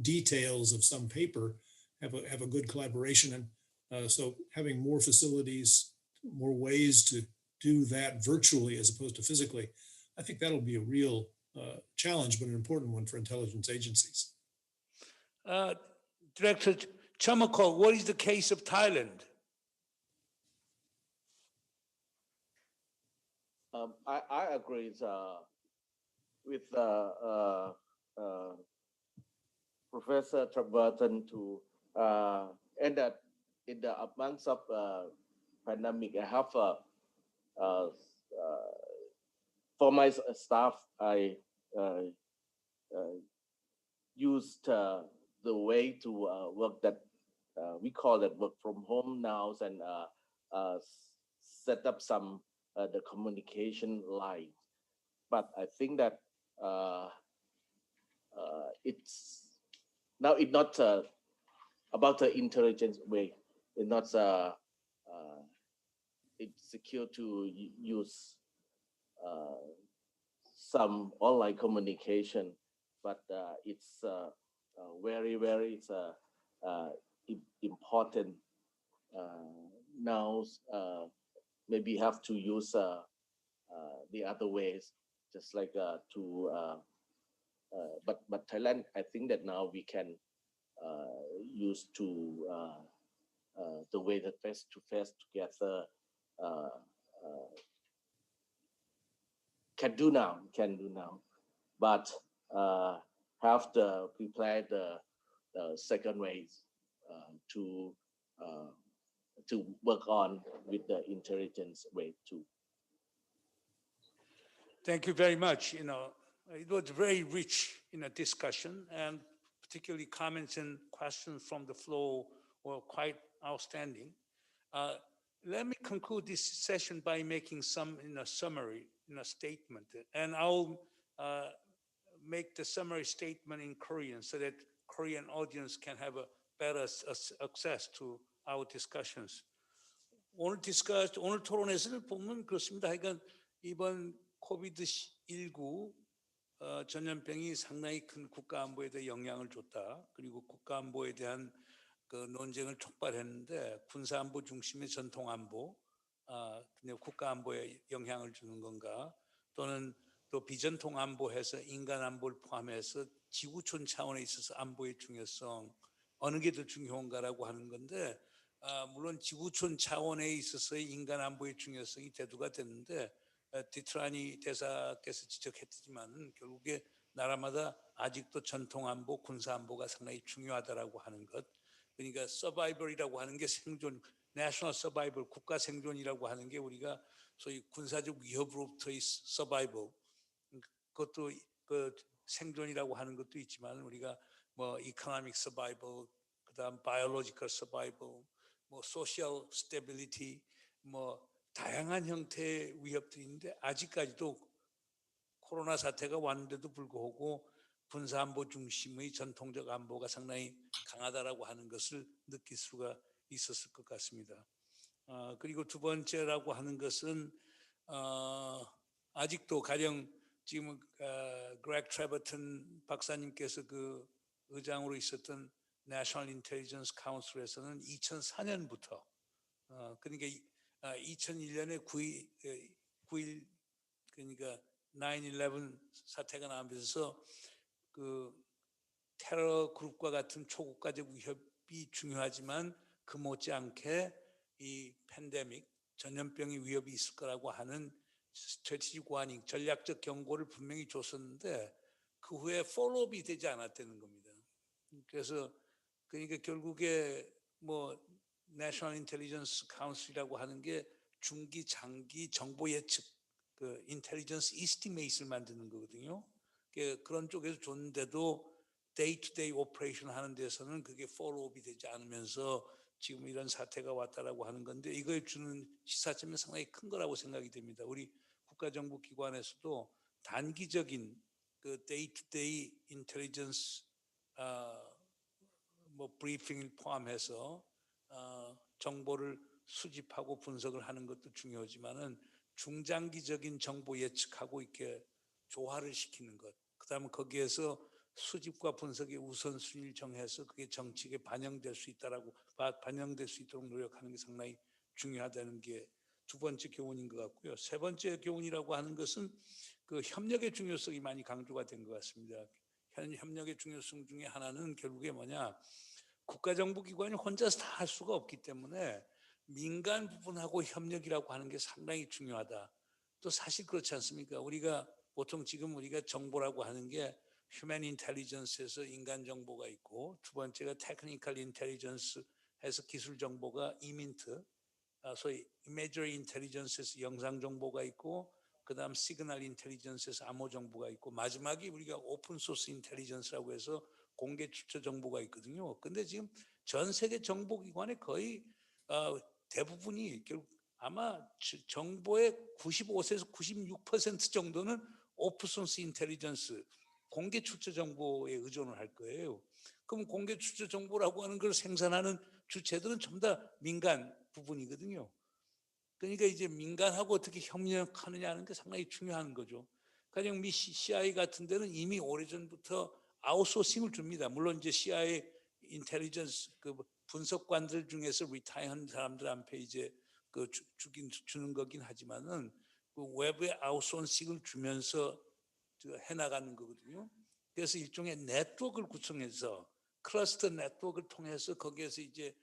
details of some paper, have a good collaboration. And so having more facilities, more ways to do that virtually as opposed to physically, I think that'll be a real challenge, but an important one for intelligence agencies. Director Chamakol, what is the case of Thailand? I agree with Professor Treverton to and that in the months of pandemic, I have for my staff, I used the way to work that we call it work from home now, and set up some the communication line. But I think that it's not about the intelligence way. It's not it's secure to use some online communication, but it's very important now. Maybe have to use the other ways, just like but Thailand, I think that now we can use to the way that face-to-face together can do now, but have to prepare the second ways to work on with the intelligence way too. Thank you very much. It was very rich in a discussion, and particularly comments and questions from the floor were quite outstanding. Let me conclude this session by making some summary, statement, and I'll make the summary statement in Korean so that Korean audience can have a better access to our discussions. 오늘 토론에서는 보면 그렇습니다. 하여간 이번 코비드-19 전염병이 상당히 큰 국가안보에 대해 영향을 줬다. 그리고 국가안보에 대한 그 논쟁을 촉발했는데 군사안보 중심의 전통안보, 그냥 국가안보에 영향을 주는 건가? 또는 또 비전통안보해서 인간안보를 포함해서 지구촌 차원에 있어서 안보의 중요성, 어느 게 더 중요한가라고 하는 건데 물론 지구촌 차원에 있어서의 인간안보의 중요성이 대두가 됐는데 디트라니 대사께서 지적했지만 결국에 나라마다 아직도 전통안보, 군사안보가 상당히 중요하다라고 하는 것. 그러니까 서바이벌이라고 하는 게 생존, 내셔널 서바이벌, 국가 생존이라고 하는 게 우리가 소위 군사적 위협으로부터의 서바이벌, 그것도 그 생존이라고 하는 것도 있지만 우리가 뭐 이코노믹 서바이벌, 그다음 바이올로지컬 서바이벌, 뭐 소셜 스테빌리티, 뭐 다양한 형태의 위협들이 있는데 아직까지도 코로나 사태가 왔는데도 불구하고 군사안보 중심의 전통적 안보가 상당히 강하다라고 하는 것을 느낄 수가 있었을 것 같습니다. 그리고 두 번째라고 하는 것은 아직도 가령 지금 그렉 트레버턴 박사님께서 그 의장으로 있었던 National Intelligence Council에서는 2004년부터 그러니까 2001년에 9일 그러니까 9/11 사태가 나면서 그 테러 그룹과 같은 초국가적 위협이 중요하지만 그 못지않게 이 팬데믹 전염병의 위협이 있을 거라고 하는 스트래티직 와닝 전략적 경고를 분명히 줬었는데 그 후에 follow-up이 되지 않았다는 겁니다. 그래서 그러니까 결국에 뭐 National Intelligence Council이라고 하는 게 중기, 장기 정보 예측, 그 인텔리전스 이스티메이트를 만드는 거거든요. 그런 쪽에서 줬는데도 데이투데이 오퍼레이션 하는 데서는 그게 follow-up이 되지 않으면서 지금 이런 사태가 왔다라고 하는 건데 이거에 주는 시사점은 상당히 큰 거라고 생각이 됩니다. 우리 국가정보기관에서도 단기적인 그 데이투데이 인텔리전스 뭐 브리핑을 포함해서 정보를 수집하고 분석을 하는 것도 중요하지만은 중장기적인 정보 예측하고 이렇게 조화를 시키는 것. 그다음에 거기에서 수집과 분석의 우선순위를 정해서 그게 정책에 반영될 수 있도록 노력하는 게 상당히 중요하다는 게 두 번째 교훈인 것 같고요. 세 번째 교훈이라고 하는 것은 그 협력의 중요성이 많이 강조가 된 것 같습니다. 협력의 중요성 중에 하나는 결국에 뭐냐, 국가정보기관이 혼자서 다 할 수가 없기 때문에 민간 부분하고 협력이라고 하는 게 상당히 중요하다. 또 사실 그렇지 않습니까? 우리가 보통 지금 우리가 정보라고 하는 게 휴먼 인텔리전스에서 인간 정보가 있고, 두 번째가 테크니컬 인텔리전스에서 기술 정보가 이민트, 소위 이미저리 인텔리전스에서 영상 정보가 있고, 그다음 시그널 인텔리전스에서 암호 정보가 있고, 마지막이 우리가 오픈 소스 인텔리전스라고 해서 공개 출처 정보가 있거든요. 근데 지금 전 세계 정보기관의 거의 대부분이 결국 아마 정보의 95에서 96% 정도는 오픈 소스 인텔리전스, 공개 출처 정보에 의존을 할 거예요. 그럼 공개 출처 정보라고 하는 걸 생산하는 주체들은 전부 다 민간 부분이거든요. 그러니까 이제 민간하고 어떻게 협력하느냐는 게 상당히 중요한 거죠. 가령 미 CIA 같은 데는 이미 오래전부터 아웃소싱을 줍니다. 물론 이제 CIA 인텔리전스 그 분석관들 중에서 리타이어한 사람들한테 이제 그 주는 거긴 하지만은 그 외부에 아웃소싱을 주면서 해나가는 거거든요. 그래서 일종의 네트워크를 구성해서 클러스터 네트워크를 통해서 거기에서 이제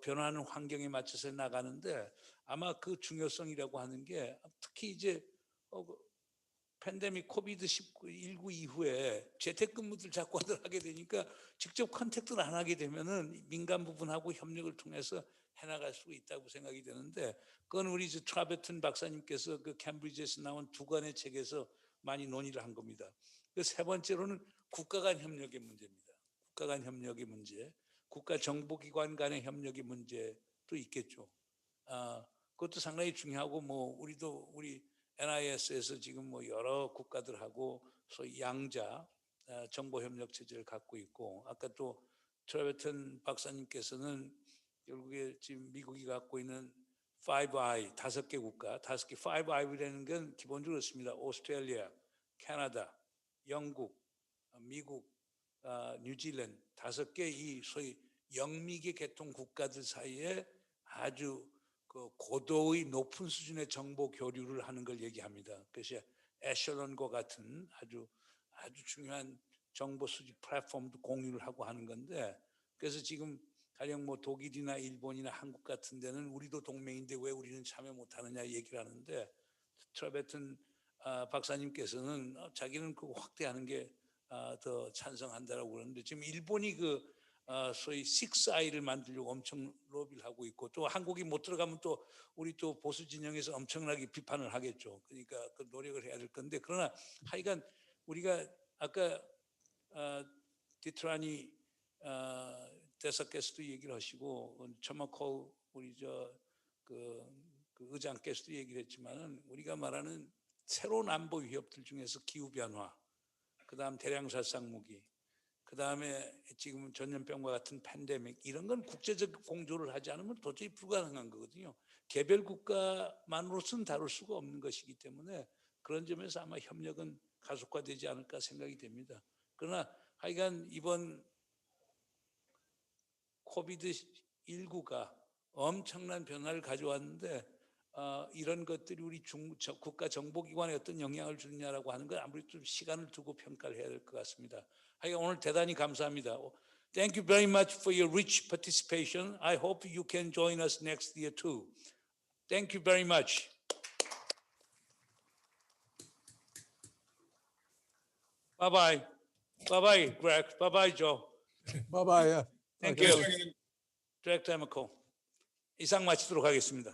변화하는 환경에 맞춰서 나가는데 아마 그 중요성이라고 하는 게 특히 이제 팬데믹 코비드-19 이후에 재택근무들 자꾸 하게 되니까 직접 컨택트를 안 하게 되면은 민간 부분하고 협력을 통해서 해나갈 수 있다고 생각이 되는데, 그건 우리 트라베튼 박사님께서 그 캠브리지에서 나온 두 권의 책에서 많이 논의를 한 겁니다. 세 번째로는 국가 간 협력의 문제입니다. 국가 간 협력의 문제, 국가 정보기관 간의 협력의 문제도 있겠죠. 그것도 상당히 중요하고, 뭐 우리 NIS에서 지금 뭐 여러 국가들하고 소위 양자 정보 협력 체제를 갖고 있고, 아까 또 트레베튼 박사님께서는 결국에 지금 미국이 갖고 있는 5I, 5개 국가, 5개 5I라는 건 기본적으로 그렇습니다. 오스트레일리아, 캐나다, 영국, 미국, 뉴질랜드 5개 이 소위 영미계 계통 국가들 사이에 아주 그 고도의 높은 수준의 정보 교류를 하는 걸 얘기합니다. 그래서 에셜론과 같은 아주 중요한 정보 수집 플랫폼도 공유를 하고 하는 건데, 그래서 지금 가령 뭐 독일이나 일본이나 한국 같은 데는 우리도 동맹인데 왜 우리는 참여 못하느냐 얘기를 하는데, 트라베튼 박사님께서는 자기는 그거 확대하는 게 더 찬성한다라고 그러는데, 지금 일본이 그 소위 6I를 만들려고 엄청 로비를 하고 있고, 또 한국이 못 들어가면 또 우리 또 보수 진영에서 엄청나게 비판을 하겠죠. 그러니까 그 노력을 해야 될 건데, 그러나 하여간 우리가 아까 디트라니 대사께서도 얘기를 하시고 처마콜 우리 그 의장께서도 얘기를 했지만은, 우리가 말하는 새로운 안보 위협들 중에서 기후 변화, 그다음 대량살상 무기, 그 다음에 지금 전염병과 같은 팬데믹, 이런 건 국제적 공조를 하지 않으면 도저히 불가능한 거거든요. 개별 국가만으로서는 다룰 수가 없는 것이기 때문에 그런 점에서 아마 협력은 가속화되지 않을까 생각이 됩니다. 그러나 하여간 이번 코비드-19가 엄청난 변화를 가져왔는데, 이런 것들이 우리 국가 정보기관에 어떤 영향을 주느냐라고 하는 건 아무래도 좀 시간을 두고 평가를 해야 될 것 같습니다. 하여간 오늘 대단히 감사합니다. Thank you very much for your rich participation. I hope you can join us next year too. Thank you very much. Bye bye. Bye bye, Greg. Bye bye, Joe. Bye bye. Thank Okay. you. Director McCall. 이상 마치도록 하겠습니다.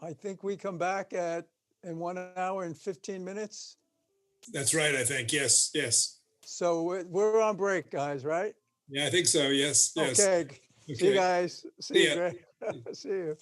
I think we come back in 1 hour and 15 minutes. That's right, I think. Yes, yes. So we're on break, guys, right? Yeah, I think so. Yes, yes. Okay. See you Okay. guys. See See you, ya. Greg. See you.